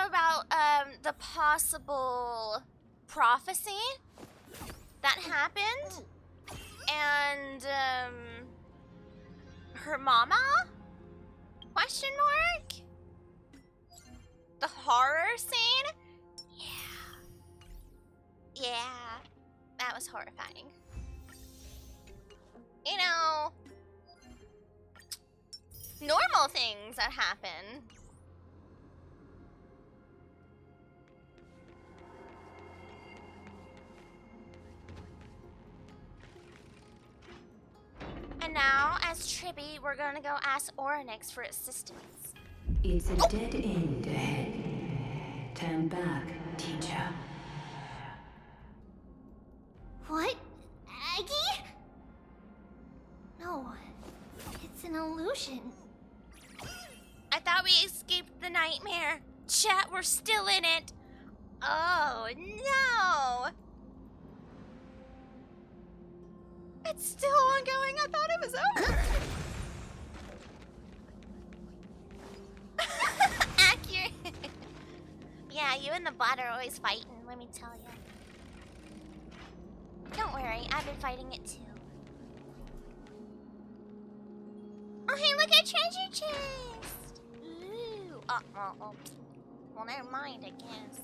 about the possible prophecy that happened, and her mama? Question mark? The horror scene? Yeah, that was horrifying. You know, normal things that happen. And now, as Tribby, we're gonna go ask Orynyx for assistance. It's a dead end ahead. Turn back, teacher. What? Aggie? No, it's an illusion. I thought we escaped the nightmare. Chat, we're still in it. Oh, no. It's still ongoing. I thought it was over. Accurate. Yeah, you and the bot are always fighting, let me tell you. Don't worry, I've been fighting it too. Oh, hey, look at treasure chest! Ooh. Well, never mind, I guess.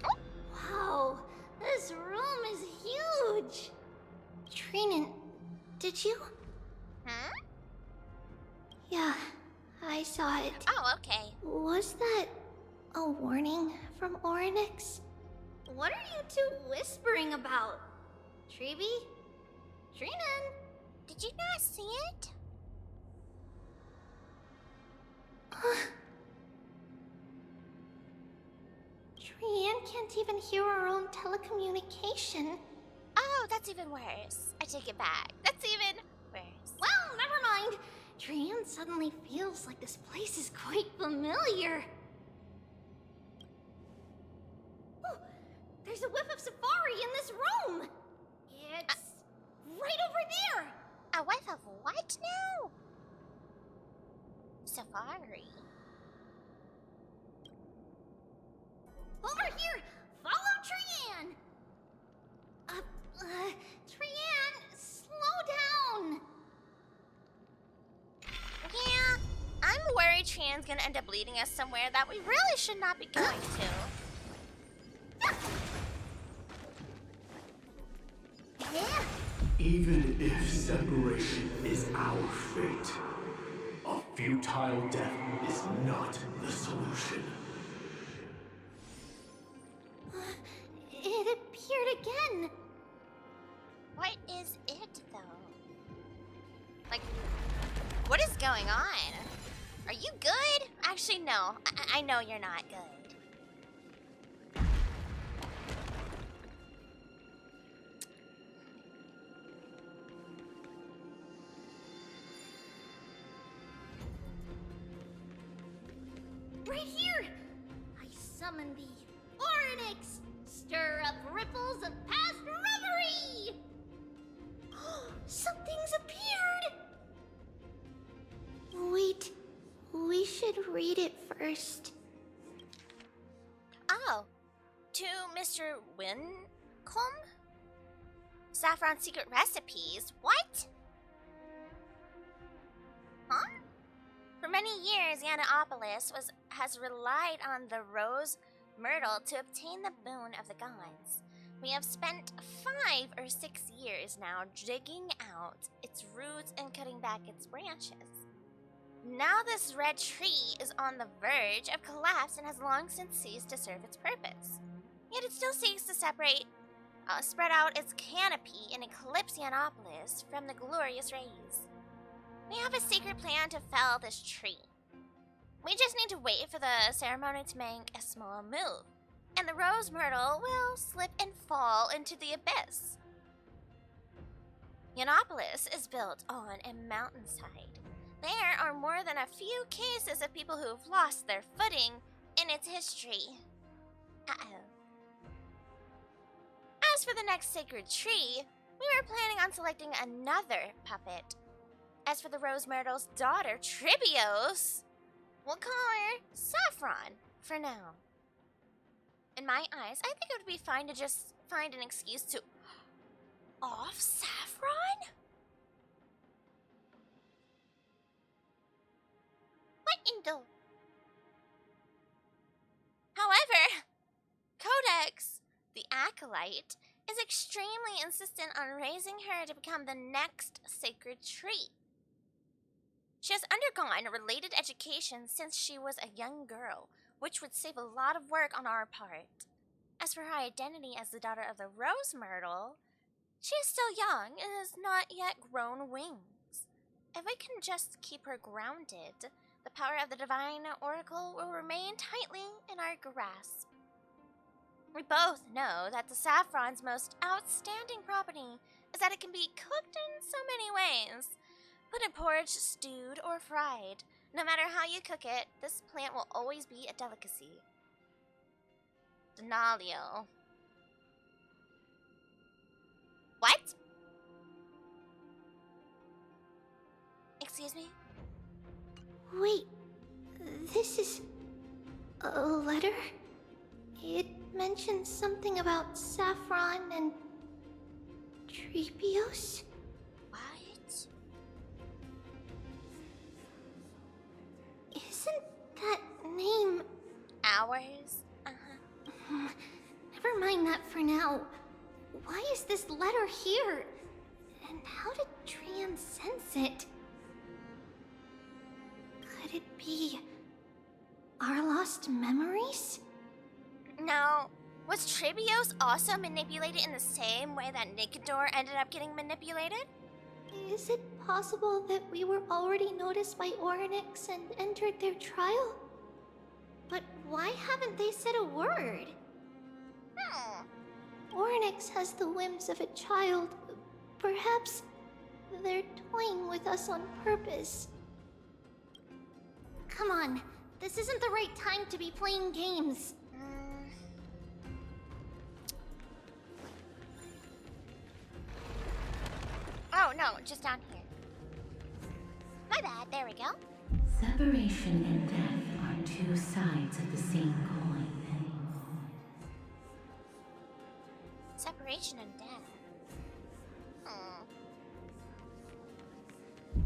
Oh. Wow, this room is huge. Trinan, did you? Hmm? Yeah, I saw it. Oh, okay. Was that a warning from Orynyx? What are you two whispering about? Treeby? Trinan? Did you not see it? Trian can't even hear our own telecommunication. Oh, that's even worse. I take it back. That's even worse. Well, never mind. Trian suddenly feels like this place is quite familiar. Oh, there's a whiff of safari in this room. It's right over there. A whiff of what now? Safari. Over here! Follow Trian! Trian, slow down! Yeah, I'm worried Trian's gonna end up leading us somewhere that we really should not be going to. Even if separation is our fate, a futile death is not the solution. It appeared again. What is it, though? Like, what is going on? Are you good? Actually, no. I know you're not good. Right here! I summon thee, Orynyx! Stir up ripples of past reverie! Something's appeared! Wait, we should read it first. Oh, to Mr. Wincombe? Saffron secret recipes? What? Huh? For many years, Yannaopolis has relied on the rose myrtle to obtain the boon of the gods. We have spent 5 or 6 years now digging out its roots and cutting back its branches. Now this red tree is on the verge of collapse and has long since ceased to serve its purpose. Yet it still seeks to spread out its canopy and eclipse Yannaopolis from the glorious rays. We have a secret plan to fell this tree. We just need to wait for the ceremony to make a small move, and the rose myrtle will slip and fall into the abyss. Yannaopolis is built on a mountainside. There are more than a few cases of people who've lost their footing in its history. Uh-oh. As for the next sacred tree, we were planning on selecting another puppet. As for the Rose Myrtle's daughter, Tribios, We'll call her Saffron for now. In my eyes, I think it would be fine to just find an excuse to off Saffron? What in the... However, Codex, the acolyte, is extremely insistent on raising her to become the next sacred tree. She has undergone a related education since she was a young girl, which would save a lot of work on our part. As for her identity as the daughter of the Rose Myrtle, she is still young and has not yet grown wings. If we can just keep her grounded, the power of the Divine Oracle will remain tightly in our grasp. We both know that the saffron's most outstanding property is that it can be cooked in so many ways. Put in porridge, stewed, or fried. No matter how you cook it, this plant will always be a delicacy. Denalio. What? Excuse me? Wait, this is a letter? It mentions something about Saffron and Treebios? What? Isn't that name... Ours? Uh-huh. Never mind that for now. Why is this letter here? And how did Trian sense it? Could it be our lost memories? No. Was Treebios also manipulated in the same way that Nicanor ended up getting manipulated? Is it possible that we were already noticed by Orynyx and entered their trial? But why haven't they said a word? Orynyx has the whims of a child. Perhaps they're toying with us on purpose. Come on, this isn't the right time to be playing games. Oh, no, just down here. My bad, there we go. Separation and death are two sides of the same coin. Separation and death.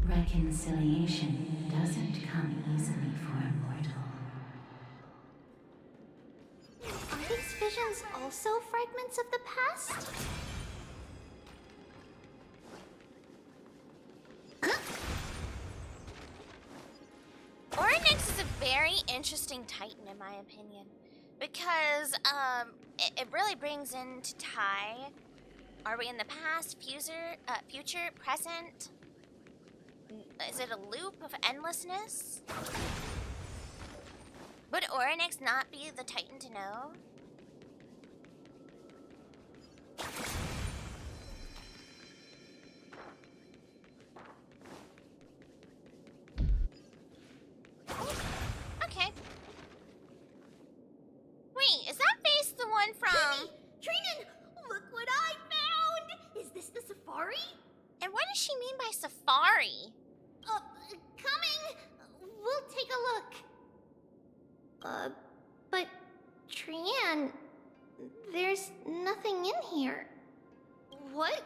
Reconciliation doesn't come easily for a mortal. Are these visions also fragments of the past? Orynyx is a very interesting titan in my opinion. Because it really brings into tie. Are we in the past, future, present? Is it a loop of endlessness? Would Orynyx not be the titan to know? Okay. Wait, is that face the one from... Trinan, look what I found! Is this the safari? And what does she mean by safari? Coming! We'll take a look. But Trian, there's nothing in here. What?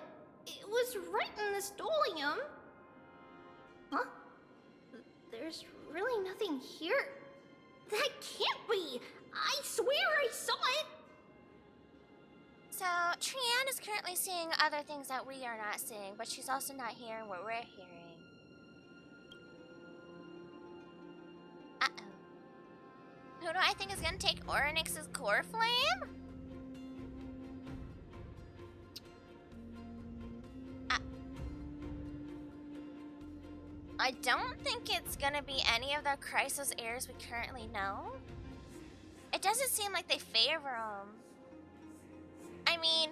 It was right in the stolium. Huh? There's really nothing here. That can't be! I swear I saw it! So, Trian is currently seeing other things that we are not seeing, but she's also not hearing what we're hearing. Uh-oh. Who do I think is gonna take Orynyx's core flame? I don't think it's gonna be any of the Chrysos heirs we currently know. It doesn't seem like they favor them. I mean,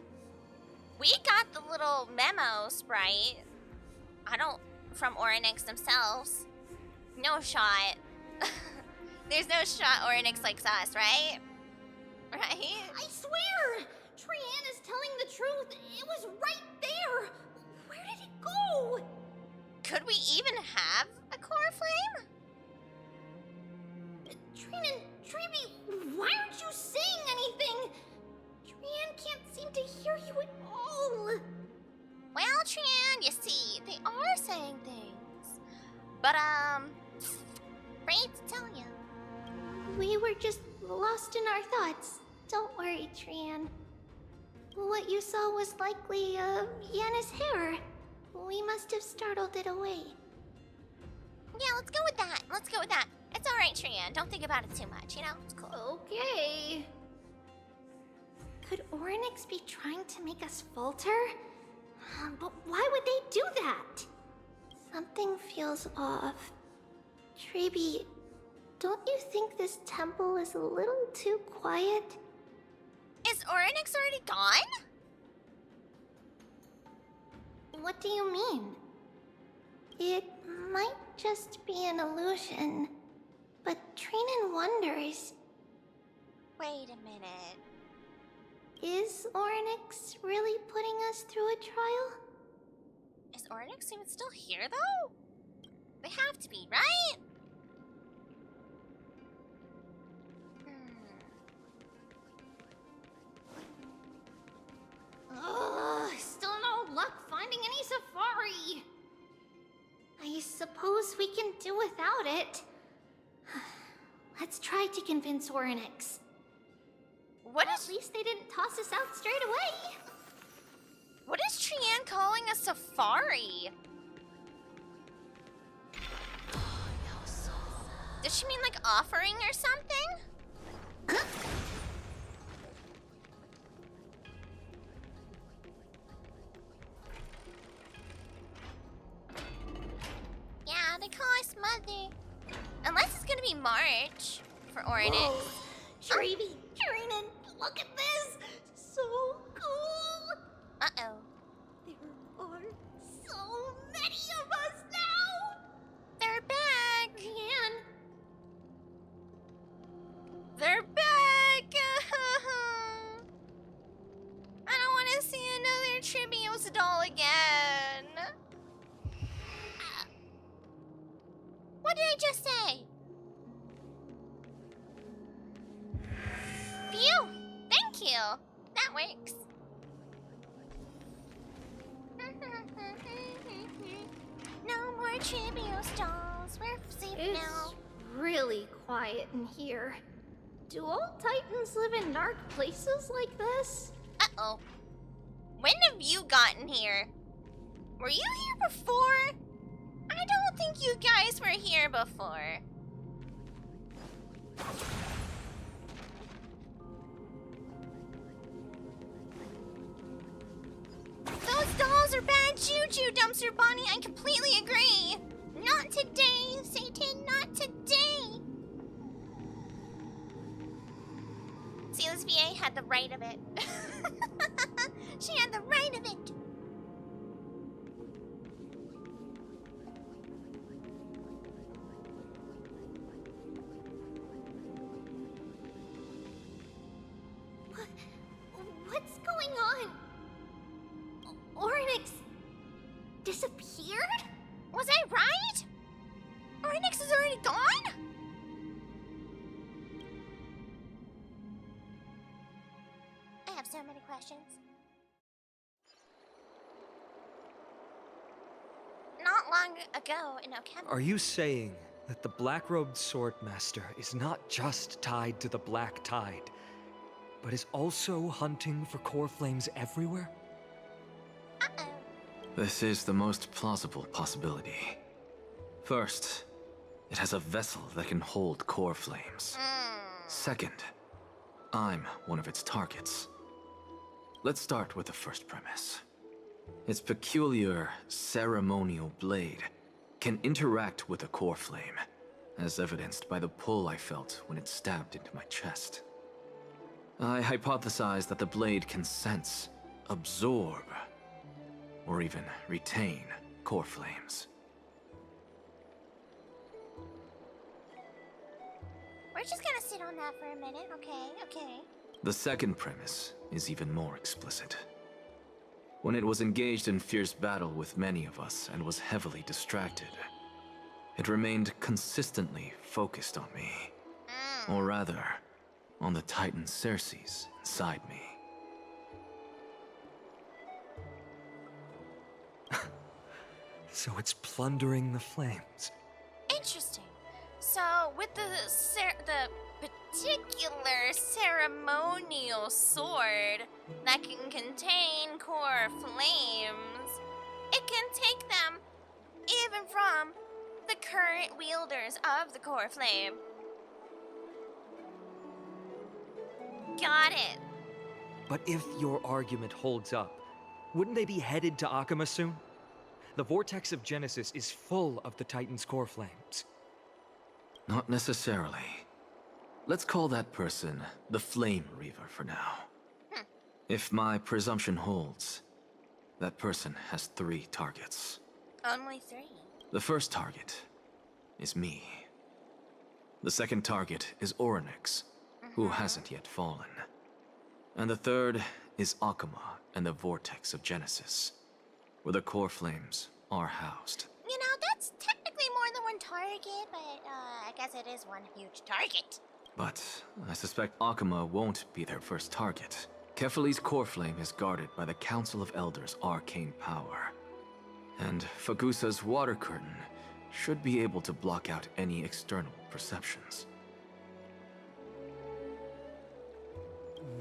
we got the little memo sprite. From Orynyx themselves. No shot. There's no shot Orynyx likes us, right? Right? I swear! Trian is telling the truth. It was right there. Where did it go? Could we even have a core flame? Trinan, Treeby, why aren't you saying anything? Trian can't seem to hear you at all. Well, Trian, you see, they are saying things. But, afraid to tell you. We were just lost in our thoughts. Don't worry, Trian. What you saw was likely, Yana's hair. We must have startled it away. Yeah, let's go with that. Let's go with that. It's alright, Trian. Don't think about it too much, you know? It's cool. Okay. Could Orynyx be trying to make us falter? But why would they do that? Something feels off. Treeby, don't you think this temple is a little too quiet? Is Orynyx already gone? What do you mean? It might just be an illusion, but Trinan wonders, Wait a minute. is Orynyx really putting us through a trial? Is Orynyx even still here, though? They have to be, right? Still no luck finding any safari. I suppose we can do without it. Let's try to convince Orynyx. What At is least they didn't toss us out straight away. what is Trian calling a safari? Does she mean like offering or something? Yeah, they call us mother. Unless it's gonna be March for Orynyx. Treeby, Trinan, look at this! So cool! Uh-oh. There are so many of us now! They're back! Man, They're back! I don't want to see another Tribios doll again. What did I just say? Phew! Thank you! That works. No more Tribios dolls. We're safe it's now. really quiet in here. Do all Titans live in dark places like this? Uh-oh. When have you gotten here? Were you here before? I don't think you guys were here before. Those dolls are bad juju, Dumpster Bonnie. I completely agree. Not today, Satan, not today. See, this VA had the right of it. She had the right of it. What's going on? Orynyx disappeared? Was I right? Orynyx is already gone? I have so many questions. Not long ago in Okemba. Are you saying that the black-robed swordmaster is not just tied to the Black Tide, but is also hunting for core flames everywhere? Uh-oh. This is the most plausible possibility. First, it has a vessel that can hold core flames. Second, I'm one of its targets. Let's start with the first premise. Its peculiar ceremonial blade can interact with a core flame, as evidenced by the pull I felt when it stabbed into my chest. I hypothesize that the blade can sense, absorb, or even retain core flames. We're just gonna sit on that for a minute, okay? The second premise is even more explicit. When it was engaged in fierce battle with many of us and was heavily distracted, it remained consistently focused on me. Or rather, on the Titan Cersei's inside me. So it's plundering the flames. Interesting. So, with the particular ceremonial sword that can contain core flames, it can take them even from the current wielders of the core flame. Got it. But if your argument holds up, wouldn't they be headed to Akama soon? The vortex of Genesis is full of the Titan's core flames. Not necessarily. Let's call that person the Flame Reaver for now. If my presumption holds, that person has 3 targets. Only 3. The first target is me. The second target is Orynyx, who hasn't yet fallen. And the third is Akama and the Vortex of Genesis, where the core flames are housed. You know, that's technically more than one target, but I guess it is one huge target. But I suspect Akama won't be their first target. Kefali's core flame is guarded by the Council of Elders' arcane power. And Fagusa's water curtain should be able to block out any external perceptions.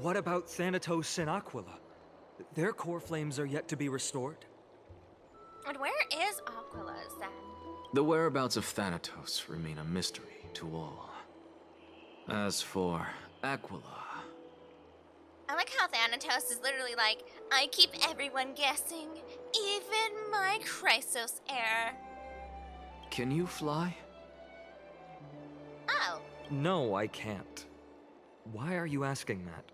What about Thanatos and Aquila? Their core flames are yet to be restored. And where is Aquila's then? The whereabouts of Thanatos remain a mystery to all. As for Aquila... I like how Thanatos is literally like, I keep everyone guessing, even my Chrysos heir. Can you fly? Oh, No, I can't. Why are you asking that?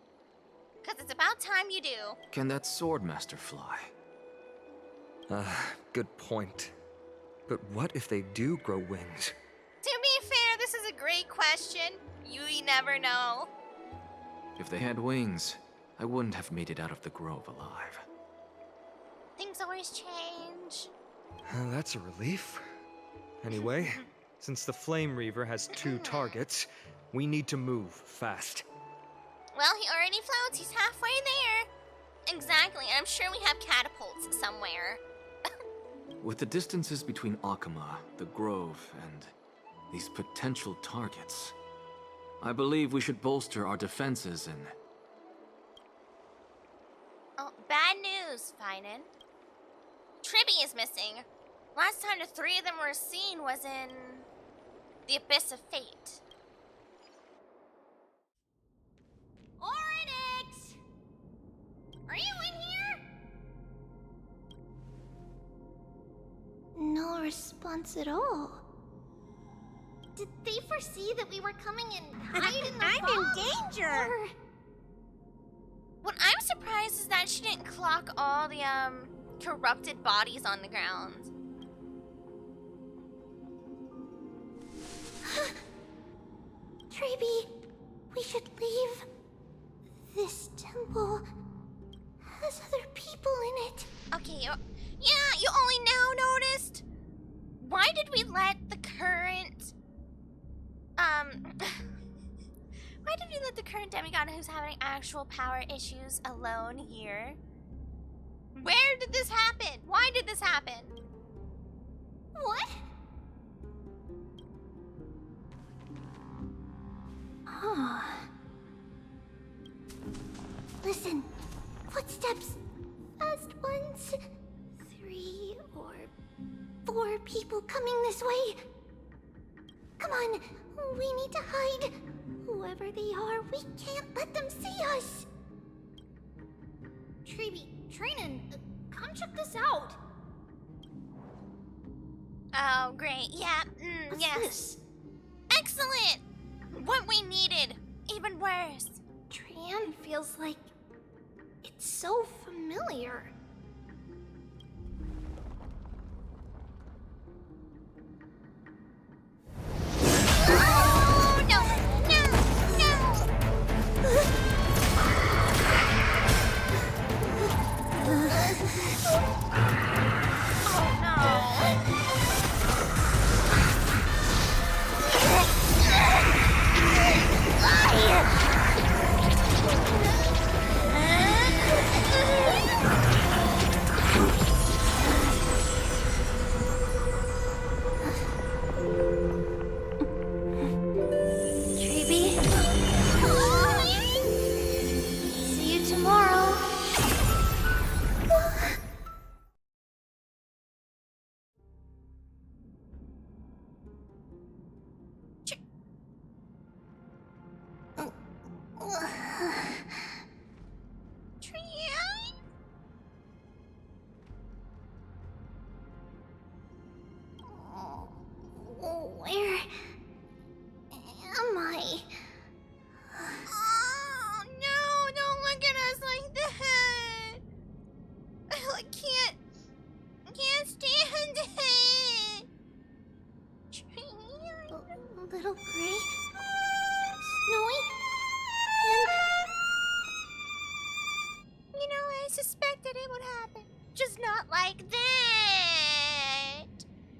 because it's about time you do. Can that Swordmaster fly? Good point. But what if they do grow wings? To be fair, this is a great question. You never know. If they had wings, I wouldn't have made it out of the grove alive. Things always change. That's a relief. Anyway, since the Flame Reaver has 2 targets, we need to move fast. Well, he already floats. He's halfway there. Exactly. I'm sure we have catapults somewhere. With the distances between Akama, the grove, and these potential targets, I believe we should bolster our defenses and... Oh, bad news, Finan. Tribby is missing. Last time the 3 of them were seen was in the Abyss of Fate. Orynyx! Are you in here? No response at all. Did they foresee that we were coming and hide in the I'm fog? in danger! Or... What I'm surprised is that she didn't clock all the, corrupted bodies on the ground. Treeby, we should leave. This temple has other people in it. Okay, yeah, you only now noticed? Why did we let the current, why did we let the current demigod who's having actual power issues alone here? Where did this happen? Why did this happen? What? Oh. Listen, footsteps. Fast ones. 3 or 4 people coming this way. Come on, we need to hide. Whoever they are, we can't let them see us. Treeby, Trainin, come check this out. Oh, great. Yeah, What's yes. this? Excellent! What we needed. Even worse. Tran feels like it's so familiar. Oh, no! Oh, no. not like that.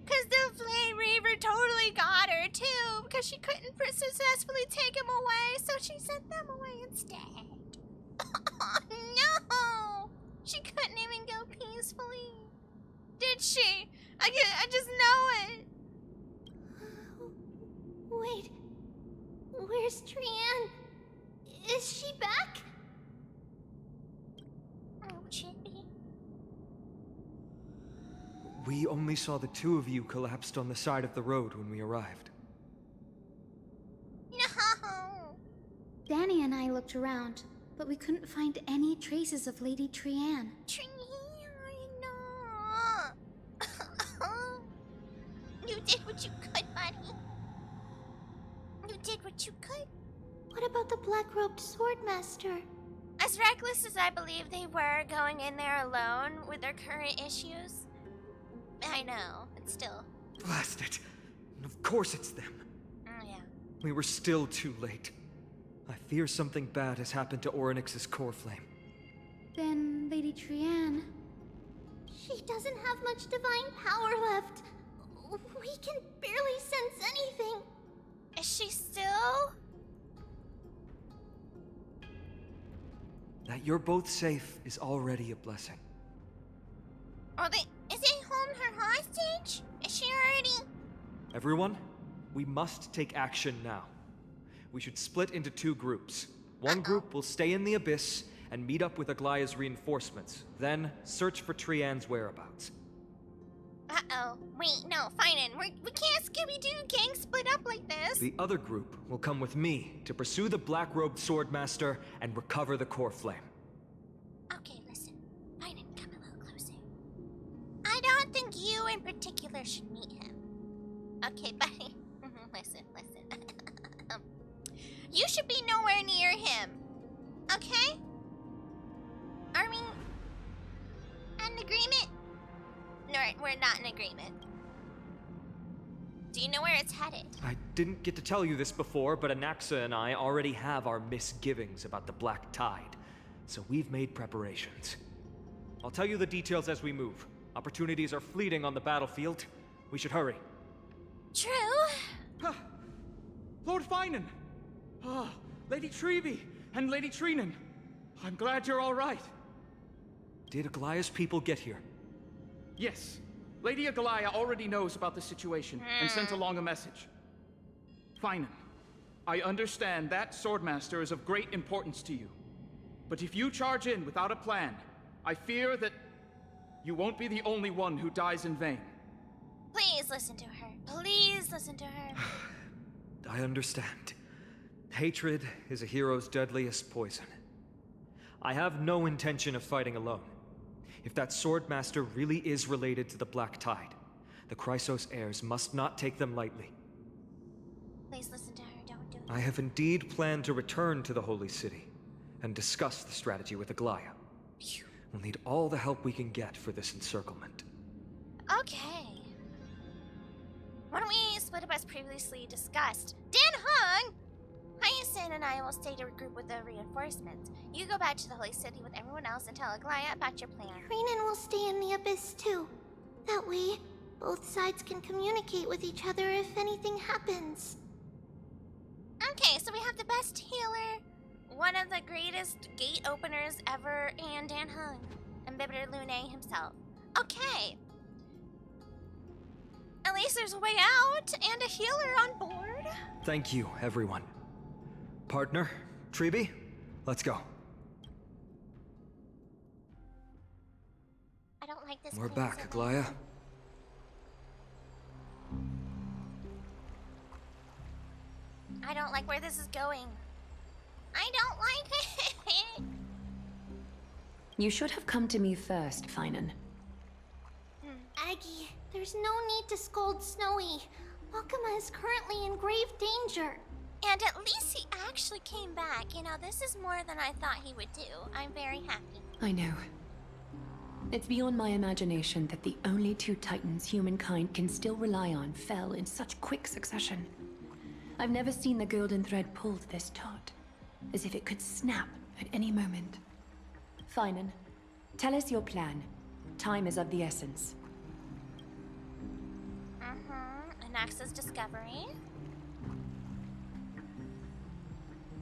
Because the Flame Reaver totally got her, too, because she couldn't successfully take him away, so she sent them away instead. Oh, no! She couldn't even go peacefully. Did she? I just know it. Wait, where's Trianne? Is she back? Oh, Chippy. We only saw the two of you collapsed on the side of the road when we arrived. No! Danny and I looked around, but we couldn't find any traces of Lady Trianne. No. You did what you could, buddy. You did what you could. What about the black-robed swordmaster? As reckless as I believe they were going in there alone with their current issues, I know, but still. Blast it! Of course it's them. Yeah. We were still too late. I fear something bad has happened to Orynyx's core flame. Then Lady Trianne... She doesn't have much divine power left. We can barely sense anything. Is she still? That you're both safe is already a blessing. Is they holding her hostage? Is she already? Everyone, we must take action now. We should split into two groups. One group will stay in the Abyss and meet up with Aglaya's reinforcements, then search for Trianne's whereabouts. Uh-oh. Wait, no, Finan. We can't Scooby-Doo gang split up like this. The other group will come with me to pursue the black-robed swordmaster and recover the core flame. Okay, listen. Finan, come a little closer. I don't think you in particular should meet him. Okay, buddy. Listen. You should be nowhere near him. Okay? Are we in agreement? No, we're not in agreement. Do you know where it's headed? I didn't get to tell you this before, but Anaxa and I already have our misgivings about the Black Tide, so we've made preparations. I'll tell you the details as we move. Opportunities are fleeting on the battlefield. We should hurry. True. Lord Finan! Lady Treby and Lady Trinan. I'm glad you're all right. Did Aglaya's people get here? Yes. Lady Aglaya already knows about the situation and sent along a message. Finan, I understand that Swordmaster is of great importance to you. But if you charge in without a plan, I fear that you won't be the only one who dies in vain. Please listen to her. Please listen to her. I understand. Hatred is a hero's deadliest poison. I have no intention of fighting alone. If that Swordmaster really is related to the Black Tide, the Chrysos heirs must not take them lightly. Please listen to her. Don't do it. I have indeed planned to return to the Holy City and discuss the strategy with Aglaya. We'll need all the help we can get for this encirclement. Okay. Why don't we split up as previously discussed? Dan Hung! Hyacinth and I will stay to regroup with the reinforcements. You go back to the Holy City with everyone else and tell Aglaya about your plan. Trinan will stay in the Abyss too. That way, both sides can communicate with each other if anything happens. Okay, so we have the best healer, one of the greatest gate openers ever, and Dan Hung, and Bibber Lune himself. Okay. At least there's a way out and a healer on board. Thank you, everyone. Partner, Treby, let's go. I don't like this. We're plan back, so Aglaya. much. I don't like where this is going. I don't like it. You should have come to me first, Finan. Aggie, there's no need to scold Snowy. Akuma is currently in grave danger. And at least he actually came back. You know, this is more than I thought he would do. I'm very happy. I know. It's beyond my imagination that the only two titans humankind can still rely on fell in such quick succession. I've never seen the golden thread pulled this taut, as if it could snap at any moment. Finan, tell us your plan. Time is of the essence. Anaxa's discovery.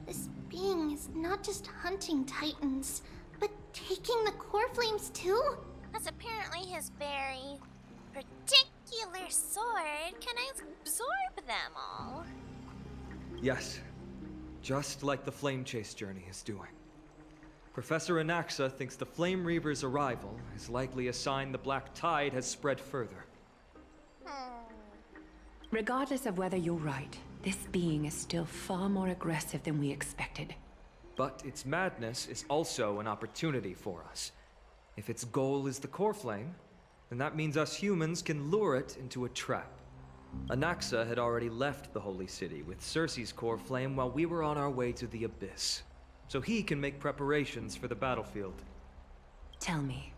This being is not just hunting titans, but taking the core flames too? That's apparently his very particular sword. Can I absorb them all? Yes, just like the Flame Chase journey is doing. Professor Anaxa thinks the Flame Reaver's arrival is likely a sign the Black Tide has spread further. Regardless of whether you're right, this being is still far more aggressive than we expected. But its madness is also an opportunity for us. If its goal is the core flame, then that means us humans can lure it into a trap. Anaxa had already left the Holy City with Cersei's core flame while we were on our way to the Abyss, so he can make preparations for the battlefield. Tell me,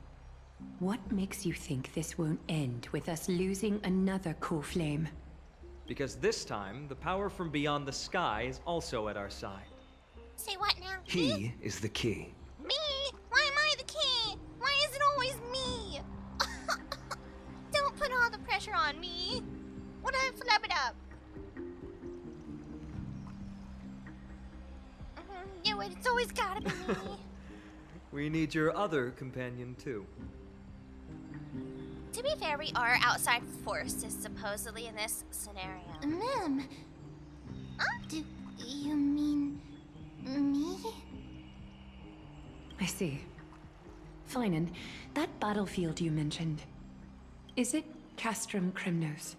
what makes you think this won't end with us losing another core flame? Because this time, the power from beyond the sky is also at our side. Say what now? He is the key. Me? Why am I the key? Why is it always me? Don't put all the pressure on me. What I flub it up? Yeah, wait, it's always gotta be me. We need your other companion, too. To be fair, we are outside forces, supposedly, in this scenario. Ma'am, do you mean me? I see. Fine, and that battlefield you mentioned, is it Castrum Kremnos?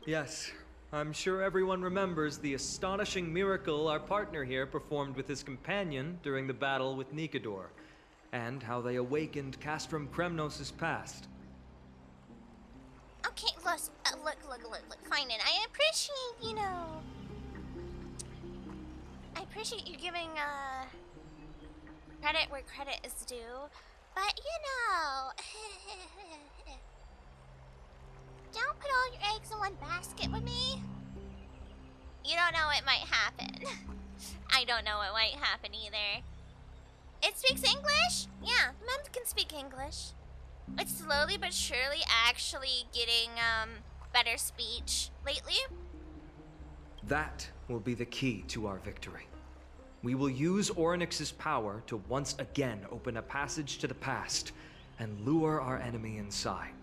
Yes, I'm sure everyone remembers the astonishing miracle our partner here performed with his companion during the battle with Nikador, and how they awakened Castrum Kremnos' past. Okay, look, fine, and I appreciate, I appreciate you giving, credit where credit is due, but, don't put all your eggs in one basket with me. You don't know what might happen. I don't know what might happen either. It speaks English? Yeah, Mem can speak English. It's slowly but surely actually getting, better speech lately. That will be the key to our victory. We will use Orynyx's power to once again open a passage to the past and lure our enemy inside.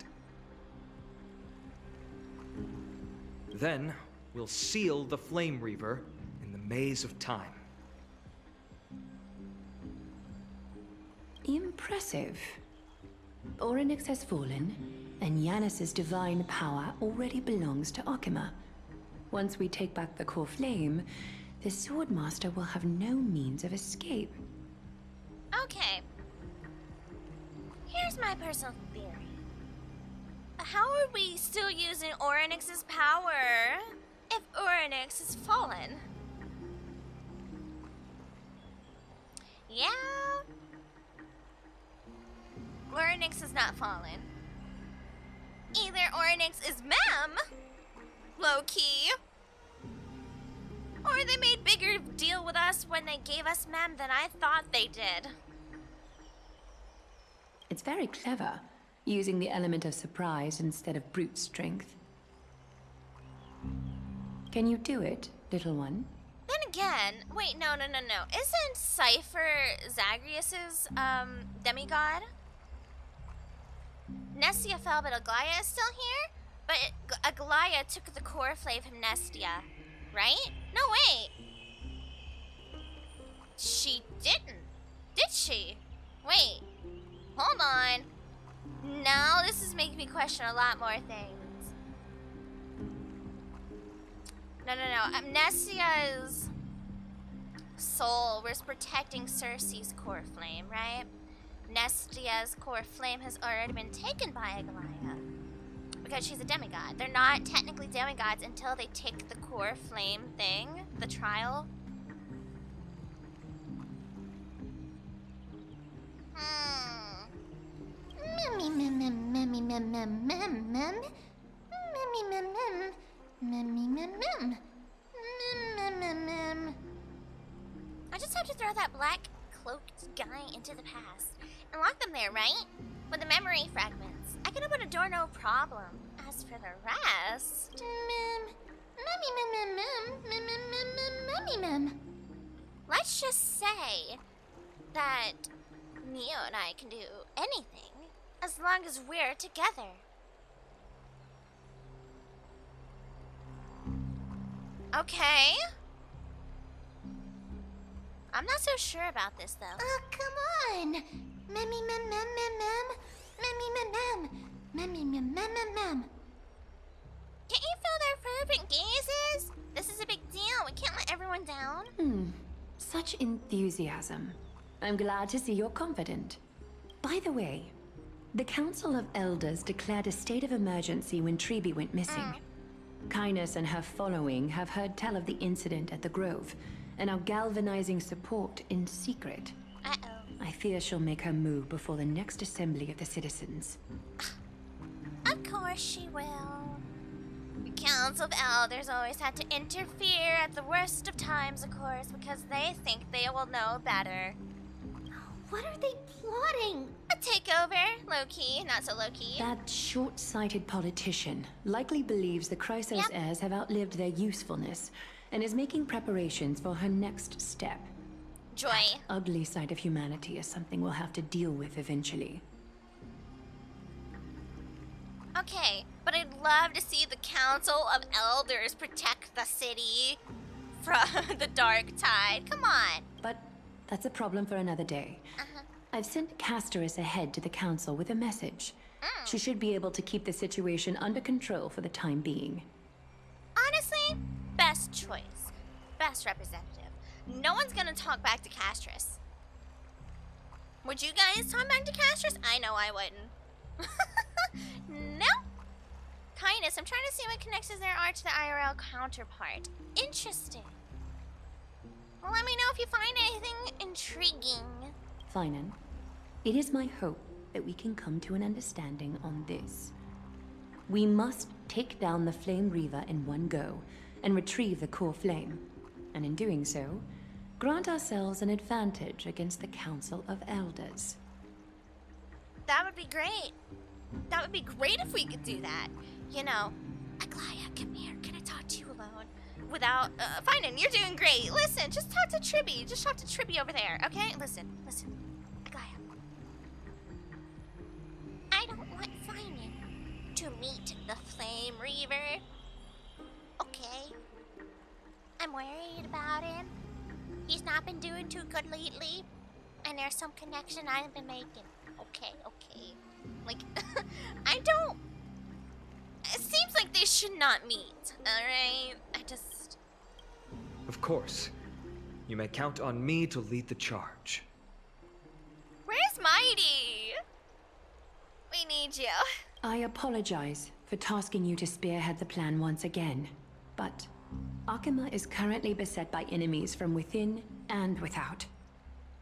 Then, we'll seal the Flame Reaver in the maze of time. Impressive. Orynyx has fallen, and Yanis's divine power already belongs to Okima. Once we take back the core flame, the Swordmaster will have no means of escape. Okay. Here's my personal theory. How are we still using Orynyx's power if Orynyx has fallen? Yeah. Orynyx has not fallen. Either Orynyx is Mem, low-key, or they made bigger deal with us when they gave us Mem than I thought they did. It's very clever, using the element of surprise instead of brute strength. Can you do it, little one? Then again, wait, no. Isn't Cypher Zagreus's, demigod? Nestia fell, but Aglaya is still here? But Aglaya took the core flame from Nestia, right? No, wait. She didn't. Did she? Wait. Hold on. Now this is making me question a lot more things. No. Nestia's soul was protecting Cersei's core flame, right? Nestia's core flame has already been taken by Aglaya because she's a demigod. They're not technically demigods until they take the core flame thing, the trial. I just have to throw that black cloaked guy into the past and lock them there, right? with the memory fragments. I can open a door no problem. As for the rest... Let's just say that Neo and I can do anything as long as we're together. Okay. I'm not so sure about this though. Come on! Can't you feel their fervent gazes? This is a big deal. We can't let everyone down. Such enthusiasm. I'm glad to see you're confident. By the way, the Council of Elders declared a state of emergency when Treeby went missing. Kindness and her following have heard tell of the incident at the Grove, and are galvanizing support in secret. Uh-oh. I fear she'll make her move before the next assembly of the citizens. Of course she will. The Council of Elders always had to interfere at the worst of times, of course, because they think they will know better. What are they plotting? A takeover, low-key, not so low-key. That short-sighted politician likely believes the Chrysos heirs have outlived their usefulness, and is making preparations for her next step. Joy. That ugly side of humanity is something we'll have to deal with eventually. Okay, but I'd love to see the Council of Elders protect the city from the dark tide. Come on. But that's a problem for another day. I've sent Casterus ahead to the council with a message. She should be able to keep the situation under control for the time being. Honestly, best choice. Best representative. No one's gonna talk back to Castrus. Would you guys talk back to Castrus? I know I wouldn't. No. Kindness, I'm trying to see what connections there are to the IRL counterpart. Interesting. Well, let me know if you find anything intriguing. Finan, it is my hope that we can come to an understanding on this. We must take down the Flame Reaver in one go, and retrieve the core flame. And in doing so, grant ourselves an advantage against the Council of Elders. That would be great. That would be great if we could do that. You know, Aglaya, come here. Can I talk to you alone? Without, Finan, you're doing great. Listen, just talk to Tribby. Just talk to Tribby over there, okay? Listen. Aglaya. I don't want Finan to meet the Flame Reaver. Okay. I'm worried about him. He's not been doing too good lately. And there's some connection I've been making. Okay. Like, I don't... It seems like they should not meet, alright? Of course. You may count on me to lead the charge. Where's Mydei? We need you. I apologize for tasking you to spearhead the plan once again, but Akima is currently beset by enemies from within and without.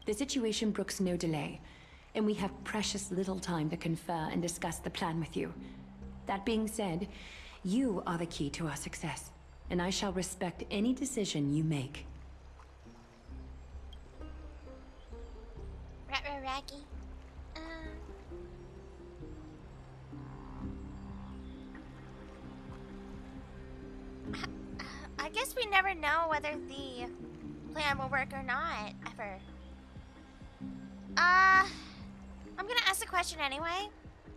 The situation brooks no delay, and we have precious little time to confer and discuss the plan with you. That being said, you are the key to our success, and I shall respect any decision you make. Raggy. I guess we never know whether the plan will work or not, ever. I'm gonna ask a question anyway.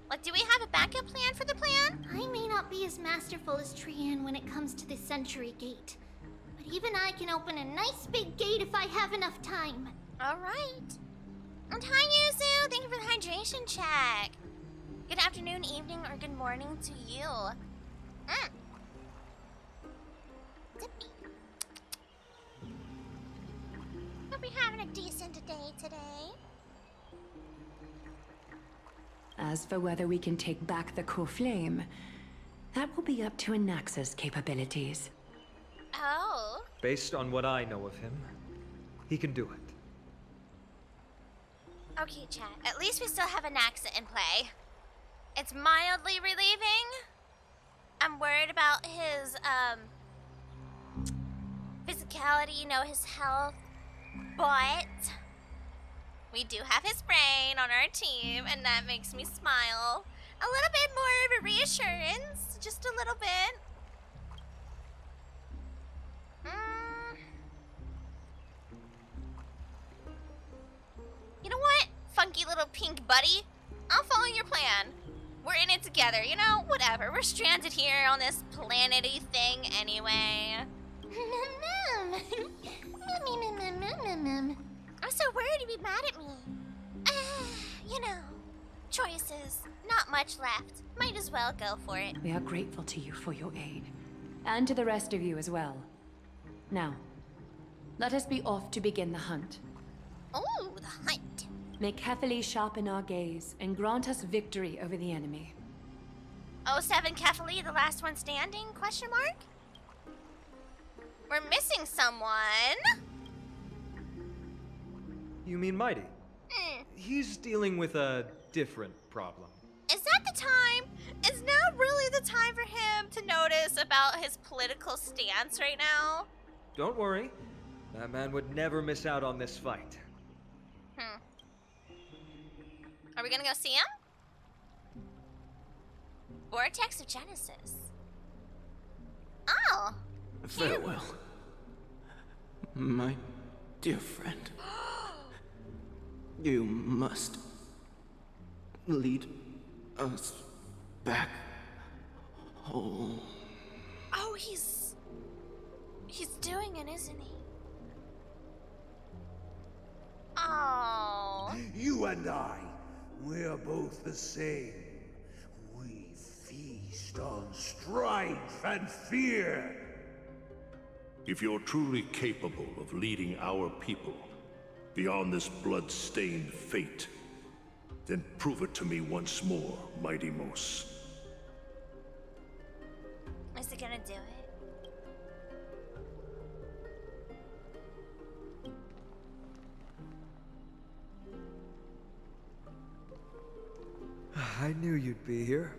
Like, do we have a backup plan for the plan? I may not be as masterful as Trian when it comes to the Century Gate, but even I can open a nice big gate if I have enough time. Alright. And hi, Yuzu! Thank you for the hydration check. Good afternoon, evening, or good morning to you. Zippy. Hope you're having a decent day today. As for whether we can take back the core flame, that will be up to Anaxa's capabilities. Oh. Based on what I know of him, he can do it. Okay, chat. At least we still have Anaxa in play. It's mildly relieving. I'm worried about his, physicality, his health. But We do have his brain on our team, and that makes me smile. A little bit more of a reassurance, just a little bit. You know what, funky little pink buddy? I'll follow your plan. We're in it together, you know? Whatever. We're stranded here on this planety thing anyway. I'm so worried you'd be mad at me. You know, choices. Not much left. Might as well go for it. We are grateful to you for your aid. And to the rest of you as well. Now, let us be off to begin the hunt. Ooh, the hunt. May Kefali sharpen our gaze and grant us victory over the enemy. 07 Kefali, the last one standing? Question mark? We're missing someone. You mean Mydei? He's dealing with a different problem. Is that the time? Is now really the time for him to notice about his political stance right now? Don't worry. That man would never miss out on this fight. Are we gonna go see him? Vortex of Genesis. Oh. Farewell, my dear friend. You must lead us back home. Oh, he's doing it, isn't he? Oh. You and I, we're both the same. We feast on strife and fear. If you're truly capable of leading our people beyond this blood-stained fate, then prove it to me once more, Mighty Mos. Is he gonna do it? I knew you'd be here.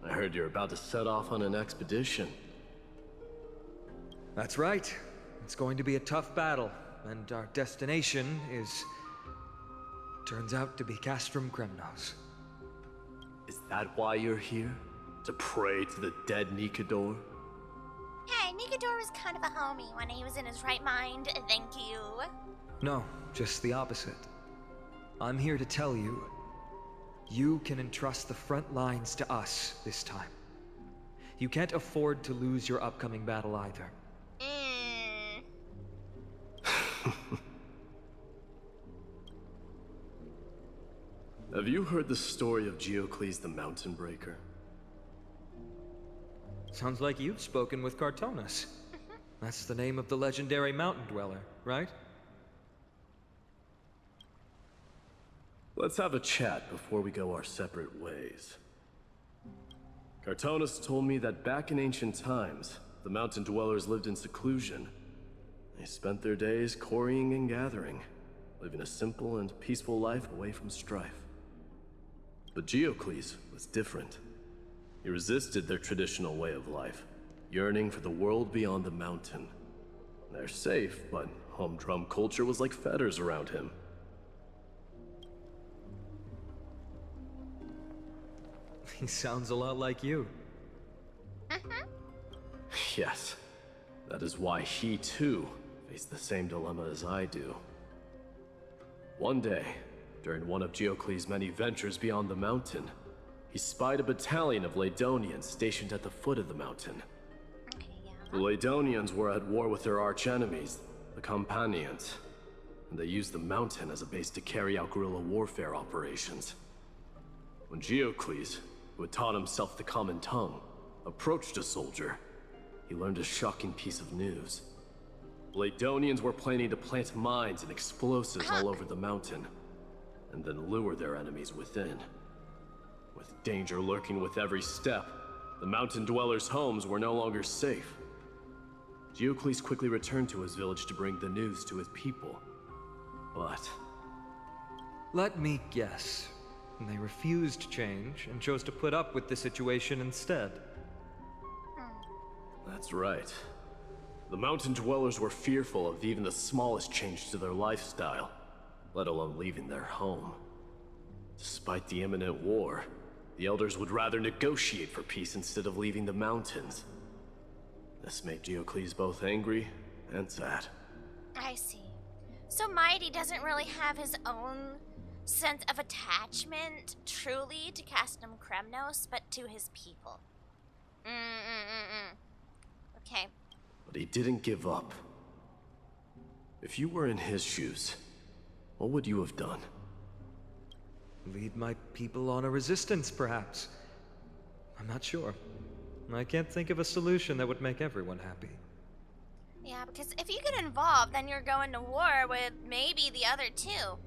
I heard you're about to set off on an expedition. That's right. It's going to be a tough battle, and our destination is... turns out to be Castrum Kremnos. Is that why you're here? To pray to the dead Nikador? Hey, Nikador was kind of a homie when he was in his right mind, thank you. No, just the opposite. I'm here to tell you, you can entrust the front lines to us this time. You can't afford to lose your upcoming battle either. Have you heard the story of Geocles the Mountain Breaker? Sounds like you've spoken with Cartonus. That's the name of the legendary mountain dweller, right? Let's have a chat before we go our separate ways. Cartonus told me that back in ancient times, the mountain dwellers lived in seclusion. They spent their days quarrying and gathering, living a simple and peaceful life away from strife. But Geocles was different. He resisted their traditional way of life, yearning for the world beyond the mountain. They're safe, but humdrum culture was like fetters around him. He sounds a lot like you. Yes, that is why he too faced the same dilemma as I do. One day, during one of Geocles' many ventures beyond the mountain, he spied a battalion of Laedonians stationed at the foot of the mountain. The Laedonians were at war with their arch-enemies, the Companions, and they used the mountain as a base to carry out guerrilla warfare operations. When Geocles, who had taught himself the common tongue, approached a soldier, he learned a shocking piece of news. Laedonians were planning to plant mines and explosives all over the mountain, and then lure their enemies within. With danger lurking with every step, the mountain dwellers' homes were no longer safe. Geocles quickly returned to his village to bring the news to his people. But... let me guess. They refused change and chose to put up with the situation instead. that's right. The mountain dwellers were fearful of even the smallest change to their lifestyle, let alone leaving their home. Despite the imminent war, the elders would rather negotiate for peace instead of leaving the mountains. This made Geocles both angry and sad. I see. So Mydei doesn't really have his own sense of attachment truly to Castum Kremnos, but to his people. Okay. But he didn't give up. If you were in his shoes, what would you have done? Lead my people on a resistance, perhaps. I'm not sure. I can't think of a solution that would make everyone happy. Yeah, because if you get involved, then you're going to war with maybe the other two.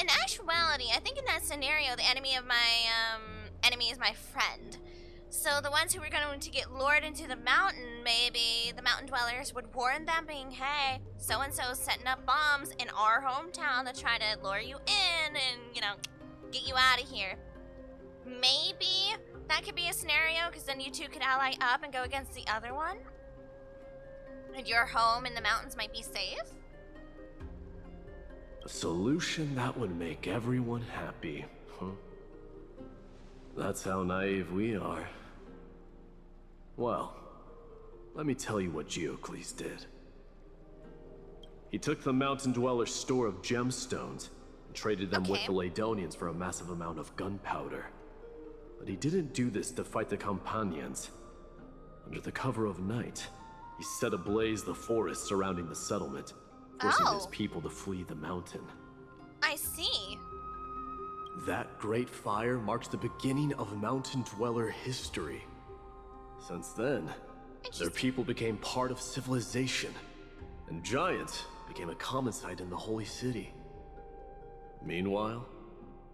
In actuality, I think in that scenario, the enemy of my enemy is my friend. So the ones who were going to get lured into the mountain, maybe the mountain dwellers would warn them, being, hey, so-and-so's setting up bombs in our hometown to try to lure you in and, you know, get you out of here. Maybe that could be a scenario, because then you two could ally up and go against the other one. And your home in the mountains might be safe. A solution that would make everyone happy, huh? That's how naive we are. Well, let me tell you what Geocles did. He took the mountain dwellers' store of gemstones and traded them with the Ladonians for a massive amount of gunpowder. But he didn't do this to fight the Companions. Under the cover of night, he set ablaze the forest surrounding the settlement, forcing his people to flee the mountain. I see. That great fire marks the beginning of mountain dweller history. Since then, their people became part of civilization, and giants became a common sight in the holy city. Meanwhile,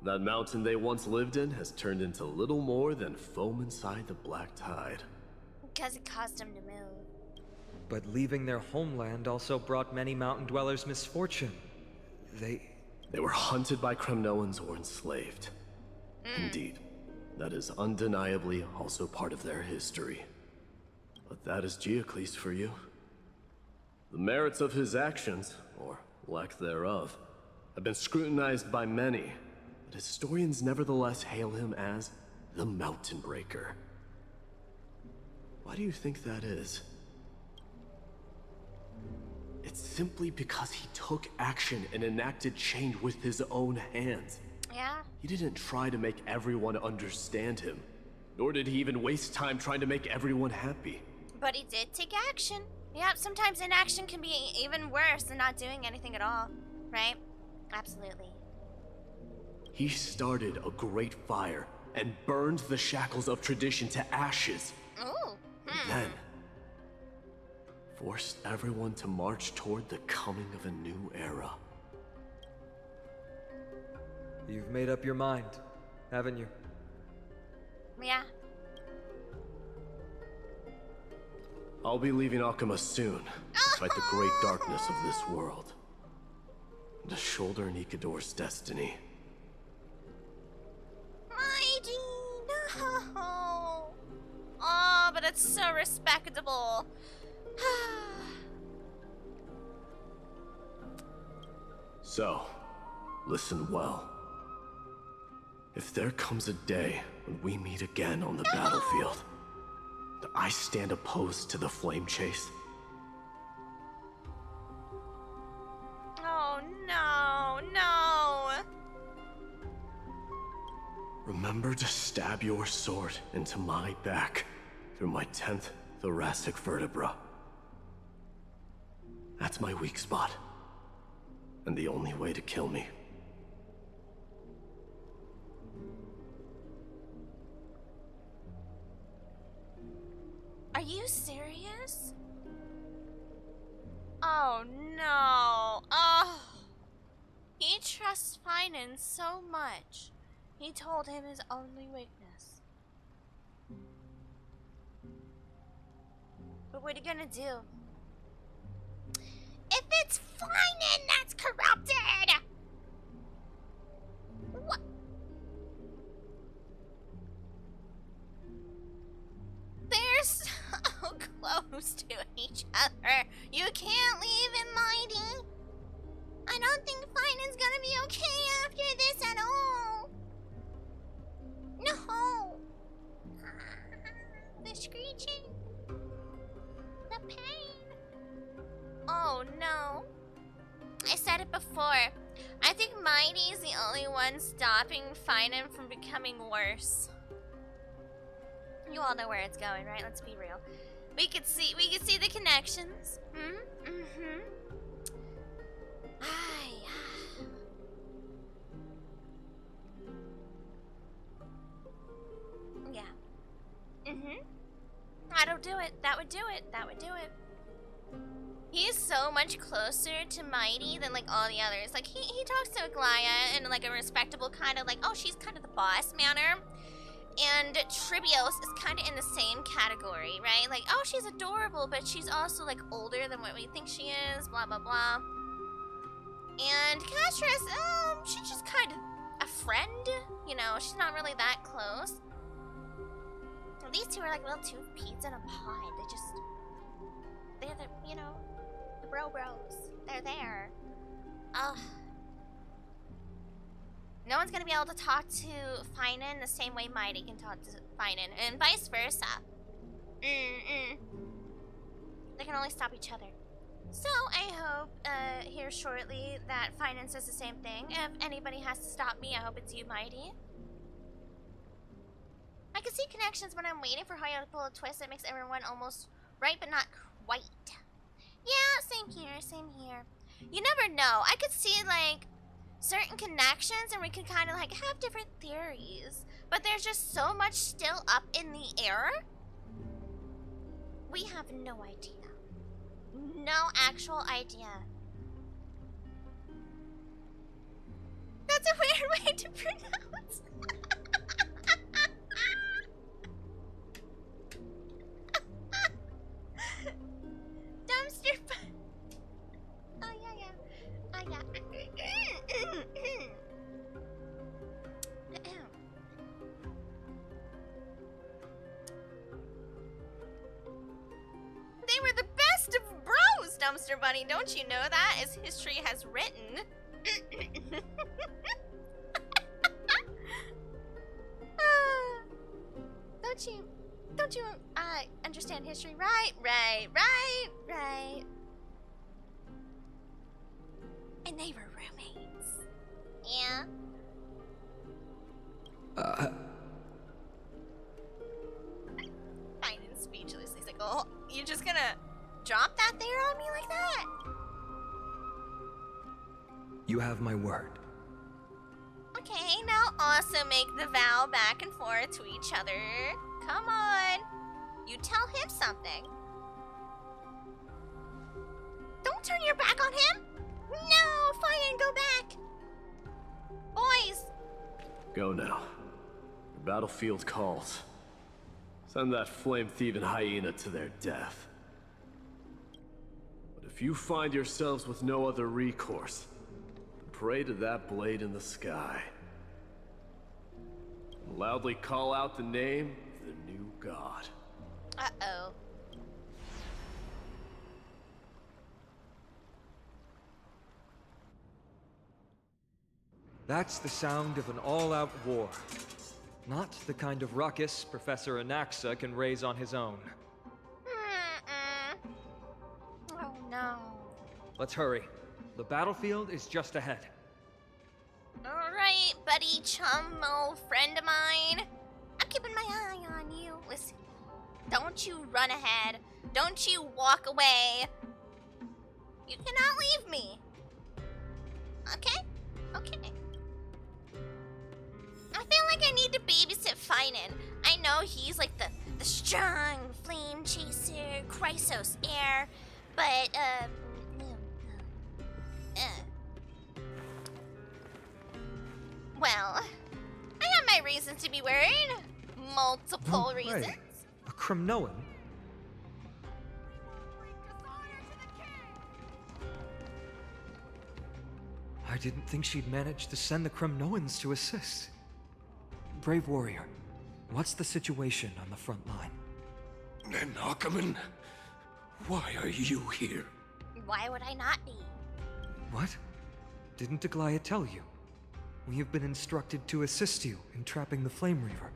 that mountain they once lived in has turned into little more than foam inside the black tide. Because it caused them to move. But leaving their homeland also brought many mountain dwellers misfortune. They were hunted by Kremnoans or enslaved. Indeed, that is undeniably also part of their history. But that is Geocles for you. The merits of his actions, or lack thereof, have been scrutinized by many, but historians nevertheless hail him as the Mountain Breaker. Why do you think that is? It's simply because he took action and enacted change with his own hands. Yeah? He didn't try to make everyone understand him, nor did he even waste time trying to make everyone happy. But he did take action. Yeah, sometimes inaction can be even worse than not doing anything at all, right? Absolutely. He started a great fire and burned the shackles of tradition to ashes. Ooh. And then forced everyone to march toward the coming of a new era. You've made up your mind, haven't you? Yeah. I'll be leaving Akuma soon, despite the great darkness of this world. To shoulder Nikador's destiny. Mydei, no. Oh, but it's so respectable. So, listen well. If there comes a day when we meet again on the battlefield, and I stand opposed to the flame chase, Oh, no. remember to stab your sword into my back through my 10th thoracic vertebra. That's my weak spot, and the only way to kill me. Are you serious? Oh, no. Oh. He trusts Finan so much. He told him his only weakness. But what are you gonna do? If it's Finan that's corrupted! What? They're so close to each other. You can't leave him, Mydei. I don't think Finen's gonna be okay after this at all. No. The screeching. The pain. Oh no. I said it before. I think Mydei's the only one stopping Finen from becoming worse. You all know where it's going, right? Let's be real. We could see the connections. Yeah. That'll do it. That would do it. That would do it. He's so much closer to Mydei than like all the others. Like he talks to Aglaya in like a respectable kind of like, oh, she's kind of the boss manner. And Tribios is kind of in the same category, right? Like, oh, she's adorable, but she's also like older than what we think she is, blah blah blah. And Castris, she's just kind of a friend, you know, she's not really that close. And these two are like little two peas in a pod. They're the, you know, the bros. They're there. Ugh. No one's gonna be able to talk to Finen the same way Mydei can talk to Finen, and vice versa. They can only stop each other. So I hope here shortly that Finen says the same thing. If anybody has to stop me, I hope it's you, Mydei. I can see connections when I'm waiting for Hoya to pull a twist that makes everyone almost right, but not quite. Yeah, same here. You never know. I could see like certain connections and we could kind of like have different theories, but there's just so much still up in the air. We have no idea. No actual idea. That's a weird way to pronounce. Dumpster. Oh yeah. They were the best of bros, Dumpster Bunny. Don't you know that? As history has written. Don't you understand history? Right. And they were roommates. Yeah. Fine and speechless. He's like, oh, you're just gonna drop that there on me like that? You have my word. Okay, now also make the vow back and forth to each other. Come on. You tell him something. Don't turn your back on him. No, fine, go back. Boys. Go now. The battlefield calls. Send that flame-thieving hyena to their death. But if you find yourselves with no other recourse, pray to that blade in the sky. And loudly call out the name of the new god. Uh-oh. That's the sound of an all-out war. Not the kind of ruckus Professor Anaxa can raise on his own. Oh no. Let's hurry. The battlefield is just ahead. Alright, buddy, chum, old friend of mine. I'm keeping my eye on you. Listen, don't you run ahead. Don't you walk away. You cannot leave me. Okay? Okay. I feel like I need to babysit Finen. I know he's like the strong flame chaser, Chrysos heir, but well, I have my reasons to be worried. Multiple reasons. A Cremnoan? I didn't think she'd managed to send the Cremnoans to assist. Brave warrior, what's the situation on the front line? Nanakamon, Why are you here? Why would I not be? What? Didn't Aglaia tell you? We have been instructed to assist you in trapping the Flame Reaver.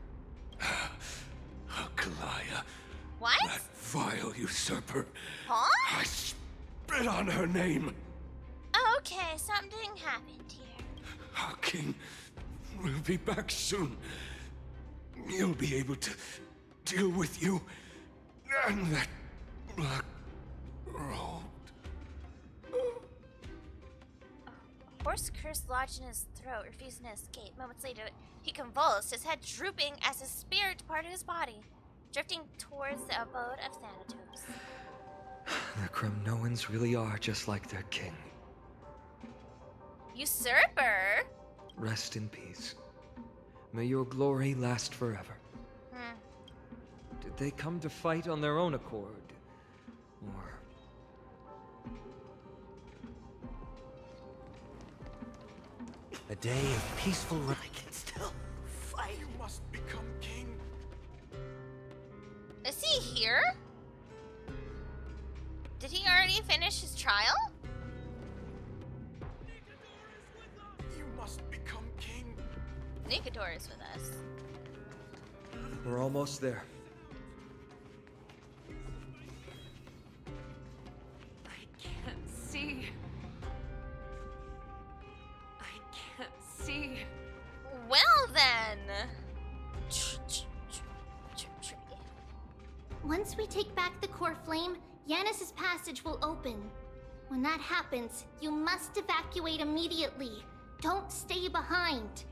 Aglaia. What? That vile usurper. Huh? I spit on her name. Oh, okay, something happened here. Our king will be back soon. He'll be able to deal with you and that black robe. Horse curse lodged in his throat, refusing to escape. Moments later, he convulsed, his head drooping as his spirit departed his body, drifting towards the abode of Thanatos. The Kremnoans really are just like their king. Usurper? Rest in peace. May your glory last forever. Did they come to fight on their own accord? Or... A day of peaceful... I can still fight. You must become king. Is he here? Did he already finish his trial? You must become king. Nikador is with us. We're almost there. I can't see. I can't see. Well then. Once we take back the core flame, Yanis's passage will open. When that happens, you must evacuate immediately. Don't stay behind.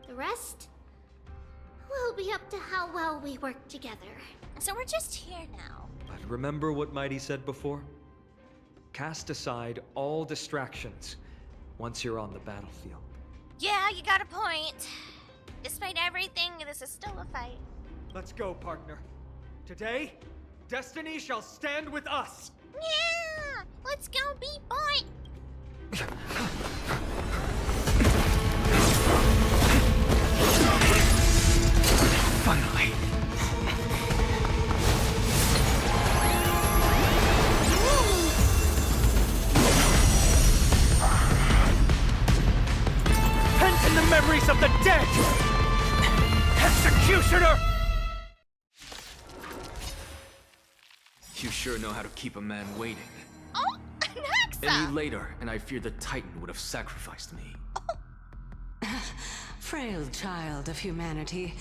The rest will be up to how well we work together. So we're just here now. But remember what Mydei said before? Cast aside all distractions once you're on the battlefield. Yeah, you got a point. Despite everything, this is still a fight. Let's go, partner. Today, destiny shall stand with us! Yeah! Let's go, B-boy! Finally. Pent in the memories of the dead! Executioner! You sure know how to keep a man waiting. Oh, Naxa! Any later, and I fear the Titan would have sacrificed me. Frail child of humanity,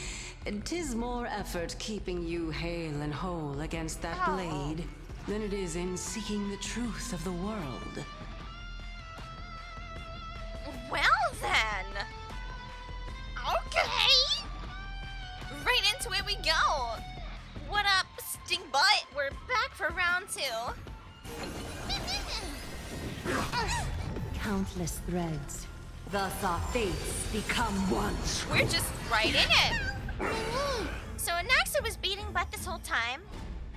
'tis more effort keeping you hale and whole against that blade than it is in seeking the truth of the world. Well then. Okay. Right into it we go. What up, stink butt? We're back for round 2. Countless threads. Thus our fates become one. We're just right in it. So Naxa was beating butt this whole time.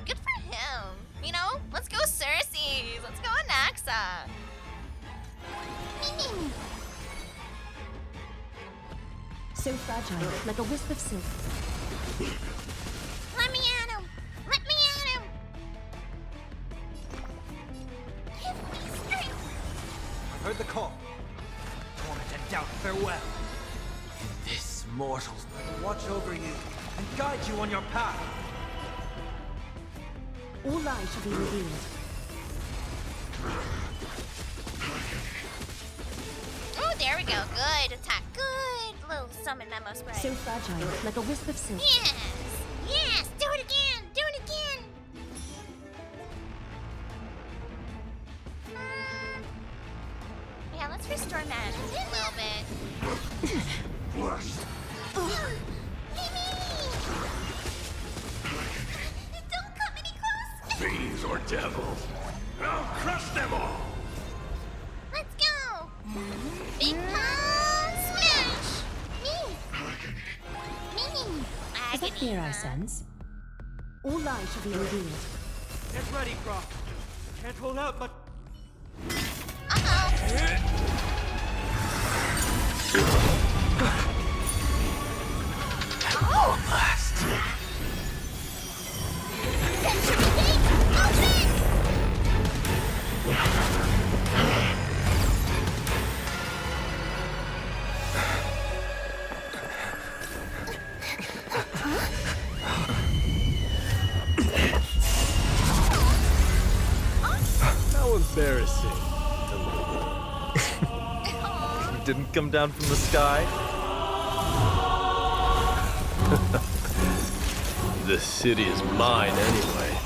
Good for him. You know, let's go Cersei. Let's go Naxa. So fragile, like a wisp of silk. Let me at him. Let me at him. Give me strength. Heard the call. Torment and doubt, farewell. This mortal. Watch over you and guide you on your path. All lies shall be revealed. Oh, there we go. Good attack. Good little summon memo spray. So fragile, like a wisp of silk. Yes! Yes! Do it again! Do it again! Yeah, let's restore magic a little bit. Don't come any closer! Fiends or devils, I'll crush them all! Let's go! Big palm smash! Me! Is that fear I sense? All lies shall be revealed. Get ready, Croft. Can't hold out, but... Last! Century Gate! Embarrassing. He didn't come down from the sky. This city is mine anyway.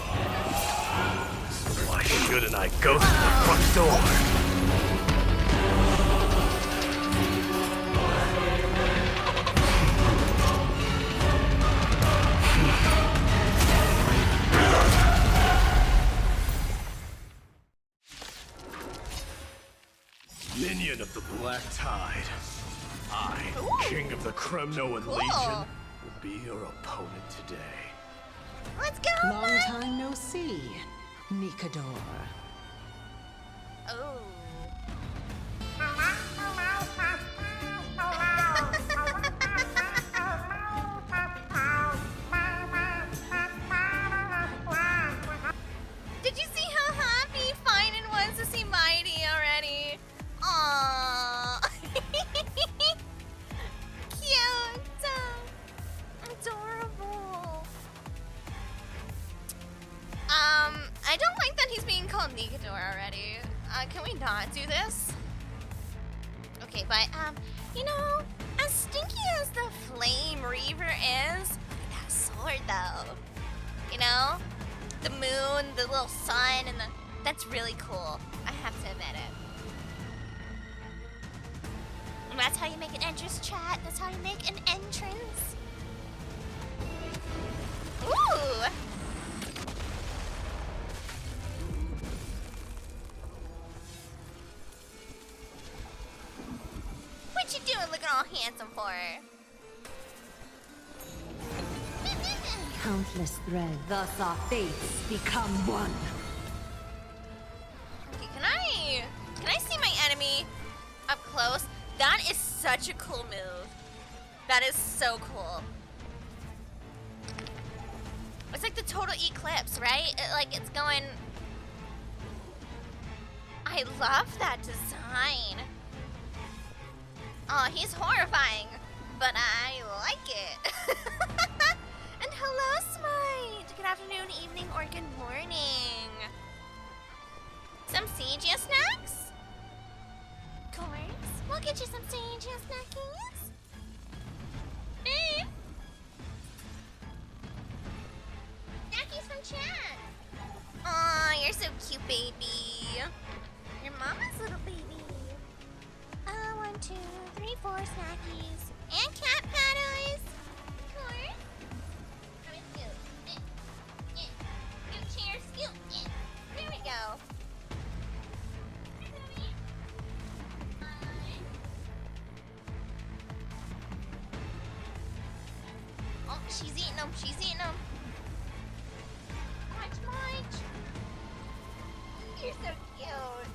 So why shouldn't I go through the front door? Minion of the Black Tide. I, King of the Kremnoan Legion, will be your opponent today. Let's go! Long time no see, Mikador. Oh. Did you see how happy Finan was to see Mydei already? Aww. Cute. Adorable. I don't like that he's being called Mikador already. Can we not do this? Okay, but, you know, as stinky as the Flame Reaver is, that sword though, you know? The moon, the little sun, and that's really cool. I have to admit it. And that's how you make an entrance, chat. That's how you make an entrance. Ooh! What you doing looking all handsome for? Countless threads. Thus our fates become one. Okay, can I see my enemy up close? That is such a cool move. That is so cool. It's like the total eclipse, right? It's going... I love that design. Oh, he's horrifying, but I like it. And hello, Smite. Good afternoon, evening, or good morning. Some CGS snacks? Of course. We'll get you some CGS snackies. Snackies from chat. Aw, you're so cute, baby. Your mama's little baby. 1, 2, 3, 4 snackies. And cat paddles. Of course. Come and scoot. Scoot, chair, scoot. There we go. Oh, she's eating them. She's eating them. Munch. You're so cute.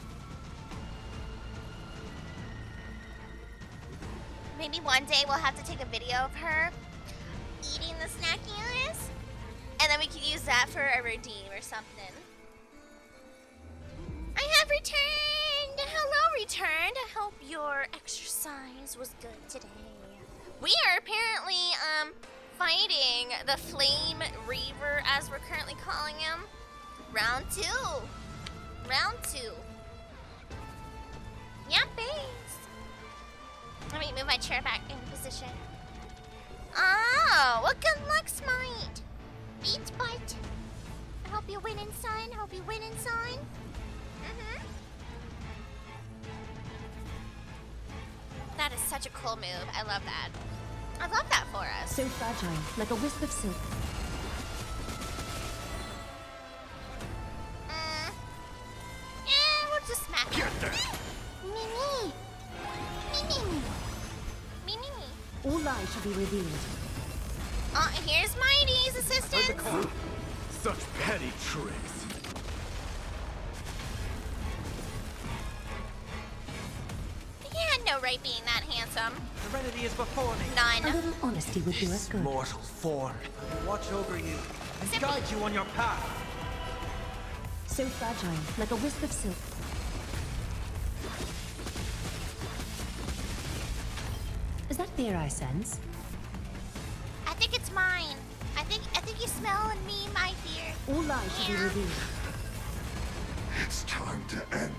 Maybe one day we'll have to take a video of her eating the snackies, and then we could use that for a redeem or something. I have returned! Hello, returned! I hope your exercise was good today. We are apparently, fighting the Flame Reaver, as we're currently calling him. Round 2. Round 2. Yeah, base. Let me move my chair back into position. Oh, well, good luck, Smite. Beats butt. I hope you win, son. Hope you win, son. That is such a cool move. I love that. I love that for us. So fragile, like a wisp of silk. Yeah, we'll just smack her. Get there! Mimi! All lies shall be revealed. Oh, here's Mydei's assistant. Such petty tricks. He had no right being that handsome. Serenity is before me. A None. little honesty would do us good. Mortal form. I will watch over you and guide you on your path. So fragile, like a wisp of silk. Is that fear I sense? I think it's mine. I think you smell in me my fear. All lies shall be revealed. It's time to end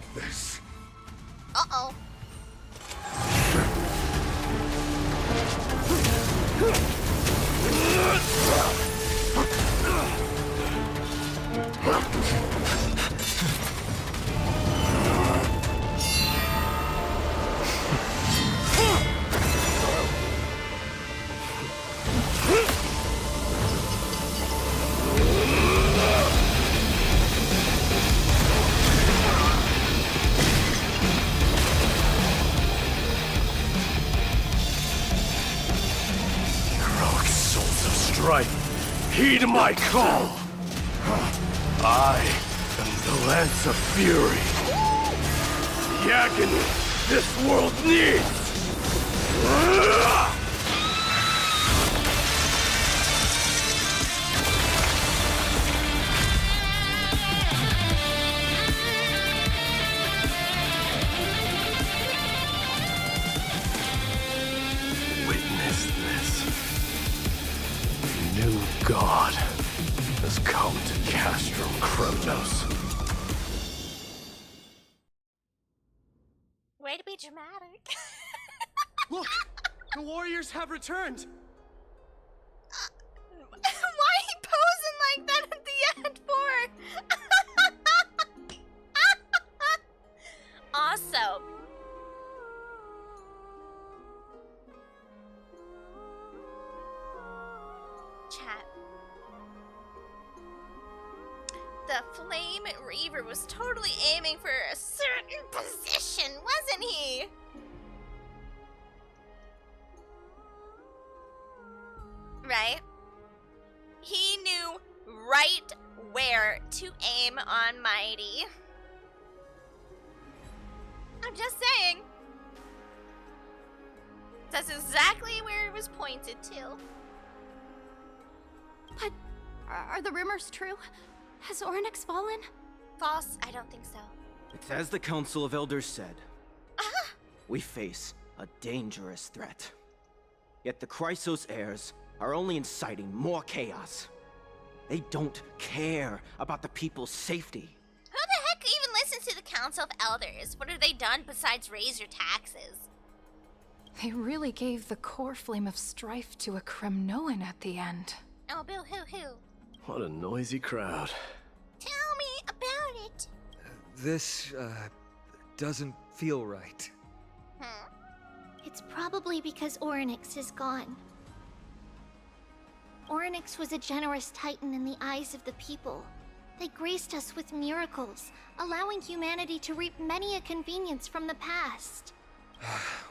heed my call. I am the Lance of Fury. The agony this world needs. Witness this. The new god has come to Castrum Kronos. Way to be dramatic. Look! The warriors have returned! Why are you posing like that at the end for? Also, chat. The Flame Reaver was totally aiming for a certain position, wasn't he? Right? He knew right where to aim on Mydei. I'm just saying. That's exactly where it was pointed to. But are the rumors true? Has Ornyx fallen? False, I don't think so. It's as the Council of Elders said. We face a dangerous threat. Yet the Chrysos heirs are only inciting more chaos. They don't care about the people's safety. Who the heck even listens to the Council of Elders? What have they done besides raise your taxes? They really gave the core flame of strife to a Kremnoan at the end. Oh, boo-hoo-hoo. What a noisy crowd. Tell me about it. This, doesn't feel right. It's probably because Ornyx is gone. Ornyx was a generous titan in the eyes of the people. They graced us with miracles, allowing humanity to reap many a convenience from the past.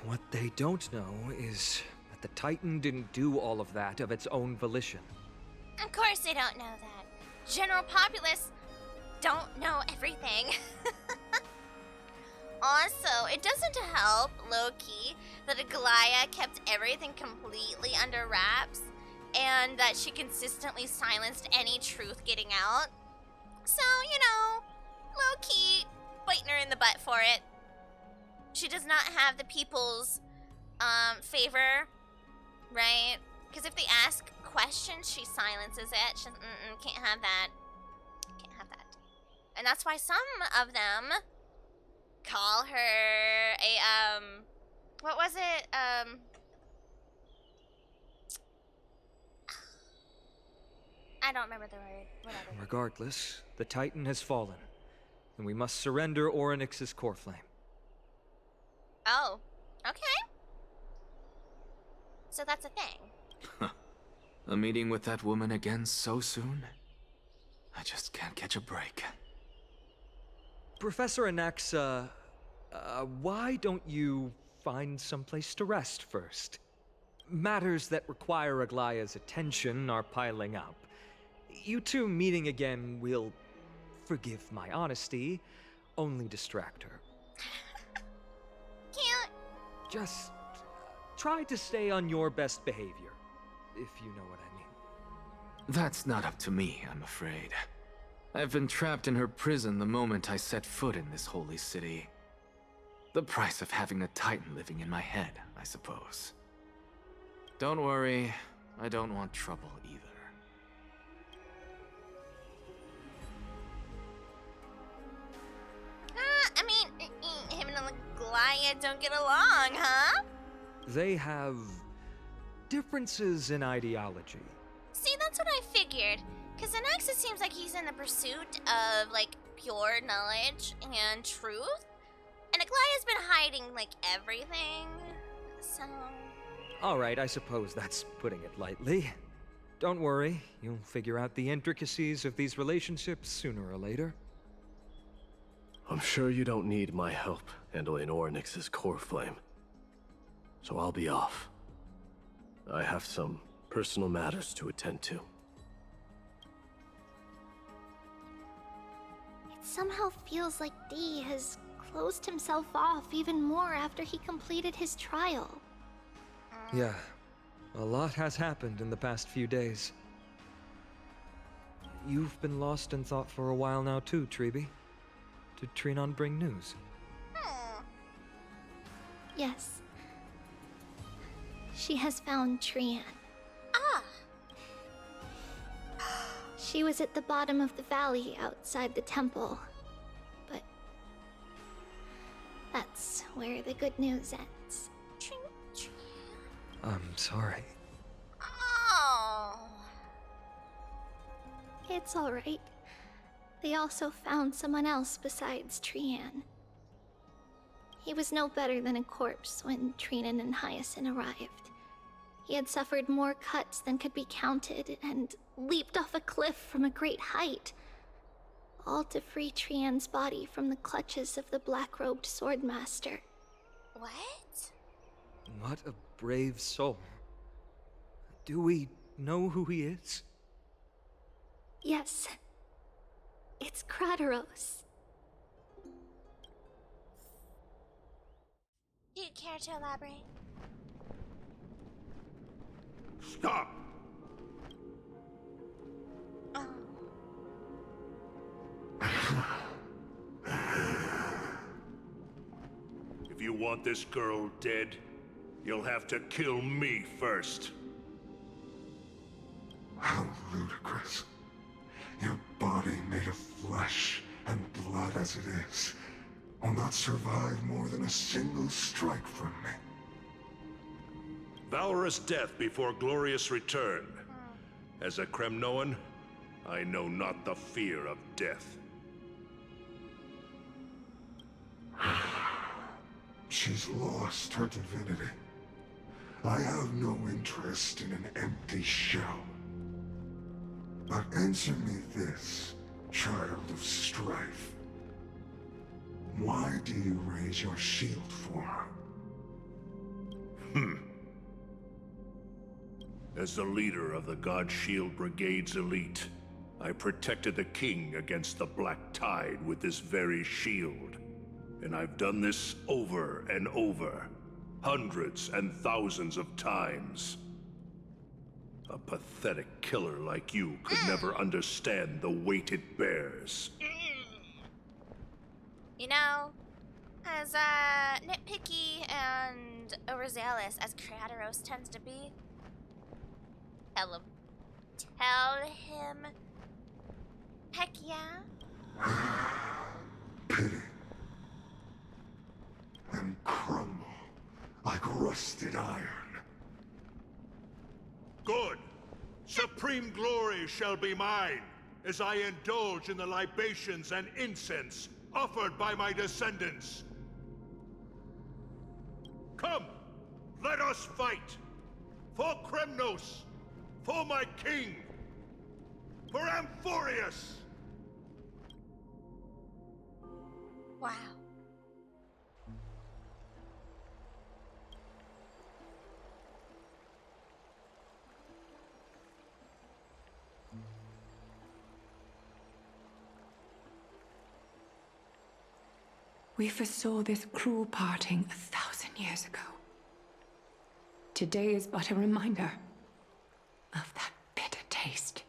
What they don't know is that the Titan didn't do all of that of its own volition. Of course they don't know that. General populace don't know everything. Also, it doesn't help, low-key, that Aglaya kept everything completely under wraps and that she consistently silenced any truth getting out. So, you know, low-key, biting her in the butt for it. She does not have the people's favor, right? Because if they ask questions, she silences it. She can't have that. Can't have that. And that's why some of them call her a, what was it? I don't remember the word. Whatever. Regardless, the Titan has fallen, and we must surrender Ornyx's core flame. Oh, okay. So that's a thing. A meeting with that woman again so soon? I just can't catch a break. Professor Anaxa, why don't you find someplace to rest first? Matters that require Aglaya's attention are piling up. You two meeting again will, forgive my honesty, only distract her. Can't. Just try to stay on your best behavior, if you know what I mean. That's not up to me, I'm afraid. I've been trapped in her prison the moment I set foot in this holy city. The price of having a Titan living in my head, I suppose. Don't worry, I don't want trouble either. I mean, him and Aglaya don't get along, huh? They have differences in ideology. See, that's what I figured. Because Anaxa seems like he's in the pursuit of, like, pure knowledge and truth. And Aglaya's been hiding, like, everything. So... Alright, I suppose that's putting it lightly. Don't worry, you'll figure out the intricacies of these relationships sooner or later. I'm sure you don't need my help handling Ornyx's core flame. So I'll be off. I have some personal matters to attend to. somehow feels like D has closed himself off even more after he completed his trial. Yeah, a lot has happened in the past few days. You've been lost in thought for a while now too, Treeby. Did Trinon bring news? Yes. She has found Trian. Ah! She was at the bottom of the valley outside the temple. But that's where the good news ends. I'm sorry. Oh. It's alright. They also found someone else besides Trian. He was no better than a corpse when Trinan and Hyacinth arrived. He had suffered more cuts than could be counted and leaped off a cliff from a great height, all to free Trian's body from the clutches of the black-robed swordmaster. What? What a brave soul. Do we know who he is? Yes. It's Krateros. Do you care to elaborate? Stop! Oh. If you want this girl dead, you'll have to kill me first. How ludicrous. Your body made of flesh and blood as it is will not survive more than a single strike from me. Valorous death before glorious return. As a Kremnoan, I know not the fear of death. She's lost her divinity. I have no interest in an empty shell. But answer me this, child of strife. Why do you raise your shield for her? As the leader of the God Shield Brigade's elite, I protected the king against the Black Tide with this very shield. And I've done this over and over, hundreds and thousands of times. A pathetic killer like you could never understand the weight it bears. You know, as nitpicky and overzealous as Krateros tends to be, tell him, heck yeah. Pity. And crumble like rusted iron. Good. Supreme glory shall be mine, as I indulge in the libations and incense offered by my descendants. Come, let us fight! For Kremnos! For my king! For Amphorius! Wow. We foresaw this cruel parting 1,000 years ago. Today is but a reminder of that bitter taste.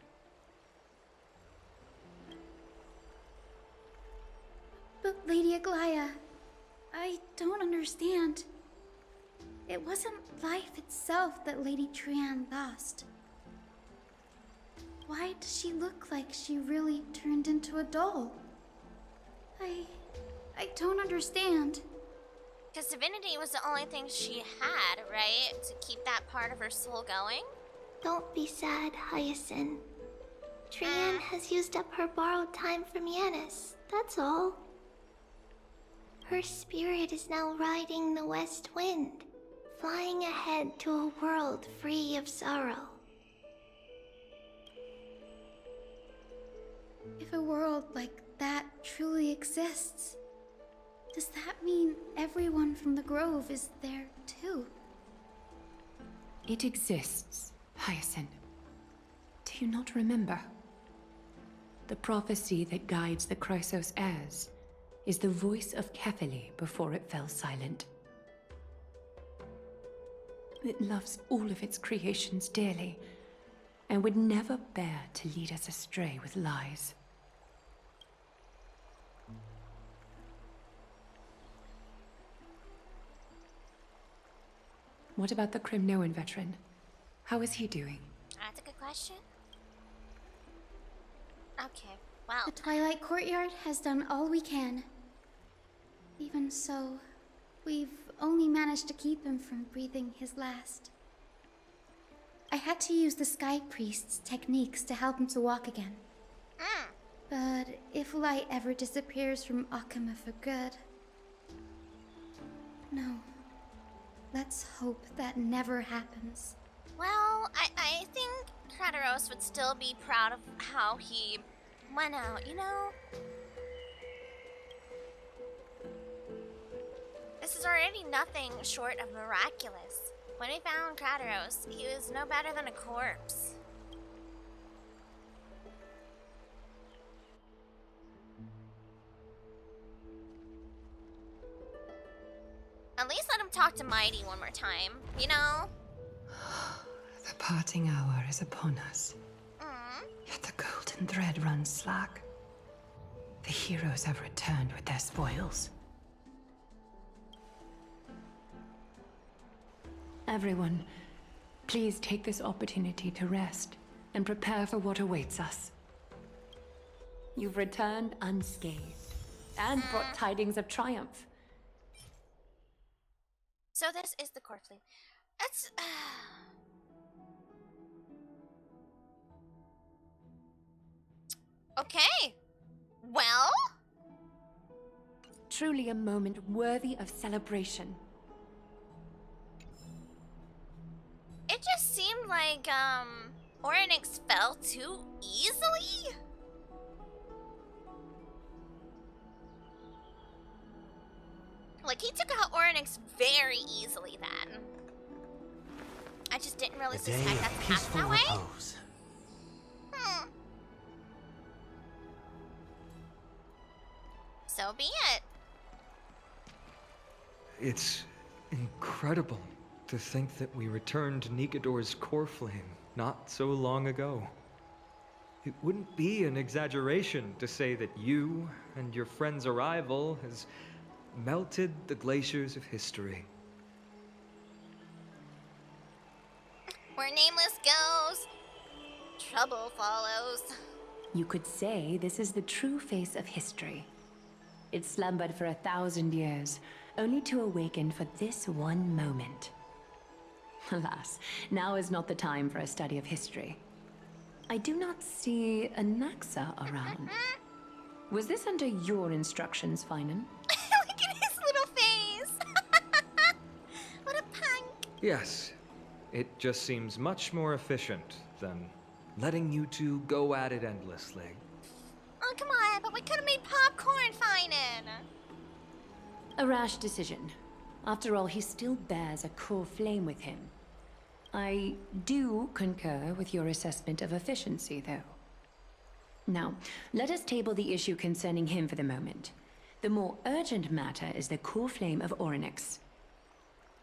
But Lady Aglaya, I don't understand. It wasn't life itself that Lady Trian lost. Why does she look like she really turned into a doll? I don't understand. Because divinity was the only thing she had, right? To keep that part of her soul going? Don't be sad, Hyacinth. Trian has used up her borrowed time from Yanis, that's all. Her spirit is now riding the west wind, flying ahead to a world free of sorrow. If a world like that truly exists, does that mean everyone from the Grove is there too? It exists, Hyacinth. Do you not remember? the prophecy that guides the Chrysos heirs is the voice of Kefili before it fell silent. It loves all of its creations dearly, and would never bear to lead us astray with lies. What about the Crimnoan veteran? How is he doing? That's a good question. Okay, well. The Twilight Courtyard has done all we can. Even so, we've only managed to keep him from breathing his last. I had to use the Sky Priest's techniques to help him to walk again. But if light ever disappears from Akama for good... No. Let's hope that never happens. Well, I think Kratos would still be proud of how he went out, you know? This is already nothing short of miraculous. When we found Kratos, he was no better than a corpse. At least let him talk to Mydei one more time, you know? The parting hour is upon us. Yet the golden thread runs slack. The heroes have returned with their spoils. Everyone, please take this opportunity to rest and prepare for what awaits us. You've returned unscathed and brought tidings of triumph. So this is the core flame. It's okay. Well, truly a moment worthy of celebration. It just seemed like Orynyx fell too easily. Like, he took out Orynyx very easily then. I just didn't really suspect that to happen that way. So be it. It's incredible to think that we returned Nikador's core flame not so long ago. It wouldn't be an exaggeration to say that you and your friend's arrival has melted the glaciers of history. Where nameless goes, trouble follows. You could say this is the true face of history. It slumbered for 1,000 years, only to awaken for this one moment. Alas, now is not the time for a study of history. I do not see a Naxa around. Was this under your instructions, Finan? Look at his little face! What a punk! Yes, it just seems much more efficient than letting you two go at it endlessly. Oh, come on, but we could have made popcorn, Finan! A rash decision. After all, he still bears a core flame with him. I do concur with your assessment of efficiency, though. Now, let us table the issue concerning him for the moment. The more urgent matter is the core flame of Orynyx.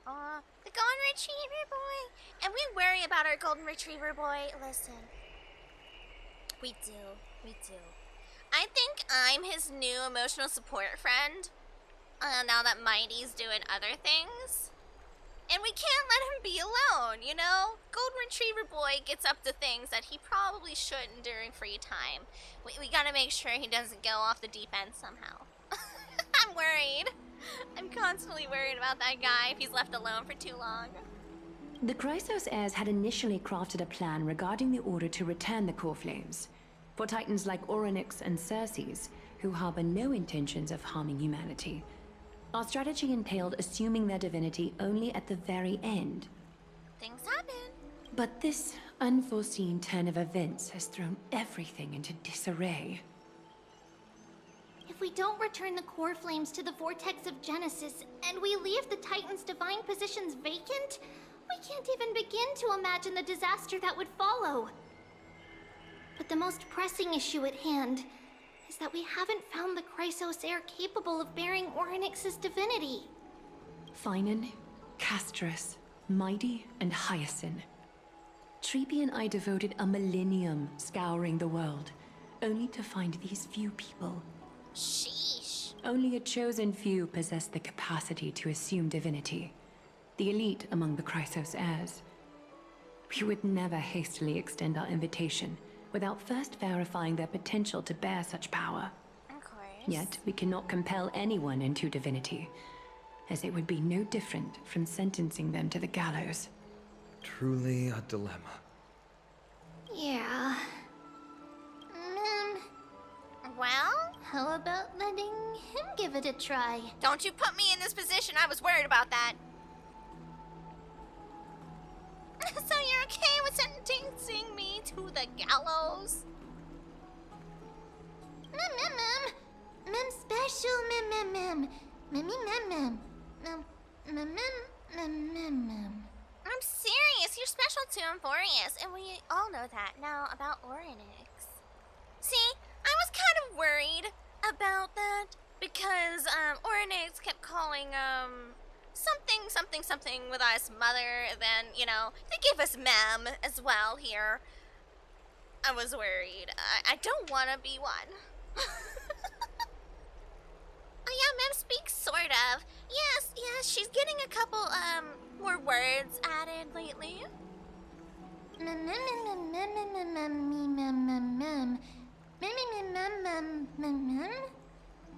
The golden retriever boy! And we worry about our golden retriever boy. Listen. We do. I think I'm his new emotional support friend. Now that Mydei's doing other things. And we can't let him be alone, you know? Golden Retriever Boy gets up to things that he probably shouldn't during free time. We gotta make sure he doesn't go off the deep end somehow. I'm worried. I'm constantly worried about that guy if he's left alone for too long. The Chrysos heirs had initially crafted a plan regarding the order to return the core flames. For titans like Orynyx and Circes, who harbor no intentions of harming humanity. Our strategy entailed assuming their divinity only at the very end. Things happen. But this unforeseen turn of events has thrown everything into disarray. If we don't return the core flames to the vortex of Genesis, and we leave the Titan's divine positions vacant, we can't even begin to imagine the disaster that would follow. But the most pressing issue at hand is that we haven't found the Chrysos heir capable of bearing Orynyx's divinity. Finan, Castris, Mydei, and Hyacinth. Treepy and I devoted a millennium scouring the world, only to find these few people. Sheesh. Only a chosen few possess the capacity to assume divinity. The elite among the Chrysos heirs. We would never hastily extend our invitation without first verifying their potential to bear such power. Of course. Yet, we cannot compel anyone into divinity, as it would be no different from sentencing them to the gallows. Truly a dilemma. Yeah. Well? How about letting him give it a try? Don't you put me in this position. I was worried about that. So you're okay with sentencing me to the gallows? Mem special mem. I'm serious. You're special to Amphorius, and we all know that. Now, about Orynyx. See, I was kind of worried about that because Orynyx kept calling something with us mother. Then they gave us mem as well here. I was worried. I don't want to be one. Oh yeah, mem speaks sort of. Yes, she's getting a couple more words added lately.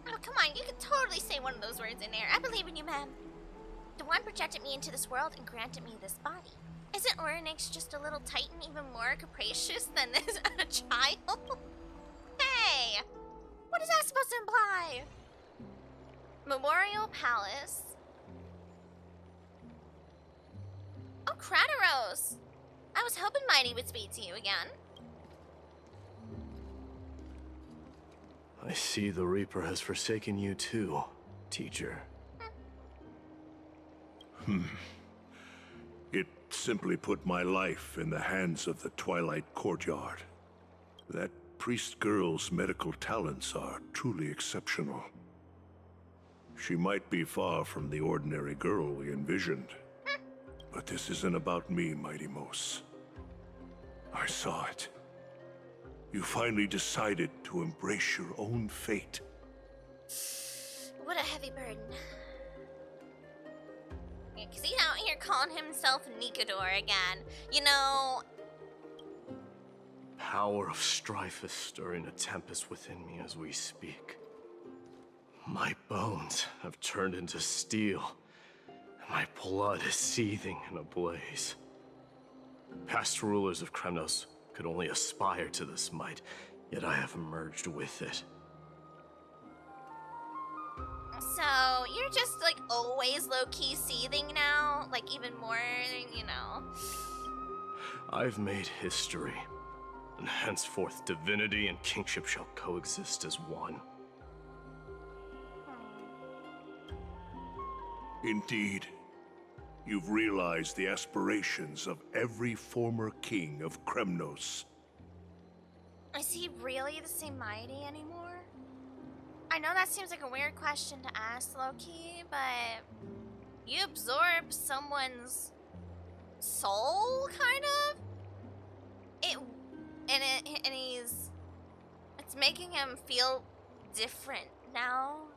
Oh, come on, you can totally say one of those words in there. I believe in you, ma'am. The one projected me into this world and granted me this body. Isn't Orynyx just a little titan even more capricious than this a child? Hey! What is that supposed to imply? Memorial Palace. Oh, Crataros! I was hoping Mydei would speak to you again. I see the Reaper has forsaken you too, teacher. It simply put my life in the hands of the Twilight Courtyard. That priest girl's medical talents are truly exceptional. She might be far from the ordinary girl we envisioned. But this isn't about me, Mydei. I saw it. You finally decided to embrace your own fate. What a heavy burden. Yeah, 'cause he's out here calling himself Nikador again. Power of strife is stirring a tempest within me as we speak. My bones have turned into steel, and my blood is seething in a blaze. Past rulers of Kremnos could only aspire to this might, yet I have merged with it. So, you're just, always low-key seething now? Even more, I've made history, and henceforth divinity and kingship shall coexist as one. Indeed. You've realized the aspirations of every former king of Kremnos. Is he really the same Mydei anymore? I know that seems like a weird question to ask, Loki, but you absorb someone's soul, kind of? It's making him feel different now.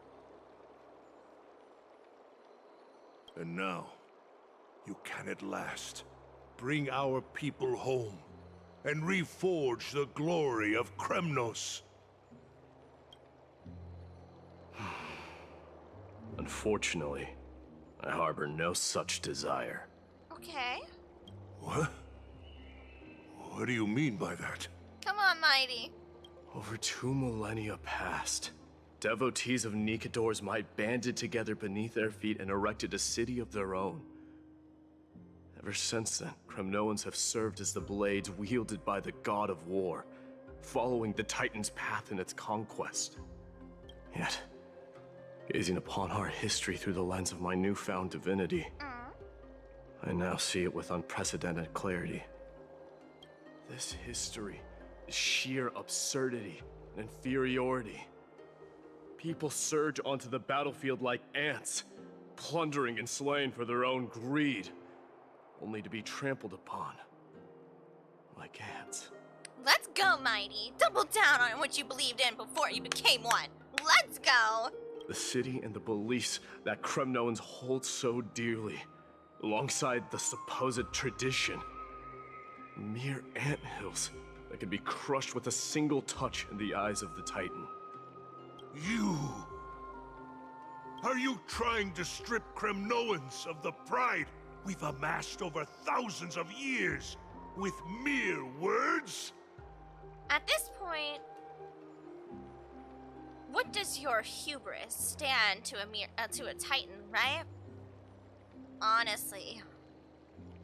And now, you can at last bring our people home and reforge the glory of Kremnos. Unfortunately, I harbor no such desire. Okay. What? What do you mean by that? Come on, Mydei. Over 2 millennia past, devotees of Nikador's might banded together beneath their feet and erected a city of their own. Ever since then, Kremnoans have served as the blades wielded by the god of war, following the Titan's path in its conquest. Yet, gazing upon our history through the lens of my newfound divinity, I now see it with unprecedented clarity. This history is sheer absurdity and inferiority. People surge onto the battlefield like ants, plundering and slaying for their own greed, only to be trampled upon like ants. Let's go, Mighty. Double down on what you believed in before you became one. Let's go. The city and the beliefs that Kremnoans hold so dearly, alongside the supposed tradition, mere anthills that can be crushed with a single touch in the eyes of the Titan. You! Are you trying to strip Kremnoans of the pride we've amassed over thousands of years with mere words? At this point, what does your hubris stand to a Titan, right? Honestly.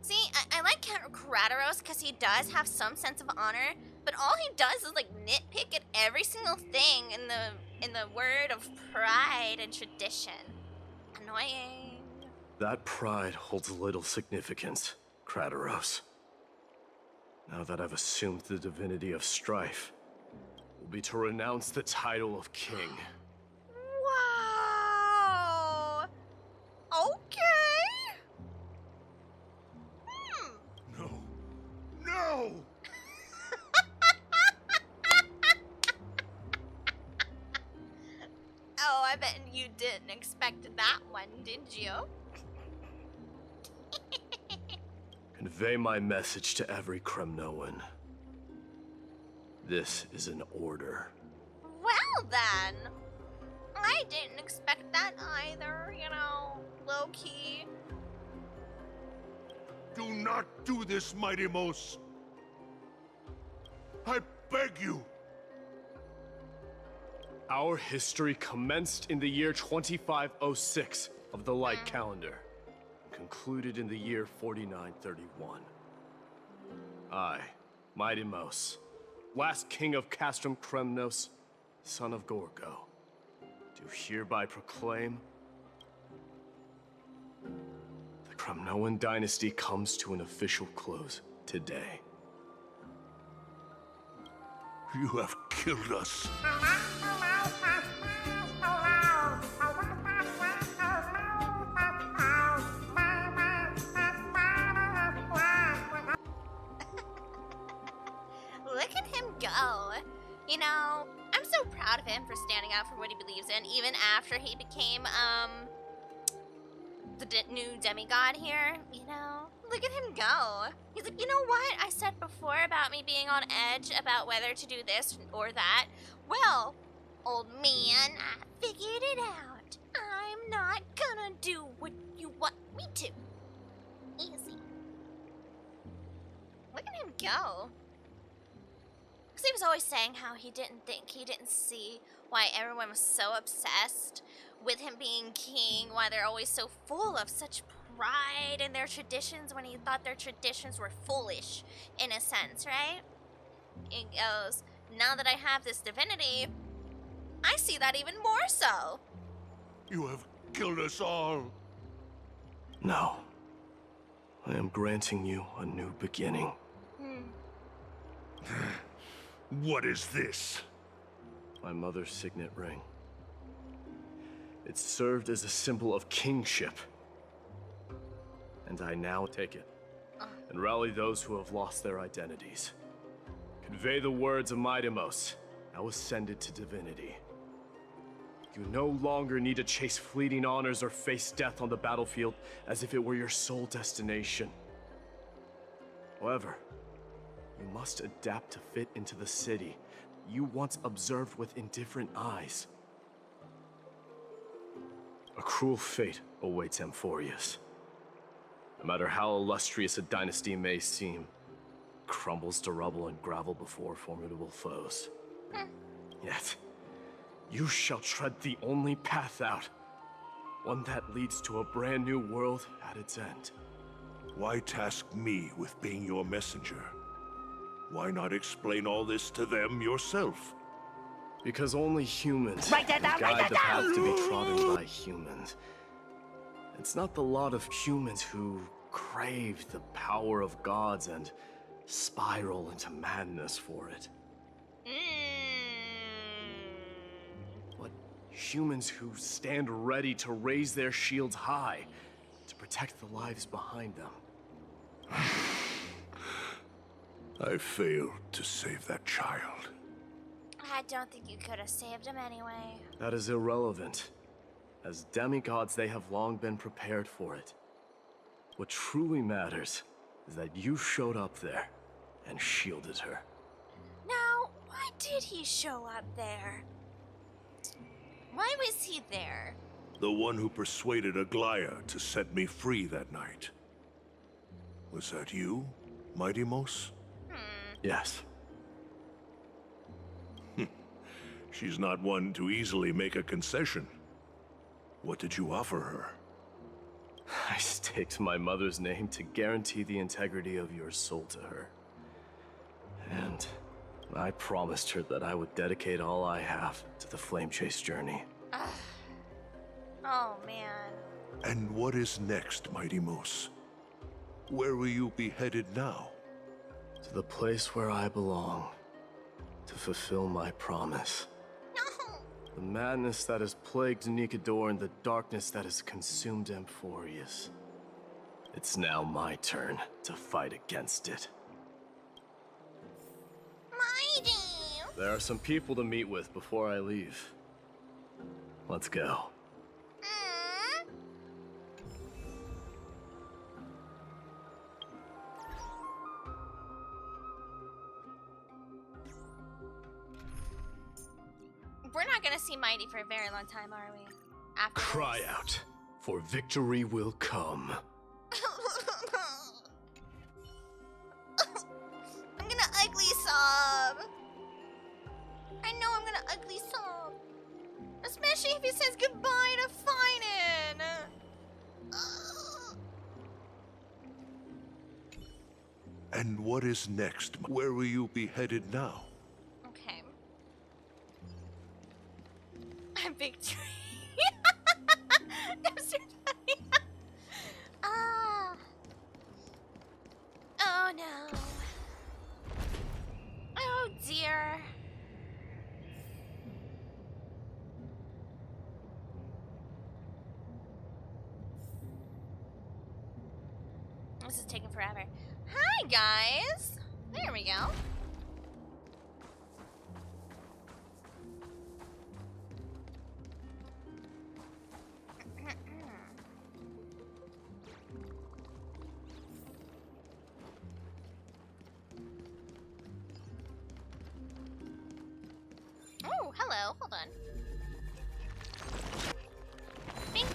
See, I like Count Kratos because he does have some sense of honor, but all he does is like nitpick at every single thing in the word of pride and tradition. Annoying. That pride holds little significance, Kratos. Now that I've assumed the divinity of strife, will be to renounce the title of king. Wow. Okay. No. No! Oh, I bet you didn't expect that one, did you? Convey my message to every Kremnoan. This is an order. Well then, I didn't expect that either, you know, low-key. Do not do this, Mydei. I beg you. Our history commenced in the year 2506 of the Light Calendar, concluded in the year 4931. I, Mydei, last king of Castrum Kremnos, son of Gorgo, do hereby proclaim the Kremnoan dynasty comes to an official close today. You have killed us. Look at him go. You know, I'm so proud of him for standing up for what he believes in, even after he became, the new demigod here, you know? Look at him go. He's like, you know what I said before about me being on edge about whether to do this or that? Well, old man, I figured it out. I'm not gonna do what you want me to. Easy. Look at him go. Because he was always saying how he didn't see why everyone was so obsessed with him being king, why they're always so full of such pride in their traditions when he thought their traditions were foolish, in a sense, right? He goes, now that I have this divinity, I see that even more so. You have killed us all. No. I am granting you a new beginning. What is this? My mother's signet ring. It served as a symbol of kingship. And I now take it and rally those who have lost their identities. Convey the words of Mydei, now ascended to divinity. You no longer need to chase fleeting honors or face death on the battlefield as if it were your sole destination. However, you must adapt to fit into the city you once observed with indifferent eyes. A cruel fate awaits Amphorius. No matter how illustrious a dynasty may seem, it crumbles to rubble and gravel before formidable foes. Yet, you shall tread the only path out, one that leads to a brand new world at its end. Why task me with being your messenger? Why not explain all this to them yourself? Because only humans Write that down, can write guide that the down! path to be trodden by humans. It's not the lot of humans who crave the power of gods and spiral into madness for it. But humans who stand ready to raise their shields high to protect the lives behind them. I failed to save that child. I don't think you could have saved him anyway. That is irrelevant. As demigods, they have long been prepared for it. What truly matters is that you showed up there and shielded her. Now, why did he show up there? Why was he there? The one who persuaded Aglaya to set me free that night. Was that you, Mydei? Yes. She's not one to easily make a concession. What did you offer her? I staked my mother's name to guarantee the integrity of your soul to her. And I promised her that I would dedicate all I have to the Flame Chase journey. Oh, man. And what is next, Mydei? Where will you be headed now? To the place where I belong, to fulfill my promise. No! The madness that has plagued Nikador and the darkness that has consumed Amphorius. It's now my turn to fight against it. Mydei! There are some people to meet with before I leave. Let's go. We're not gonna see Mydei for a very long time, are we? After Cry this. out, for victory will come. I'm gonna ugly sob. I know I'm gonna ugly sob. Especially if he says goodbye to Finan. And what is next? Where will you be headed now? Okay. Victory. That's so funny. Oh no. Oh dear. This is taking forever. Hi guys. There we go. Oh, hello. Hold on. Bink.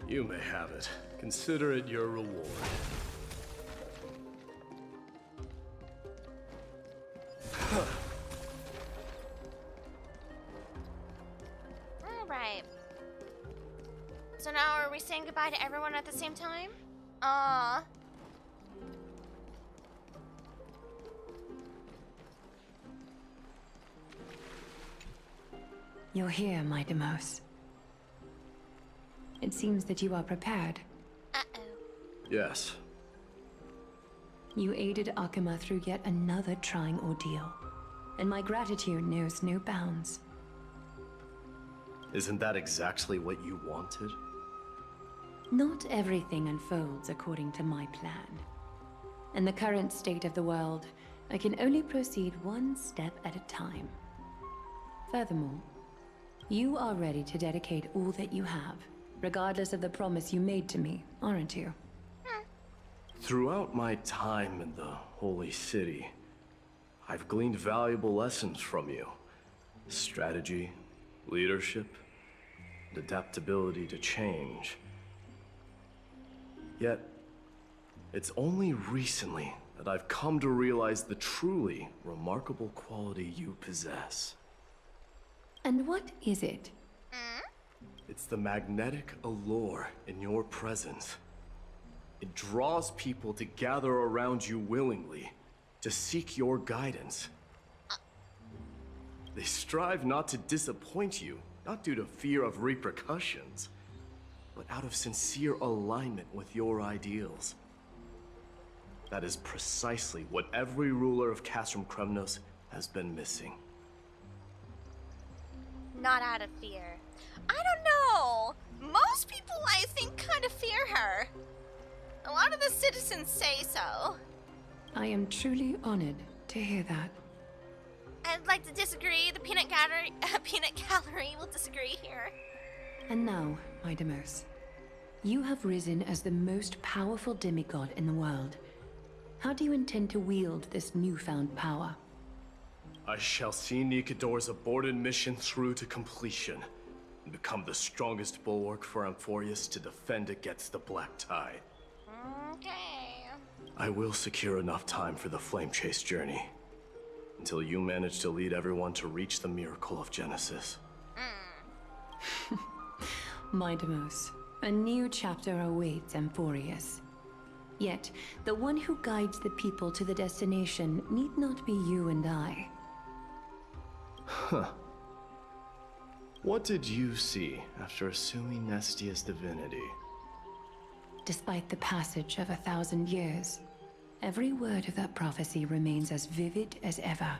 You may have it. Consider it your reward. Alright. So now are we saying goodbye to everyone at the same time? Aww. You're here, Mydei. It seems that you are prepared. Uh-oh. Yes. You aided Akuma through yet another trying ordeal, and my gratitude knows no bounds. Isn't that exactly what you wanted? Not everything unfolds according to my plan. In the current state of the world, I can only proceed one step at a time. Furthermore, you are ready to dedicate all that you have, regardless of the promise you made to me, aren't you? Throughout my time in the Holy City, I've gleaned valuable lessons from you. Strategy, leadership, and adaptability to change. Yet, it's only recently that I've come to realize the truly remarkable quality you possess. And what is it? It's the magnetic allure in your presence. It draws people to gather around you willingly, to seek your guidance. They strive not to disappoint you, not due to fear of repercussions, but out of sincere alignment with your ideals. That is precisely what every ruler of Castrum Kremnos has been missing. Not out of fear. I don't know. Most people, I think, kind of fear her. A lot of the citizens say so. I am truly honored to hear that. I'd like to disagree. The peanut gallery will disagree here. And now, Mydei, you have risen as the most powerful demigod in the world. How do you intend to wield this newfound power? I shall see Nikador's aborted mission through to completion, and become the strongest bulwark for Amphorius to defend against the Black Tide. Okay. I will secure enough time for the Flame Chase journey, until you manage to lead everyone to reach the miracle of Genesis. Mydei, a new chapter awaits Amphorius. Yet, the one who guides the people to the destination need not be you and I. Huh. What did you see after assuming Nestia's divinity? Despite the passage of 1,000 years, every word of that prophecy remains as vivid as ever.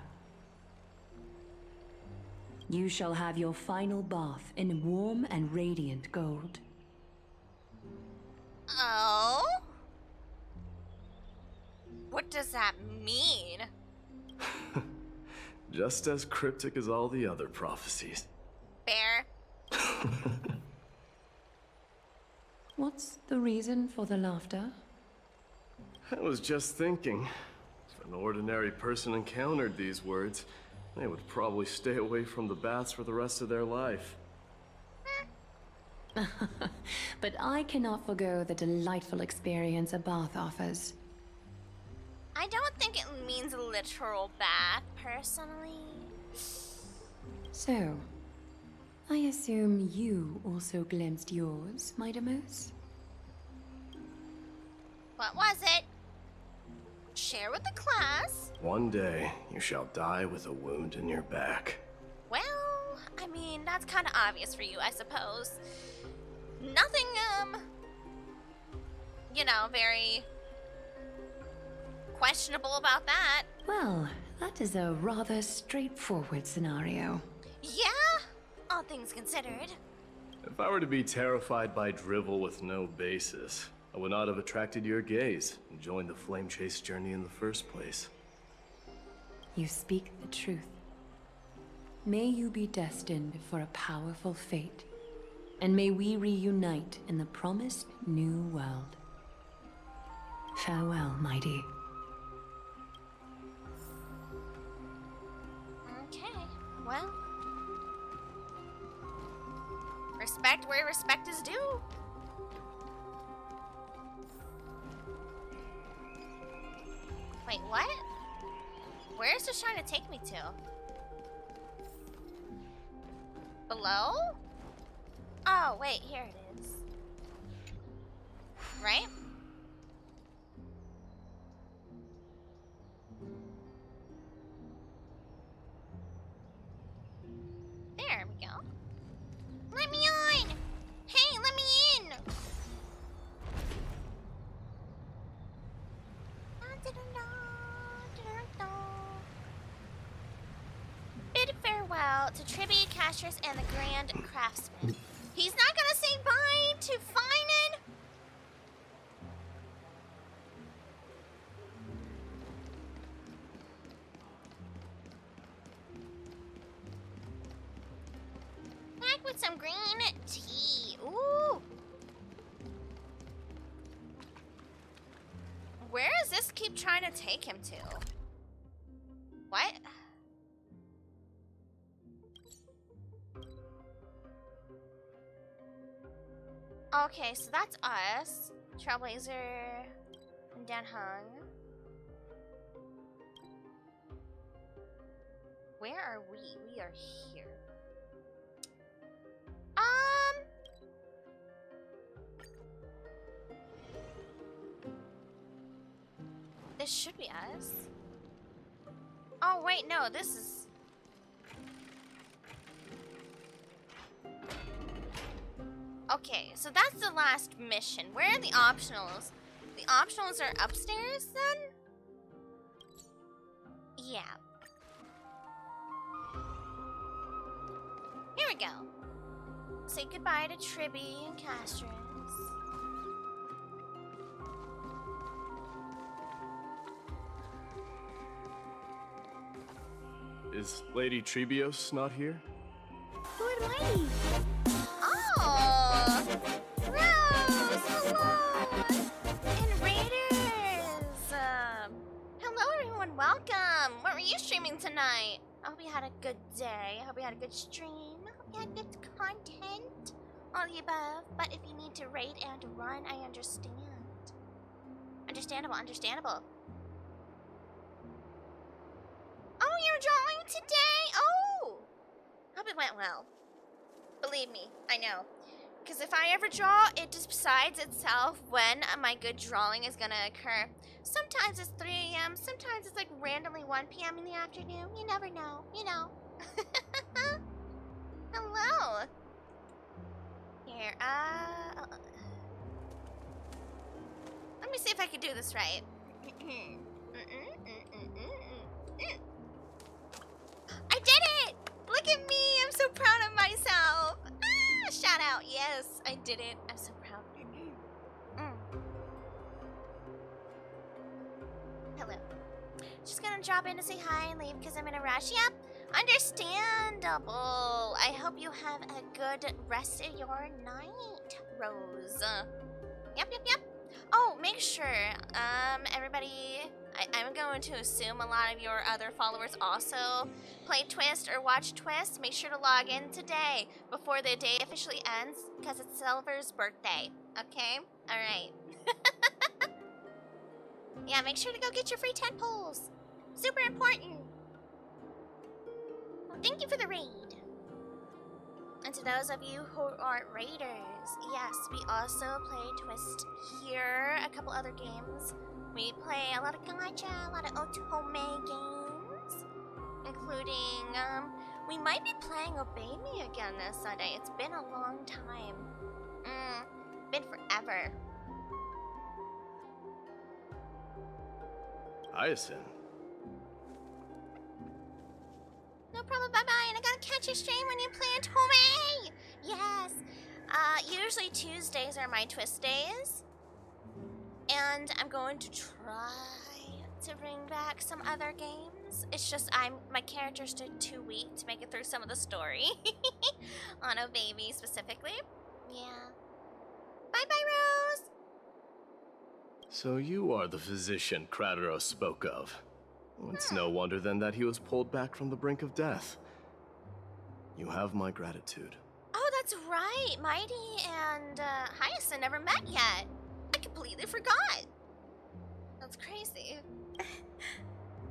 You shall have your final bath in warm and radiant gold. Oh? What does that mean? Just as cryptic as all the other prophecies. Fair. What's the reason for the laughter? I was just thinking, if an ordinary person encountered these words, they would probably stay away from the baths for the rest of their life. But I cannot forgo the delightful experience a bath offers. I don't think it means a literal bath, personally. So, I assume you also glimpsed yours, Mydei? What was it? Share with the class. One day, you shall die with a wound in your back. Well, I mean, that's kind of obvious for you, I suppose. Nothing, you know, very questionable about that. Well, that is a rather straightforward scenario. Yeah, all things considered. If I were to be terrified by drivel with no basis, I would not have attracted your gaze and joined the Flame Chase journey in the first place. You speak the truth. May you be destined for a powerful fate, and may we reunite in the promised new world. Farewell, Mydei. Okay, well. Respect where respect is due. Wait, what? Where is this trying to take me to? Below? Oh, wait, here it is. Right? There we go. Let me on! Hey, let me in! Bid farewell to tribute cashers and the grand craftsman. He's not gonna say bye to Finan? Back with some green tea. Ooh. Where does this keep trying to take him to? What? Okay, so that's us. Trailblazer and Dan Hung. Where are we? We are here. This should be us. Oh wait, no, this is... Okay, so that's the last mission. Where are the optionals? the optionals are upstairs then? Yeah. Here we go. Say goodbye to Tribby and Castris. Is Lady Trebios not here? Lord Mighty! Oh! Rose! Hello! And Raiders! Hello everyone, welcome! What were you streaming tonight? I hope you had a good day. I hope you had a good stream. I hope you had good content. All the above. But if you need to raid and run, I understand. Understandable, understandable. Oh, you're drawing today? Oh! Hope it went well. Believe me, I know. Because if I ever draw, it decides itself when my good drawing is gonna occur. Sometimes it's 3 a.m., sometimes it's like randomly 1 p.m. in the afternoon. You never know, you know. Hello. Here, let me see if I can do this right. I did it! Look at me! I'm so proud of myself! Ah, shout out, yes, I did it. I'm so proud. Hello. Just gonna drop in to say hi and leave because I'm in a rush. Yep, understandable. I hope you have a good rest of your night, Rose. Yep. Oh, make sure, everybody, I'm going to assume a lot of your other followers also play Twist or watch Twist. Make sure to log in today before the day officially ends because it's Silver's birthday, okay? Alright. Yeah, make sure to go get your free 10 polls. Super important. Well, thank you for the raid. And to those of you who are raiders, yes, we also play Twist here, a couple other games. We play a lot of gacha, a lot of otome games, including, we might be playing Obey Me again this Sunday. It's been a long time. Been forever. Hyacinth. No problem, bye-bye, and I gotta catch your stream when you play Otome! Yes! Usually Tuesdays are my Twist days. And I'm going to try to bring back some other games. It's just my character's too weak to make it through some of the story. On a baby specifically. Yeah. Bye-bye, Rose! So you are the physician Krateros spoke of. It's no wonder then that he was pulled back from the brink of death. You have my gratitude. Oh, that's right. Mydei and Hyacinth never met yet. I completely forgot. That's crazy.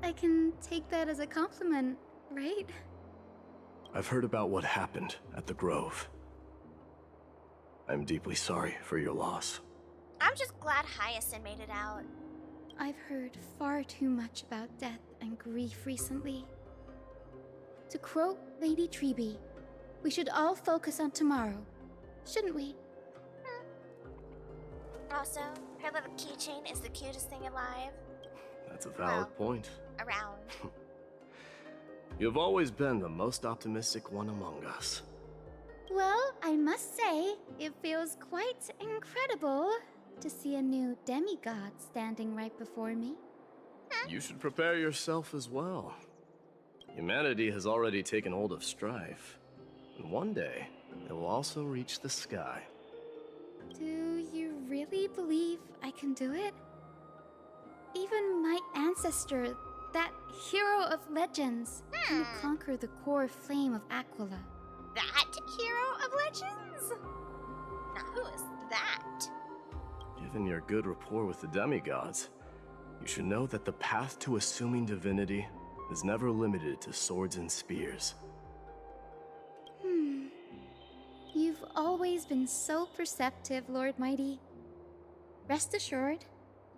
I can take that as a compliment, right? I've heard about what happened at the Grove. I'm deeply sorry for your loss. I'm just glad Hyacinth made it out. I've heard far too much about death and grief recently. To quote Lady Treby, we should all focus on tomorrow, shouldn't we? Also, her little keychain is the cutest thing alive. That's a valid point. Around. You've always been the most optimistic one among us. Well, I must say, it feels quite incredible to see a new demigod standing right before me. You should prepare yourself as well. Humanity has already taken hold of strife, and one day it will also reach the sky. Do you really believe I can do it? Even my ancestor, that hero of legends, can conquer the core flame of Aquila. That hero of legends? Now who is that? Given your good rapport with the demigods, you should know that the path to assuming divinity is never limited to swords and spears. You've always been so perceptive, Lord Mighty. Rest assured,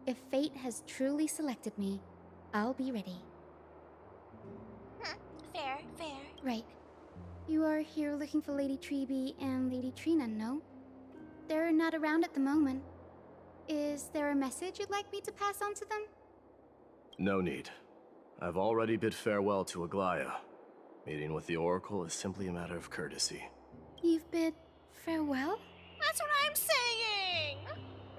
if fate has truly selected me, I'll be ready. Fair. Right. You are here looking for Lady Treby and Lady Trina, no? They're not around at the moment. Is there a message you'd like me to pass on to them? No need. I've already bid farewell to Aglaya. Meeting with the Oracle is simply a matter of courtesy. You've bid farewell? That's what I'm saying!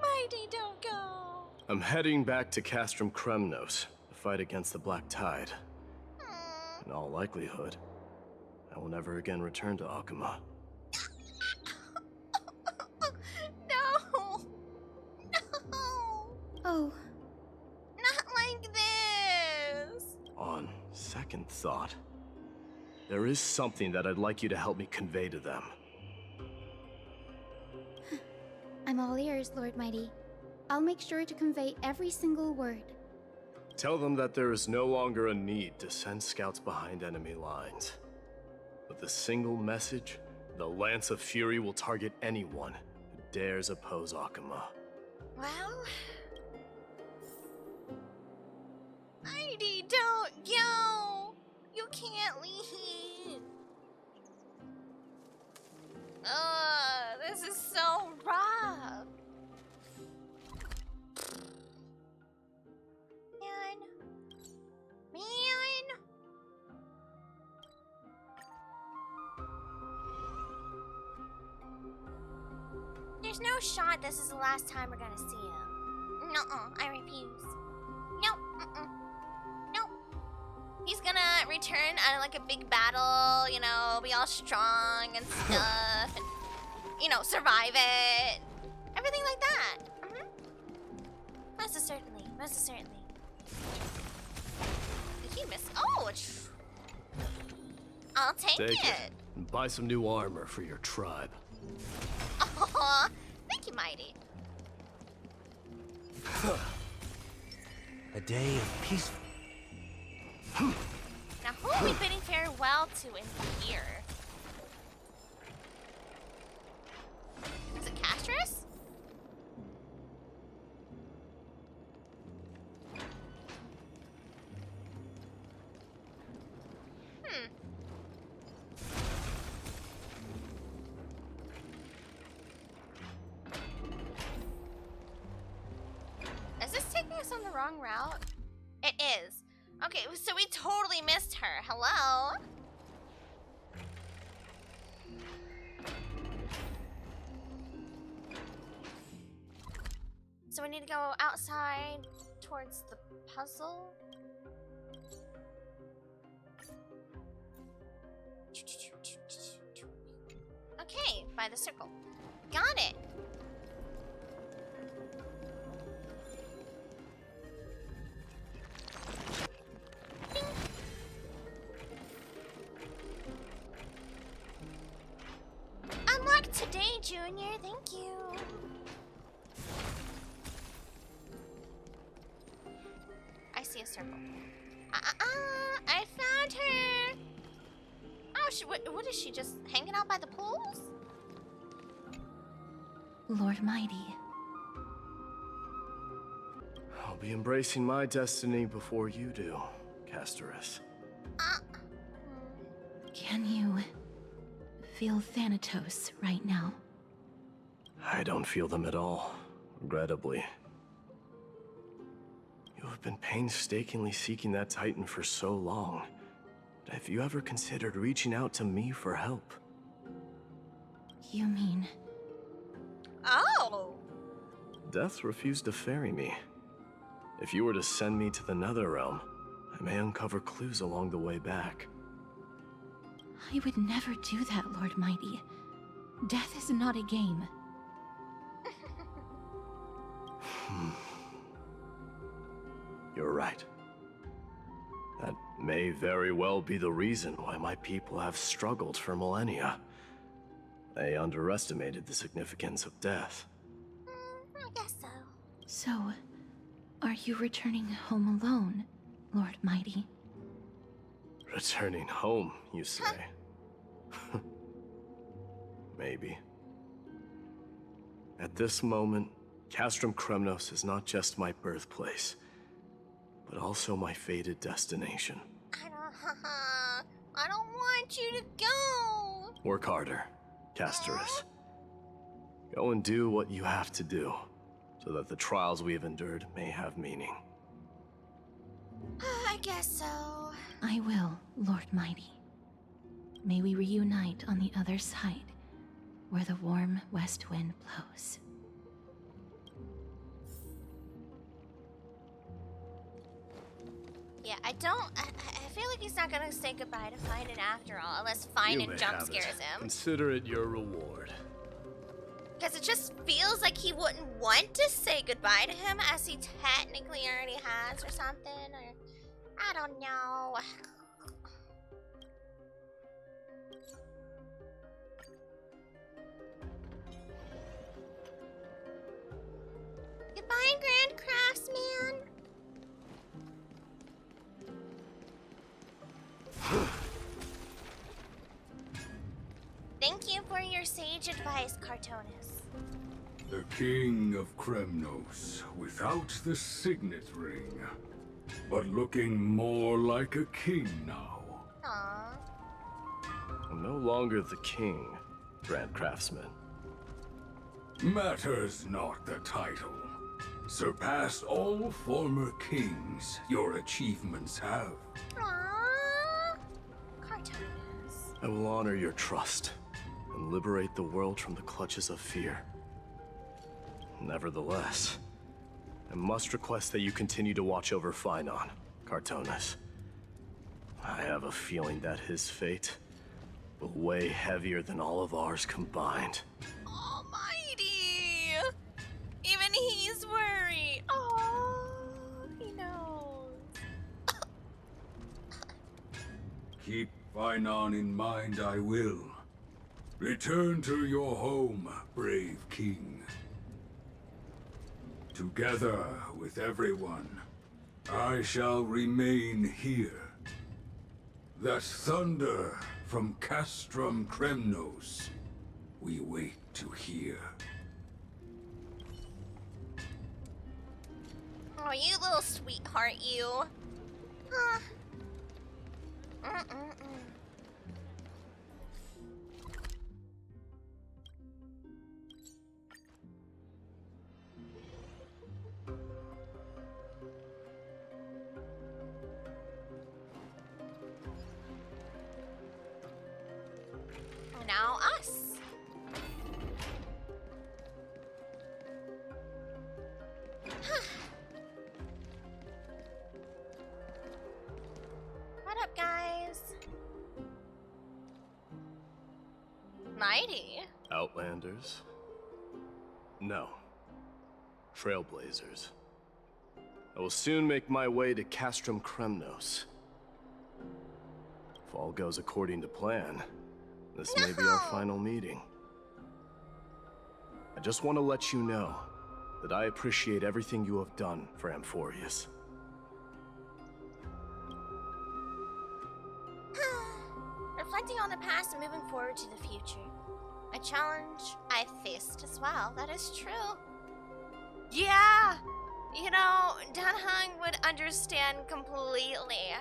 Mydei, don't go! I'm heading back to Castrum Kremnos to fight against the Black Tide. In all likelihood, I will never again return to Akuma. No! No! Oh. Not like this! On second thought, there is something that I'd like you to help me convey to them. I'm all ears, Lord Mighty. I'll make sure to convey every single word. Tell them that there is no longer a need to send scouts behind enemy lines. With a single message, the Lance of Fury will target anyone who dares oppose Akuma. Well... Mydei, don't go! You can't leave! Ugh, this is so rough! Man. There's no shot this is the last time we're gonna see him. Nuh-uh, I refuse. Nope, Nope. He's gonna return out of like a big battle, you know, be all strong and stuff, and, you know, survive it. Everything like that. Most certainly, most certainly. Did he miss? Oh, I'll take it. And buy some new armor for your tribe. Aw, thank you, Mydei. A day of peace. Now, who are we bidding farewell to in here? Is it Castrus? Is this taking us on the wrong route? It is. Okay, so we totally missed her. Hello? So we need to go outside towards the puzzle. Okay, by the circle. Got it. Ding. Unlocked today, Junior. Thank you. I see a circle. I found her. Oh, what is she, just hanging out by the pools? Lord Mighty. I'll be embracing my destiny before you do, Castorus. Can you feel Thanatos right now? I don't feel them at all, regrettably. You have been painstakingly seeking that Titan for so long. But have you ever considered reaching out to me for help? You mean... Oh! Death refused to ferry me. If you were to send me to the Netherrealm, I may uncover clues along the way back. I would never do that, Lord Mighty. Death is not a game. You're right. That may very well be the reason why my people have struggled for millennia. They underestimated the significance of death. I guess so. So, are you returning home alone, Lord Mighty? Returning home, you say? Maybe. At this moment, Castrum Kremnos is not just my birthplace, but also my fated destination. I don't want you to go. Work harder, Castorus. Go and do what you have to do. so that the trials we have endured may have meaning. I guess so. I will, Lord Mighty. May we reunite on the other side, where the warm west wind blows. Yeah, I feel like he's not gonna say goodbye to Finan after all, unless Finan jump scares him. Consider it your reward. Because it just feels like he wouldn't want to say goodbye to him, as he technically already has or something, or I don't know. Goodbye, Grand Craftsman. Thank you for your sage advice, Cartonis. The King of Kremnos, without the signet ring, but looking more like a king now. Aww. I'm no longer the king, Grand Craftsman. Matters not the title. Surpassed all former kings your achievements have. Aww. Cartonis. I will honor your trust and liberate the world from the clutches of fear. Nevertheless, I must request that you continue to watch over Finan, Cartonis. I have a feeling that his fate will weigh heavier than all of ours combined. Almighty! Even he's worried. Oh, he knows. Keep Finan in mind, I will. Return to your home, brave king. Together with everyone, I shall remain here. That thunder from Castrum Kremnos, we wait to hear. Oh, you little sweetheart, you. Huh. Now us. What up, guys? Mighty. Outlanders? No. Trailblazers. I will soon make my way to Castrum Kremnos. If all goes according to plan, this may be our final meeting. I just want to let you know that I appreciate everything you have done for Amphorius. Reflecting on the past and moving forward to the future. A challenge I faced as well, that is true. Yeah! You know, Dunhung would understand completely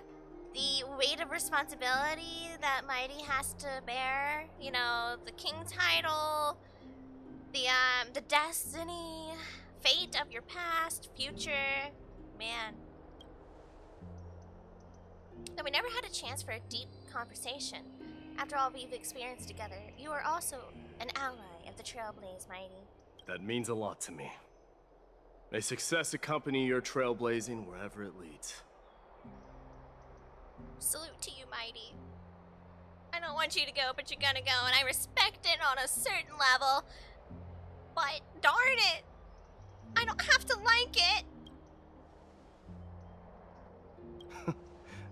the weight of responsibility that Mighty has to bear. You know, the king title, the destiny, fate of your past, future. Man. Though we never had a chance for a deep conversation. After all we've experienced together, you are also an ally of the Trailblaze, Mighty. That means a lot to me. May success accompany your trailblazing wherever it leads. Salute to you, Mighty. I don't want you to go, but you're gonna go, and I respect it on a certain level. But darn it, I don't have to like it.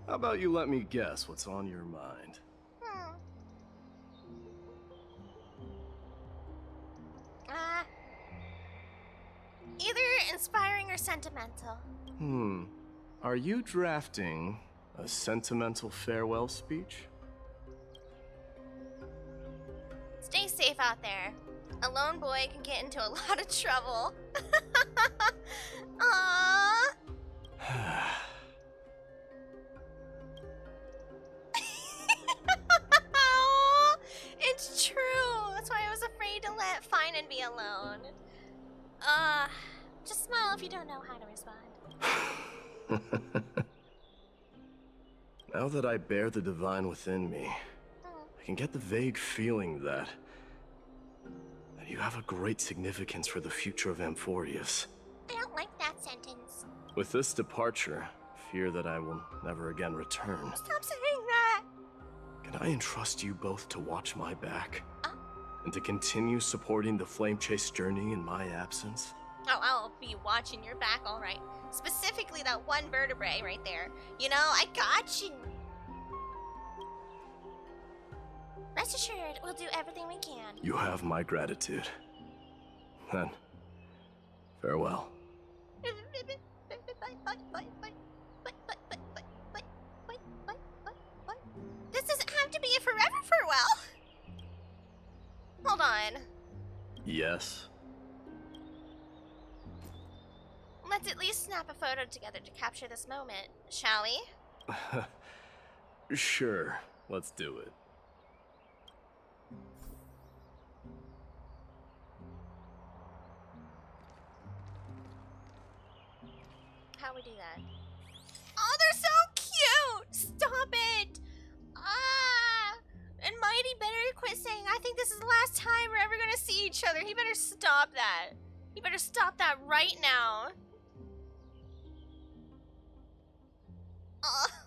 How about you let me guess what's on your mind? Either inspiring or sentimental. Are you drafting a sentimental farewell speech? Stay safe out there. A lone boy can get into a lot of trouble. Aww. It's true. That's why I was afraid to let Finan be alone. smile if you don't know how to respond. Now that I bear the divine within me, I can get the vague feeling that you have a great significance for the future of Amphorius. I don't like that sentence. With this departure, fear that I will never again return. Stop saying that! Can I entrust you both to watch my back? And to continue supporting the Flame Chase journey in my absence? Oh, I'll be watching your back, alright. Specifically that one vertebrae right there. You know, I got you. Rest assured, we'll do everything we can. You have my gratitude. Then, farewell. This doesn't have to be a forever farewell. Hold on. Yes. Let's at least snap a photo together to capture this moment, shall we? Sure, let's do it. How we do that? Oh, they're so cute! Stop it! Ah! And Mighty better quit saying, I think this is the last time we're ever gonna see each other. He better stop that. He better stop that right now.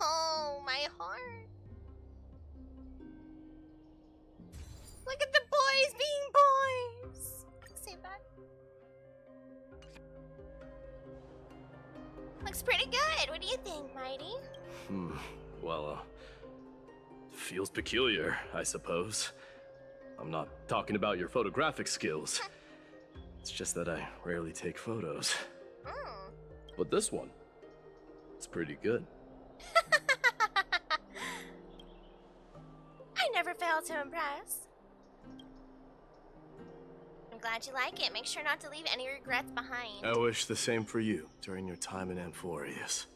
Oh, my heart. Look at the boys being boys. Say that. Looks pretty good. What do you think, Mighty? Well, feels peculiar, I suppose. I'm not talking about your photographic skills. It's just that I rarely take photos. But this one, it's pretty good. I never fail to impress. I'm glad you like it. Make sure not to leave any regrets behind. I wish the same for you during your time in Amphorius.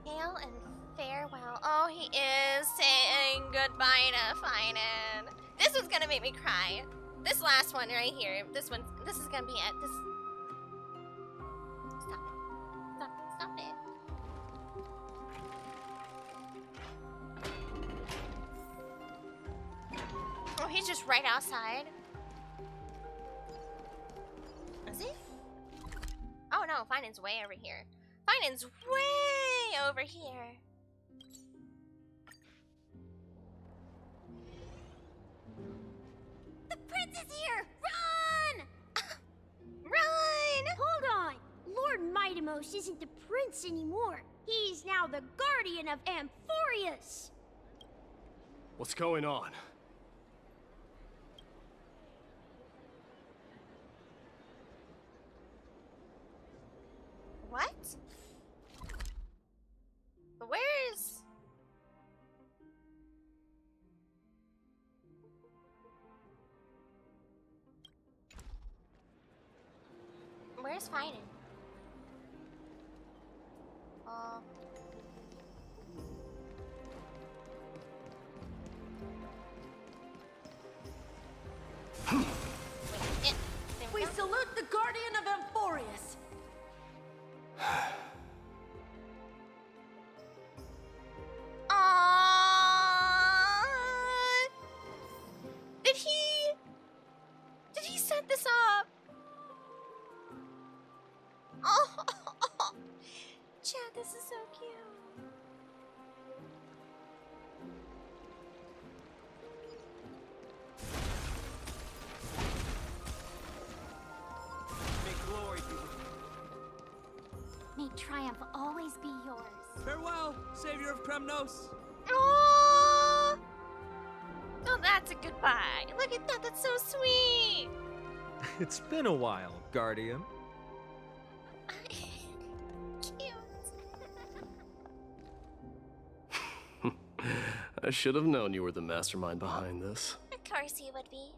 Hail and farewell. Oh, he is saying goodbye to Finan. This one's gonna make me cry. This last one right here. This is gonna be it. Stop it. Oh, he's just right outside. Is he? Oh no, Finan's way over here. Finan's way over here. The prince is here! Run! Run! Hold on! Lord Mydei isn't the prince anymore. He's now the guardian of Amphorius. What's going on? What? Where's... Where's Finan? We salute the guardian of Amphorius. Did he set this up? Oh, Chad, this is so cute. May glory be with you. May triumph always be yours. Farewell, savior of Kremnos. Oh, that's a goodbye. Look at that, that's so sweet. It's been a while, Guardian. I should have known you were the mastermind behind this. Of course you would be.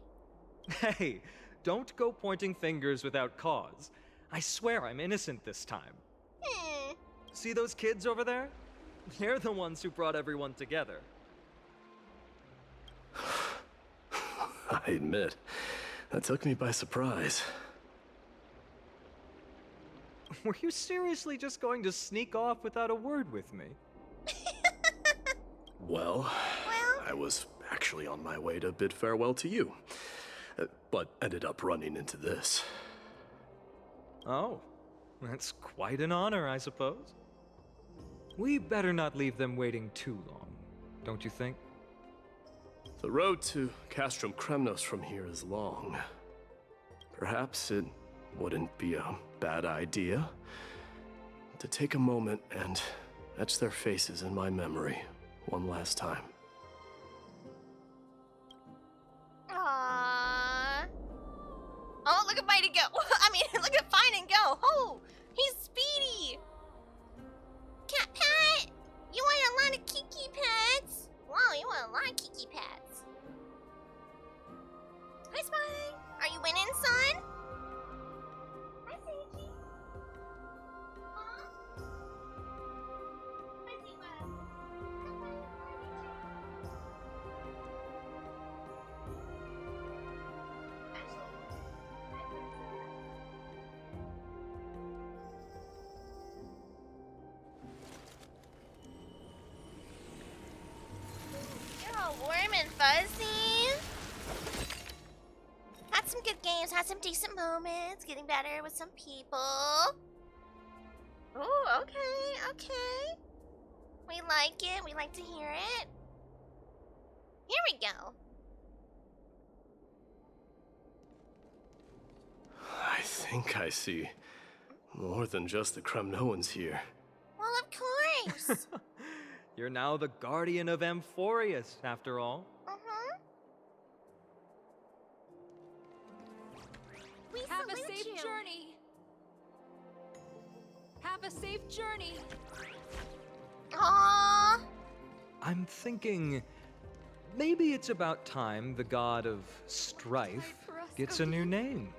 Hey, don't go pointing fingers without cause. I swear I'm innocent this time. See those kids over there? They're the ones who brought everyone together. I admit, That took me by surprise. Were you seriously just going to sneak off without a word with me? Well, I was actually on my way to bid farewell to you, but ended up running into this. Oh, that's quite an honor, I suppose. We better not leave them waiting too long, don't you think? The road to Castrum Kremnos from here is long. Perhaps it wouldn't be a bad idea to take a moment and etch their faces in my memory one last time. Aww. Oh, look at Mighty go. I mean, look at Fine and go. Oh, he's speedy. Cat Pat, you want a lot of Kiki pets? Wow, you want a lot of Kiki pets. Hi, Spy. Are you winning, son? Hi, Seiji. Huh? Hi, Ziva. You're all warm and fuzzy. Had some good games, had some decent moments, getting better with some people. Oh, okay, okay. We like it, we like to hear it. Here we go. I think I see more than just the Kremnoans here. Well, of course. You're now the guardian of Amphorius, after all. We Have a salute safe you. journey. Have a safe journey. Aww. I'm thinking maybe it's about time the god of strife gets a new name.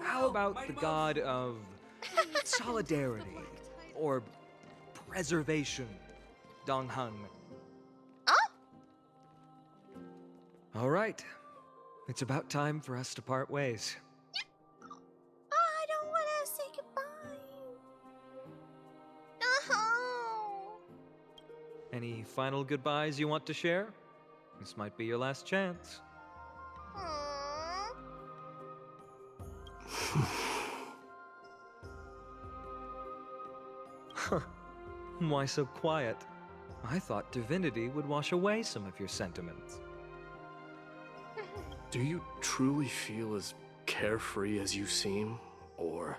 How about the god of solidarity or preservation, Donghang? Oh? All right. It's about time for us to part ways. I don't want to say goodbye. Oh. Any final goodbyes you want to share? This might be your last chance. Why so quiet? I thought divinity would wash away some of your sentiments. Do you truly feel as carefree as you seem? Or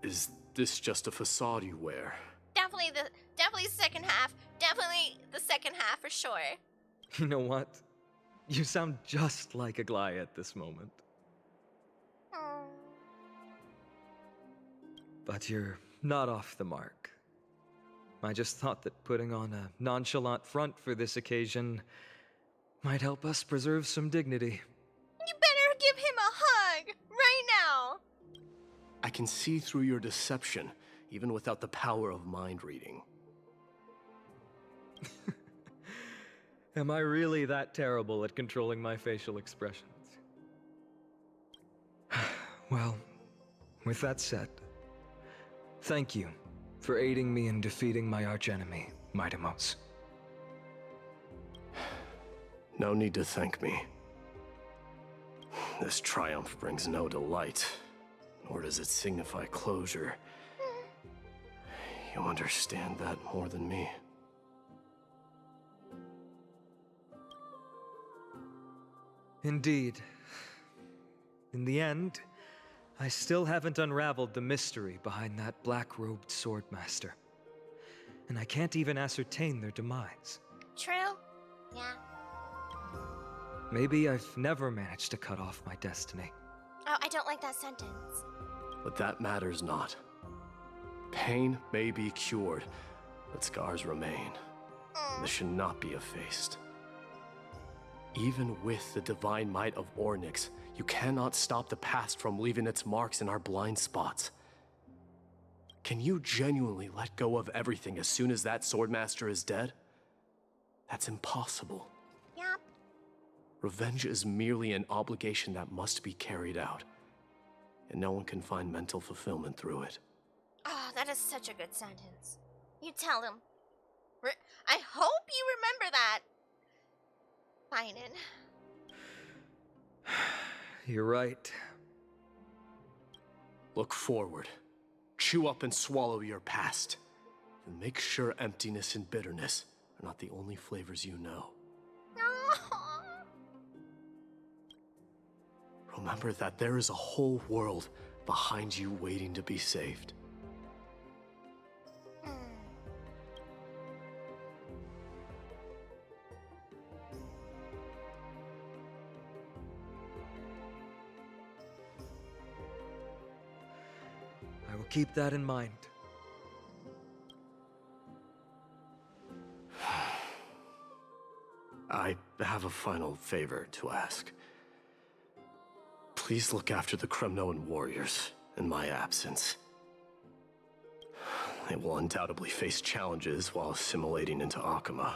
is this just a facade you wear? Definitely second half. Definitely the second half for sure. You know what? You sound just like Aglaia at this moment. But you're not off the mark. I just thought that putting on a nonchalant front for this occasion might help us preserve some dignity. You better give him a hug right now. I can see through your deception, even without the power of mind reading. Am I really that terrible at controlling my facial expressions? Well, with that said, thank you for aiding me in defeating my archenemy, Mydei. No need to thank me. This triumph brings no delight, nor does it signify closure. You understand that more than me. Indeed. In the end, I still haven't unraveled the mystery behind that black-robed swordmaster. And I can't even ascertain their demise. True? Yeah. Maybe I've never managed to cut off my destiny. Oh, I don't like that sentence. But that matters not. Pain may be cured, but scars remain. This should not be effaced. Even with the divine might of Ornyx, you cannot stop the past from leaving its marks in our blind spots. Can you genuinely let go of everything as soon as that swordmaster is dead? That's impossible. Yep. Revenge is merely an obligation that must be carried out, and no one can find mental fulfillment through it. Oh, that is such a good sentence. You tell him. I hope you remember that. Finan. You're right. Look forward. Chew up and swallow your past. And make sure emptiness and bitterness are not the only flavors you know. Remember that there is a whole world behind you waiting to be saved. I will keep that in mind. I have a final favor to ask. Please look after the Kremnoan warriors in my absence. They will undoubtedly face challenges while assimilating into Akama.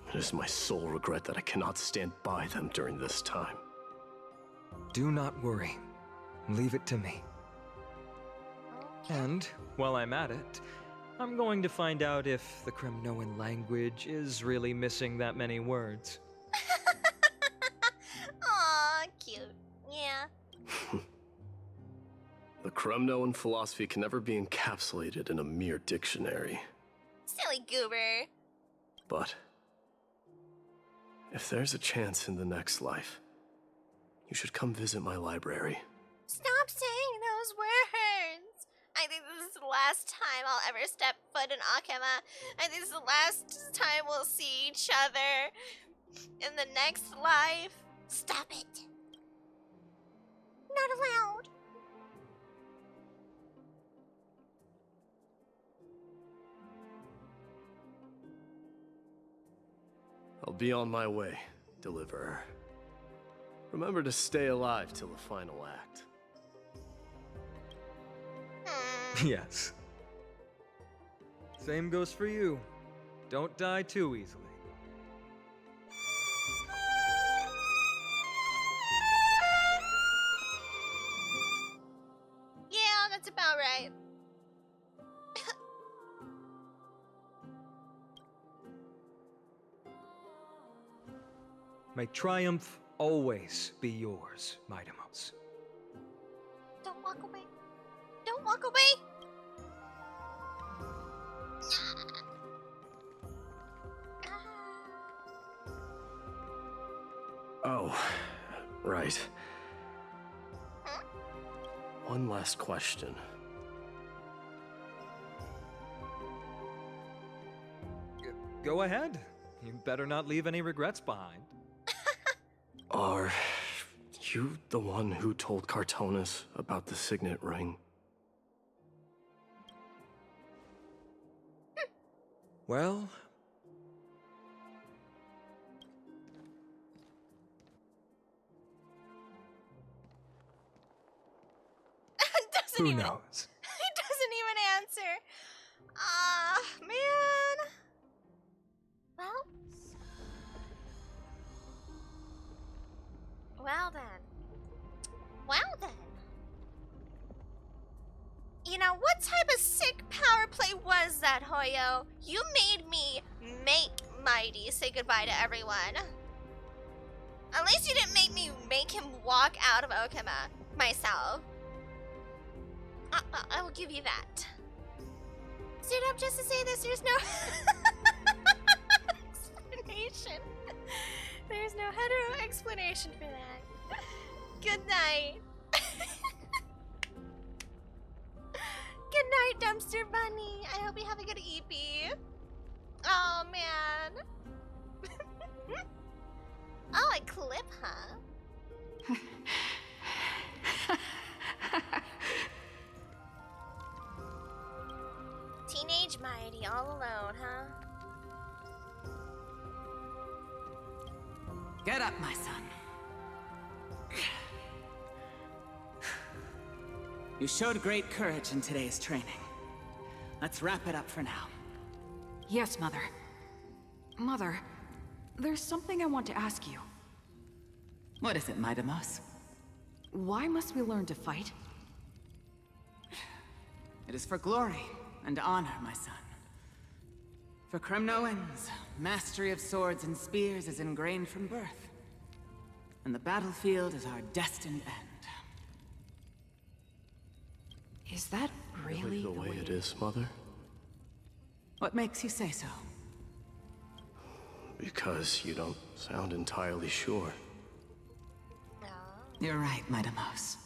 It is my sole regret that I cannot stand by them during this time. Do not worry. Leave it to me. And, while I'm at it, I'm going to find out if the Kremnoan language is really missing that many words. Aw, cute. Yeah. The Kremnoan philosophy can never be encapsulated in a mere dictionary. Silly goober. But if there's a chance in the next life, you should come visit my library. Stop saying those words. I think this is the last time I'll ever step foot in Akama. I think this is the last time we'll see each other in the next life. Stop it. Not allowed. I'll be on my way, Deliverer. Remember to stay alive till the final act. Yes. Same goes for you. Don't die too easily. Yeah, that's about right. May triumph always be yours, Mydei. Don't walk away. Don't walk away. Oh, right. Huh? One last question. Go ahead. You better not leave any regrets behind. Are you the one who told Cartonis about the signet ring? Well... who knows? He doesn't even answer. Ah, man. Well. Well then. Well then. You know, what type of sick power play was that, Hoyo? You made me make Mydei say goodbye to everyone. At least you didn't make him walk out of Okama myself. I will give you that. Stood up just to say this, there's no explanation. There's no hetero explanation for that. Good night. Good night, Dumpster Bunny. I hope you have a good EP. Oh, man. Oh, a clip, huh? Teenage Mydei all alone, huh? Get up, my son. You showed great courage in today's training. Let's wrap it up for now. Yes, Mother. Mother, there's something I want to ask you. What is it, Mydei? Why must we learn to fight? It is for glory and honor, my son. For Kremnoans, mastery of swords and spears is ingrained from birth. And the battlefield is our destined end. Is that really the way it is, Mother? What makes you say so? Because you don't sound entirely sure. You're right, Mydei.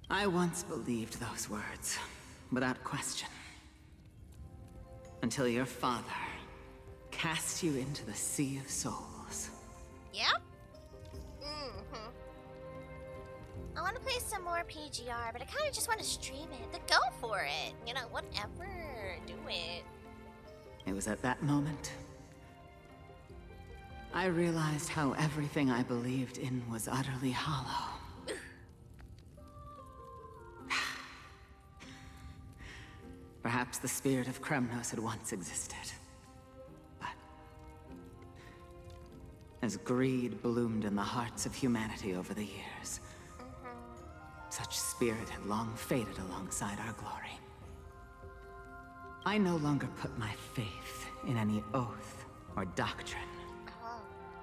I once believed those words, without question. Until your father cast you into the Sea of Souls. Yep. I want to play some more PGR, but I kind of just want to stream it. Then go for it. You know, whatever. Do it. It was at that moment I realized how everything I believed in was utterly hollow. Perhaps the spirit of Kremnos had once existed. But as greed bloomed in the hearts of humanity over the years, such spirit had long faded alongside our glory. I no longer put my faith in any oath or doctrine.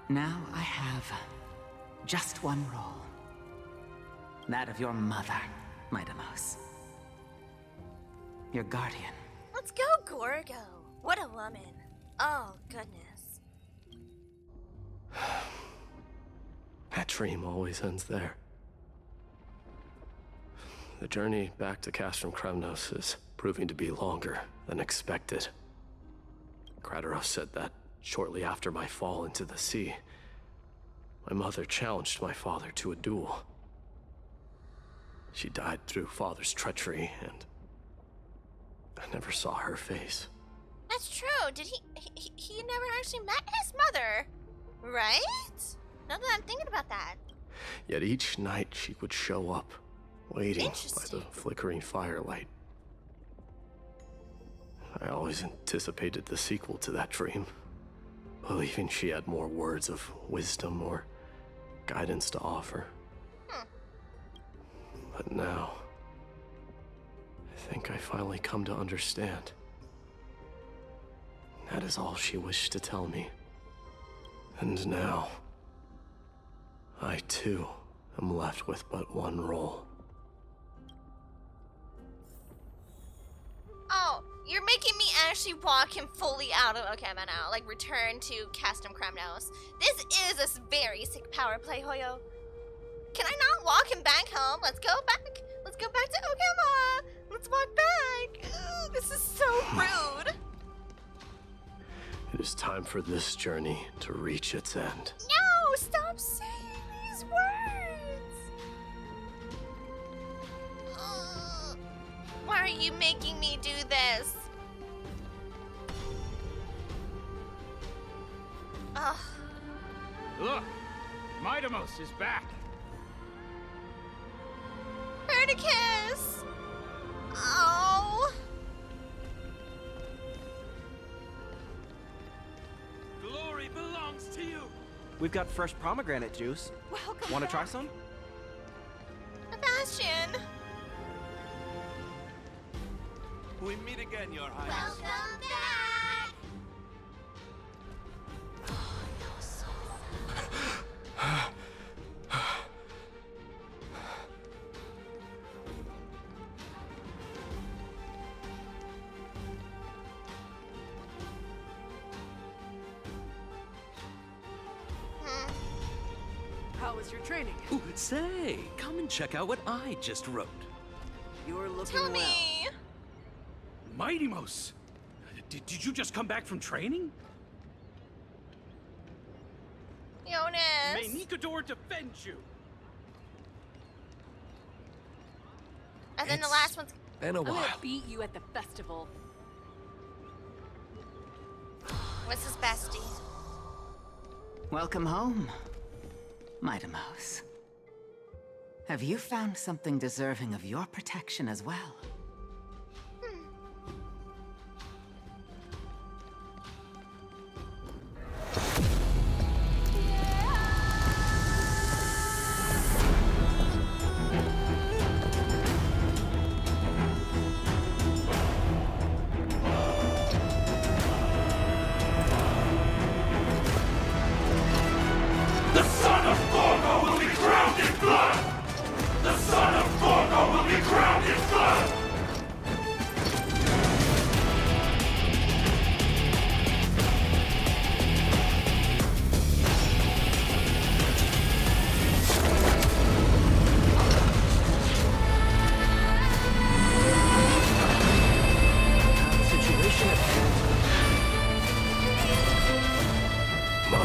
Now I have just one role. That of your mother, Mydei. Your guardian. Let's go, Gorgo. What a woman. Oh, goodness. That dream always ends there. The journey back to Castrum Kremnos is proving to be longer than expected. Kratos said that shortly after my fall into the sea, my mother challenged my father to a duel. She died through father's treachery, and I never saw her face. That's true. Did he never actually met his mother, right? Now that I'm thinking about that. Yet each night she would show up, waiting by the flickering firelight. I always anticipated the sequel to that dream, believing she had more words of wisdom or guidance to offer. But now, I think I finally come to understand. That is all she wished to tell me. And now, I too am left with but one role. Oh, you're making me actually walk him fully out of Okema now. Like, return to Castrum Kremnos. This is a very sick power play, Hoyo. Can I not walk him back home? Let's go back. Let's go back to Okema. Let's walk back. Ugh, this is so rude. It is time for this journey to reach its end. No, stop saying these words. Why are you making me do this? Ugh. Look, Mydei is back. Pernicus! Oh. Glory belongs to you. We've got fresh pomegranate juice. Welcome. Want to try some? Sebastian. We meet again, Your Highness. Welcome back. How was your training? Ooh, say, come and check out what I just wrote. You're looking Tell me. Mydei, did you just come back from training? Jonas. May Nikador defend you. And then the last one's. Been a I'm while. gonna beat you at the festival. What's his bestie? Welcome home, Mydei. Have you found something deserving of your protection as well?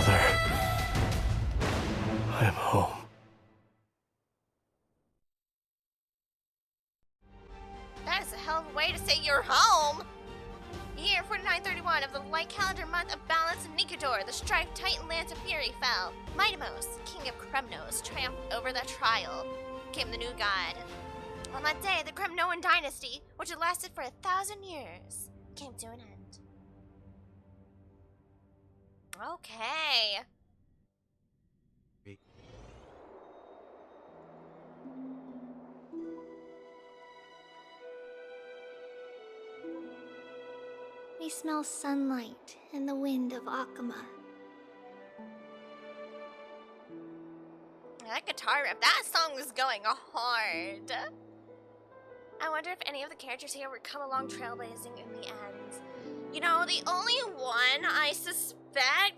Mother, I am home. That is a hell of a way to say you're home! Year 4931 of the light calendar month of balance in Nikador, the strife titan lance of fury fell. Mydei, king of Kremnos, triumphed over the trial. Came the new god. On that day, the Kremnoan dynasty, which had lasted for 1,000 years, came to an end. Okay. We smell sunlight and the wind of Akama. That guitar riff, that song was going hard. I wonder if any of the characters here would come along trailblazing in the end. You know, the only one I suspect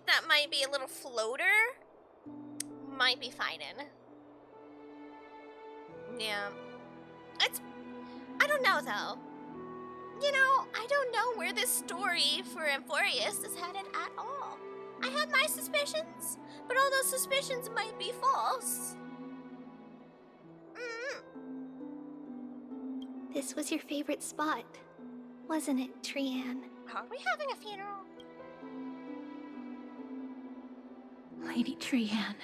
that might be a little floater might be Finan. Yeah. I don't know though. You know, I don't know where this story for Amphorius is headed at all. I have my suspicions, but all those suspicions might be false. This was your favorite spot, wasn't it, Trianne? Are we having a funeral? Lady Trianne,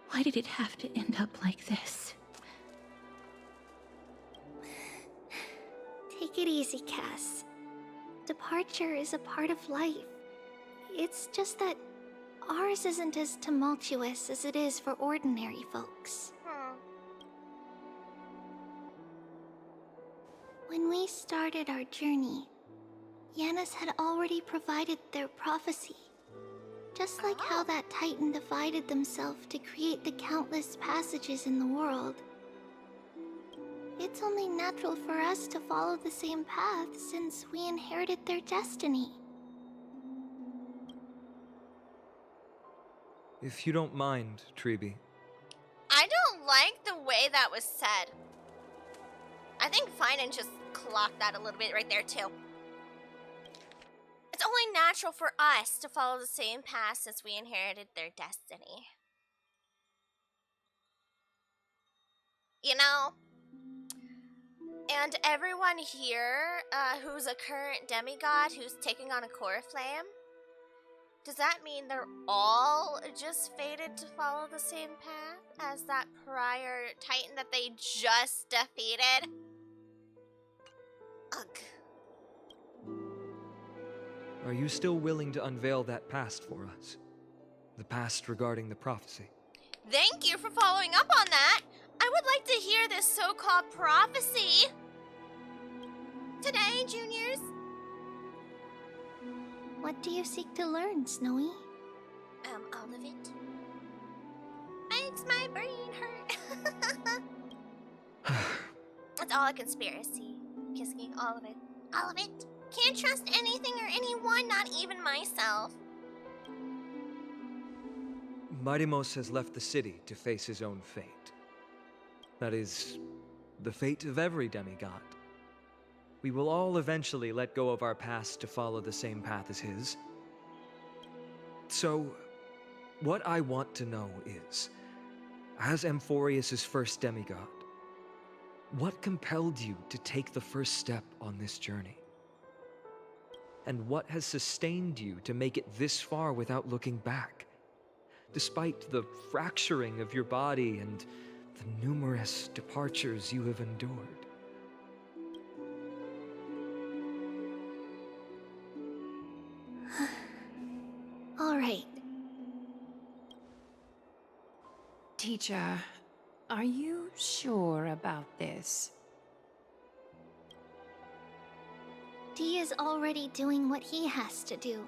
why did it have to end up like this? Take it easy, Cass. Departure is a part of life. It's just that ours isn't as tumultuous as it is for ordinary folks. When we started our journey, Yanis had already provided their prophecy. Just like how that Titan divided themselves to create the countless passages in the world. It's only natural for us to follow the same path since we inherited their destiny. If you don't mind, Treeby. I don't like the way that was said. I think Finan just clocked that a little bit right there too. It's only natural for us to follow the same path since we inherited their destiny. You know? And everyone here who's a current demigod who's taking on a core flame, does that mean they're all just fated to follow the same path as that prior Titan that they just defeated? Ugh. Are you still willing to unveil that past for us? The past regarding the prophecy? Thank you for following up on that. I would like to hear this so-called prophecy. Today, juniors. What do you seek to learn, Snowy? All of it. Makes my brain hurt. It's all a conspiracy. Kissing all of it. All of it. Can't trust anything or anyone, not even myself. Mydei has left the city to face his own fate. That is, the fate of every demigod. We will all eventually let go of our past to follow the same path as his. So, what I want to know is, as Amphorius' first demigod, what compelled you to take the first step on this journey? And what has sustained you to make it this far without looking back? Despite the fracturing of your body and the numerous departures you have endured. All right. Teacher, are you sure about this? Dee is already doing what he has to do.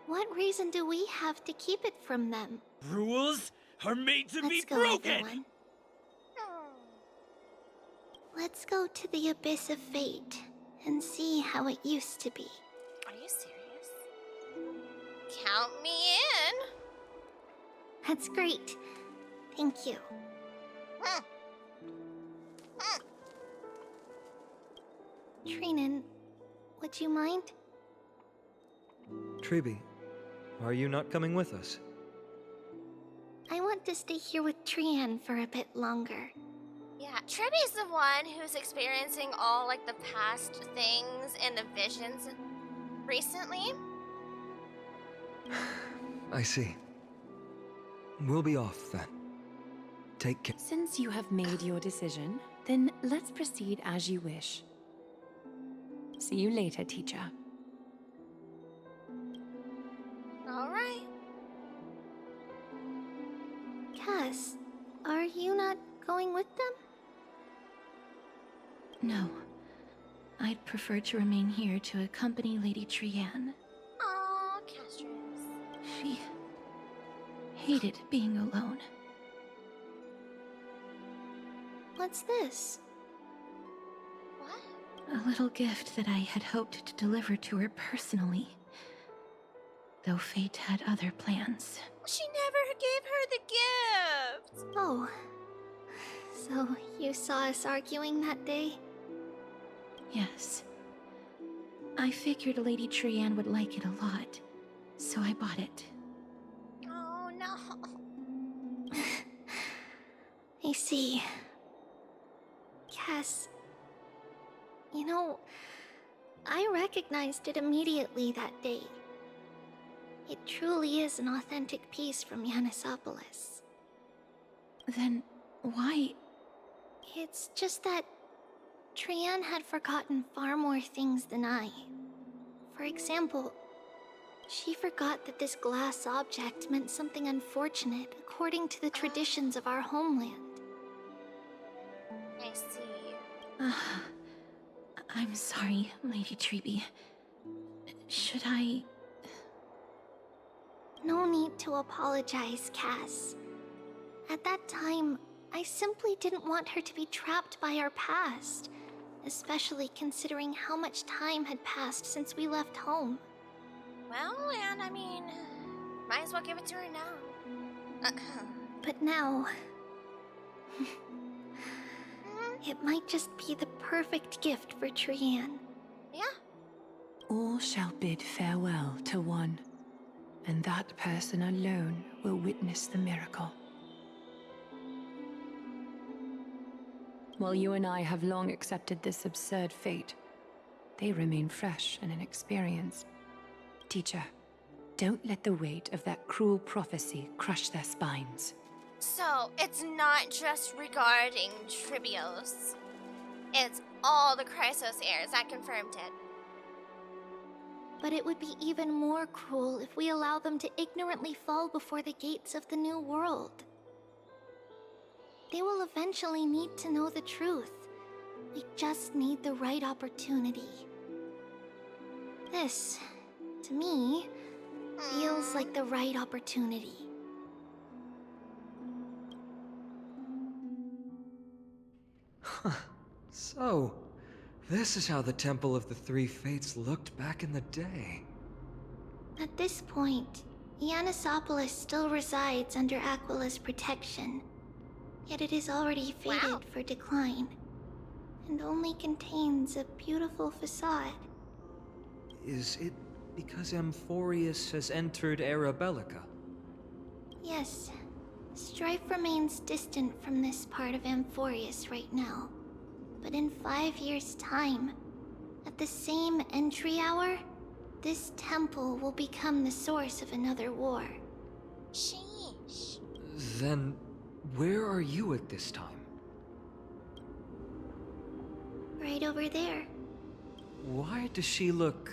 What reason do we have to keep it from them? Rules are made to be Let's go, broken! everyone. Let's go to the Abyss of Fate and see how it used to be. Are you serious? Count me in. That's great. Thank you. Trinan, would you mind? Treeby, Are you not coming with us? I want to stay here with Trian for a bit longer. Yeah, Tribby's the one who's experiencing all like the past things and the visions recently. I see. We'll be off then. Take care. Since you have made your decision, then let's proceed as you wish. See you later, teacher. All right. Cass, are you not going with them? No. I'd prefer to remain here to accompany Lady Trian. Aw, Castrus. She hated being alone. What's this? What? A little gift that I had hoped to deliver to her personally. Though fate had other plans. She never gave her the gift. Oh. So you saw us arguing that day? Yes. I figured Lady Trian would like it a lot, so I bought it. Oh no. I see. Cass, you know, I recognized it immediately that day. It truly is an authentic piece from Yanisopolis. Then why? It's just that Trian had forgotten far more things than I. For example, she forgot that this glass object meant something unfortunate according to the traditions of our homeland. I see. I'm sorry, Lady Treby. Should I... No need to apologize, Cass. At that time, I simply didn't want her to be trapped by our past, especially considering how much time had passed since we left home. Well, and I mean, might as well give it to her now. But now... it might just be the perfect gift for Trian. Yeah. All shall bid farewell to one, and that person alone will witness the miracle. While you and I have long accepted this absurd fate, they remain fresh and inexperienced. Teacher, don't let the weight of that cruel prophecy crush their spines. So, it's not just regarding Tribios. It's all the Chrysos heirs that confirmed it. But it would be even more cruel if we allow them to ignorantly fall before the gates of the new world. They will eventually need to know the truth. We just need the right opportunity. This, to me, feels like the right opportunity. So, this is how the Temple of the Three Fates looked back in the day. At this point, Yanisopolis still resides under Aquila's protection. Yet it is already fated for decline, and only contains a beautiful facade. Is it because Amphorius has entered Era Bellica? Yes, strife remains distant from this part of Amphorius right now. But in 5 years' time, at the same entry hour, this temple will become the source of another war. Sheesh. Then, where are you at this time? Right over there. Why does she look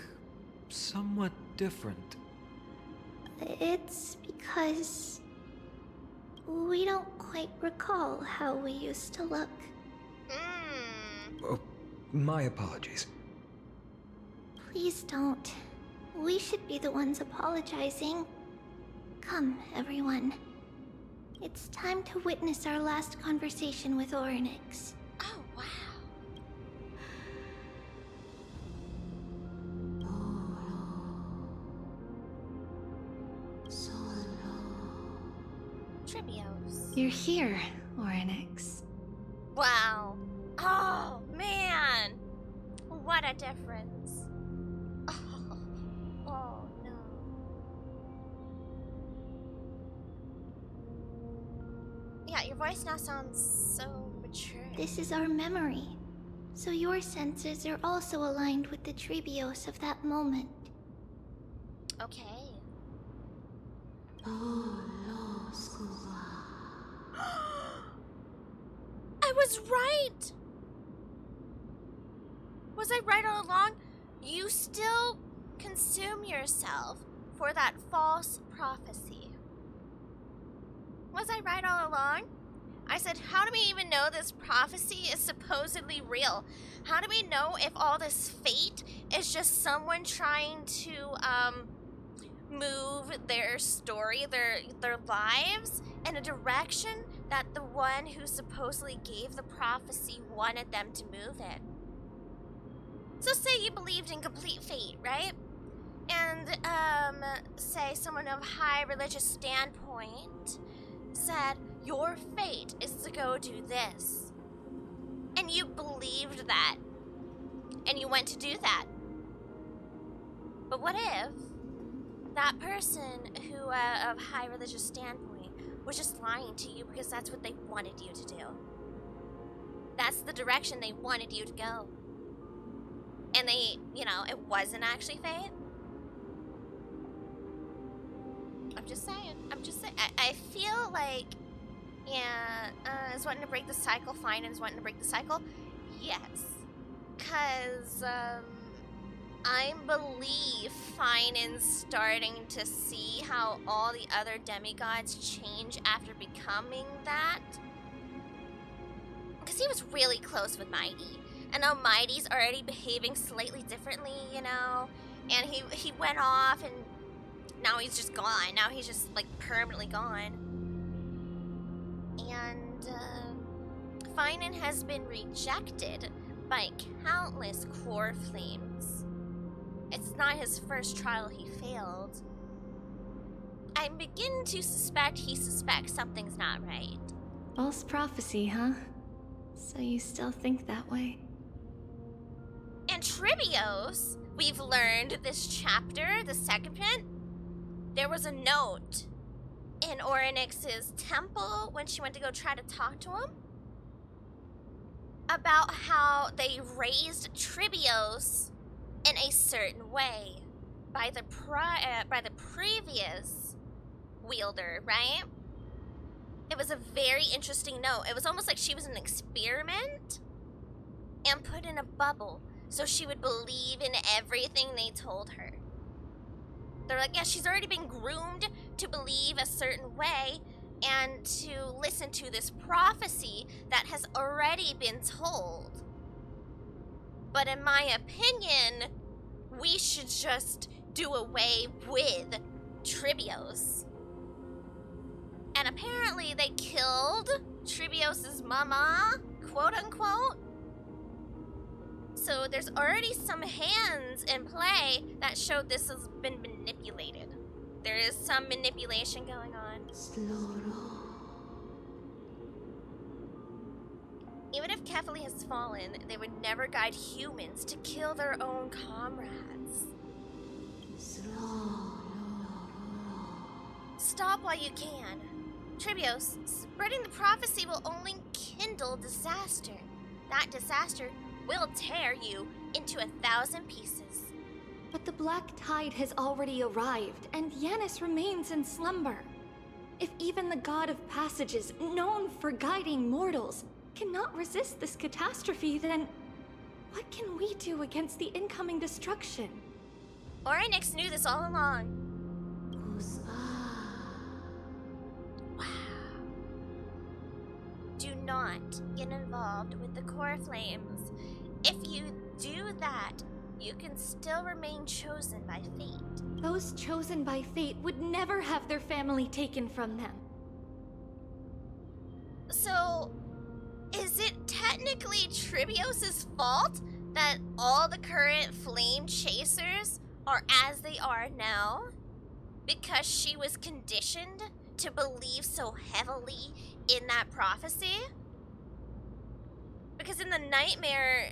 somewhat different? It's because we don't quite recall how we used to look. Oh, my apologies. Please don't. We should be the ones apologizing. Come, everyone. It's time to witness our last conversation with Orynyx. Oh, wow. Tribios. You're here, Orynyx. Wow. Oh, man. What a difference. Oh no. God, your voice now sounds so mature. This is our memory. So your senses are also aligned with the Trebios of that moment. Okay. I was right! Was I right all along? You still consume yourself for that false prophecy. Was I right all along? I said, how do we even know this prophecy is supposedly real? How do we know if all this fate is just someone trying to move their story, their lives in a direction that the one who supposedly gave the prophecy wanted them to move in? So say you believed in complete fate, right? And say someone of high religious standpoint said, your fate is to go do this. And you believed that. And you went to do that. But what if that person who of high religious standpoint was just lying to you because that's what they wanted you to do? That's the direction they wanted you to go. And they, it wasn't actually fate? I'm just saying. I feel like, is wanting to break the cycle fine and is wanting to break the cycle? Yes. Because, I believe Finan's starting to see how all the other demigods change after becoming that. Because he was really close with Mydei. And now Mydei's already behaving slightly differently, And he went off and now he's just gone. Now he's just, permanently gone. And, Finan has been rejected by countless core flames. It's not his first trial he failed. I'm beginning to suspect he suspects something's not right. False prophecy, huh? So you still think that way? And Trebios, we've learned this chapter, the second print, there was a note in Orynyx's temple when she went to go try to talk to him about how they raised Trebios in a certain way by the previous wielder, right? It was a very interesting note. It was almost like she was an experiment and put in a bubble so she would believe in everything they told her. They're like, yeah, she's already been groomed to believe a certain way and to listen to this prophecy that has already been told. But in my opinion, we should just do away with Trebios. And apparently they killed Trebios' mama, quote unquote. So there's already some hands in play that showed this has been manipulated. There is some manipulation going on. Even if Kefali has fallen, they would never guide humans to kill their own comrades. Stop while you can. Trebios, spreading the prophecy will only kindle disaster. That disaster will tear you into 1,000 pieces. But the black tide has already arrived, and Yanis remains in slumber. If even the god of passages, known for guiding mortals, cannot resist this catastrophe, then what can we do against the incoming destruction? Orynyx knew this all along. Wow. Do not get involved with the core flames. If you do that, you can still remain chosen by fate. Those chosen by fate would never have their family taken from them. So, is it technically Trebios' fault that all the current flame chasers are as they are now? Because she was conditioned to believe so heavily in that prophecy? Because in the nightmare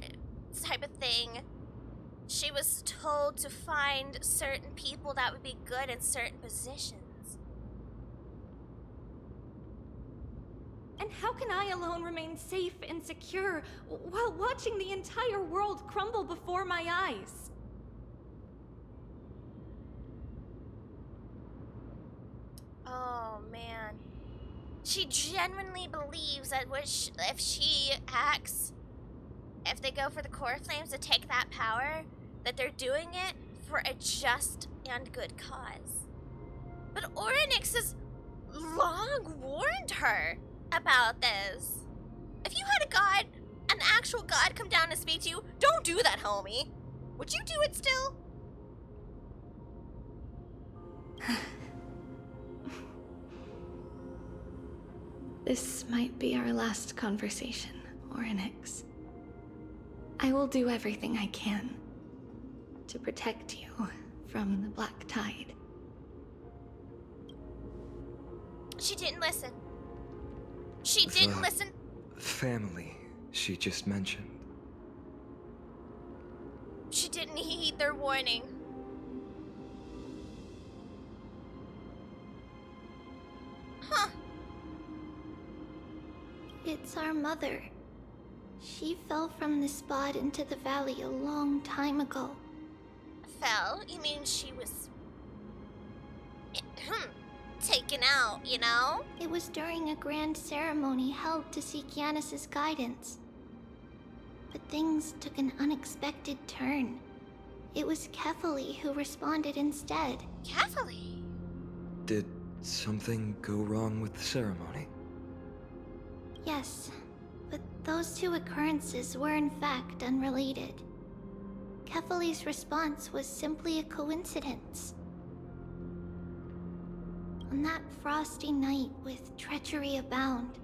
type of thing, she was told to find certain people that would be good in certain positions. And how can I alone remain safe and secure while watching the entire world crumble before my eyes? Oh man. She genuinely believes that if she acts, if they go for the core flames to take that power, that they're doing it for a just and good cause. But Orynyx has long warned her about this. If you had a god, an actual god come down and speak to you, don't do that, homie. Would you do it still? This might be our last conversation, Orynyx. I will do everything I can to protect you from the Black Tide. She didn't listen. She didn't listen. Family she just mentioned. She didn't heed their warning. Huh. It's our mother. She fell from the spot into the valley a long time ago. Fell? You mean she was... taken out, you know? It was during a grand ceremony held to seek Yanis's guidance. But things took an unexpected turn. It was Kefali who responded instead. Kefali? Did something go wrong with the ceremony? Yes, but those two occurrences were in fact unrelated. Kefali's response was simply a coincidence. On that frosty night with treachery abound,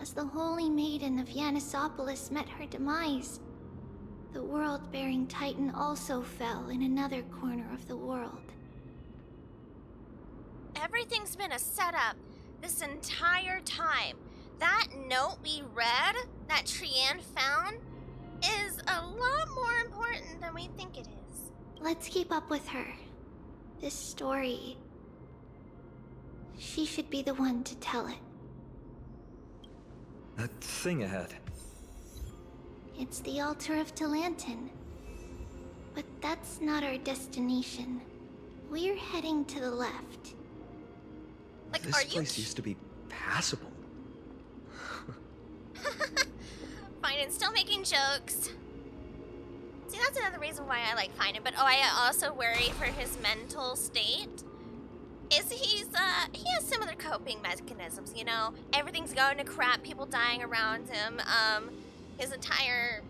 as the Holy Maiden of Yanisopolis met her demise, the world-bearing Titan also fell in another corner of the world. Everything's been a setup this entire time. That note we read, that Trian found, is a lot more important than we think it is. Let's keep up with her. This story... she should be the one to tell it. That thing ahead. It's the altar of Talantin. But that's not our destination. We're heading to the left. Like, this place used to be passable. Fine, and still making jokes. See, that's another reason why I like Fine, but I also worry for his mental state. He has similar coping mechanisms, you know? Everything's going to crap, people dying around him, his entire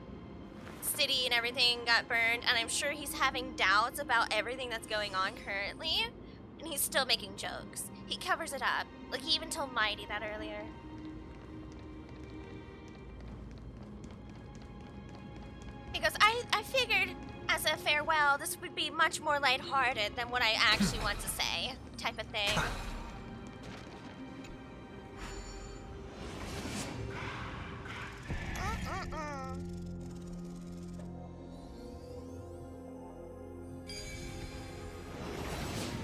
city and everything got burned, and I'm sure he's having doubts about everything that's going on currently, and he's still making jokes. He covers it up. Like, he even told Mydei that earlier. Because I figured, as a farewell, this would be much more lighthearted than what I actually want to say, type of thing.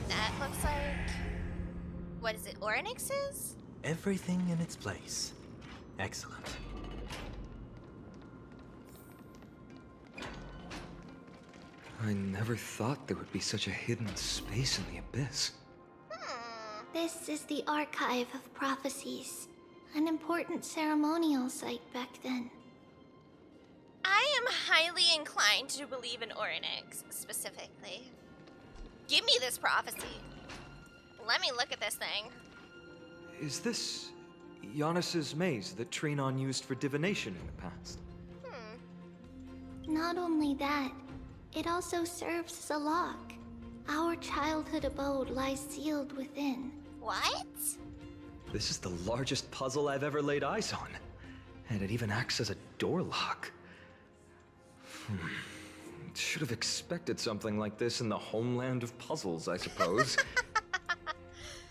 That looks like... what is it, Orynyx's? Everything in its place. Excellent. I never thought there would be such a hidden space in the abyss. This is the Archive of Prophecies, an important ceremonial site back then. I am highly inclined to believe in Orynyx, specifically. Give me this prophecy. Let me look at this thing. Is this Yanis's maze that Trinon used for divination in the past? Not only that, it also serves as a lock. Our childhood abode lies sealed within. What? This is the largest puzzle I've ever laid eyes on. And it even acts as a door lock. Should have expected something like this in the homeland of puzzles, I suppose.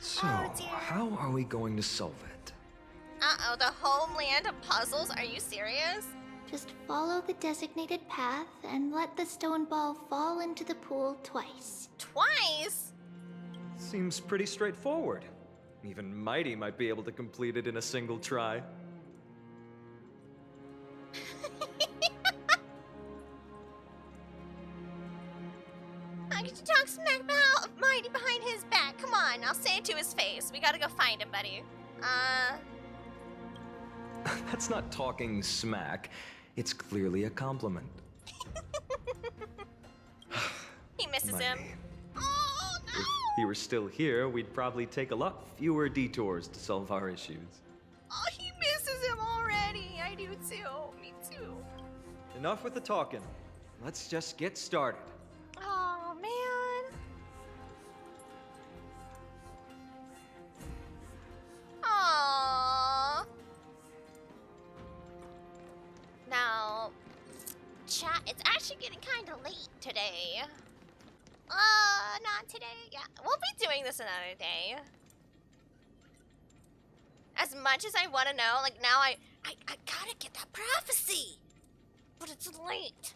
So, how are we going to solve it? Uh-oh, the homeland of puzzles? Are you serious? Just follow the designated path and let the stone ball fall into the pool twice. Twice? Seems pretty straightforward. Even Mydei might be able to complete it in a single try. How could you talk smack about Mydei behind his back? Come on, I'll say it to his face. We gotta go find him, buddy. That's not talking smack. It's clearly a compliment. He misses him. Mydei. Oh, no! If he were still here, we'd probably take a lot fewer detours to solve our issues. Oh, he misses him already. I do too. Me too. Enough with the talking. Let's just get started. Oh, man. Aww. Now, chat, it's actually getting kind of late today. Not today. Yeah, we'll be doing this another day. As much as I want to know, like now I gotta get that prophecy. But it's late.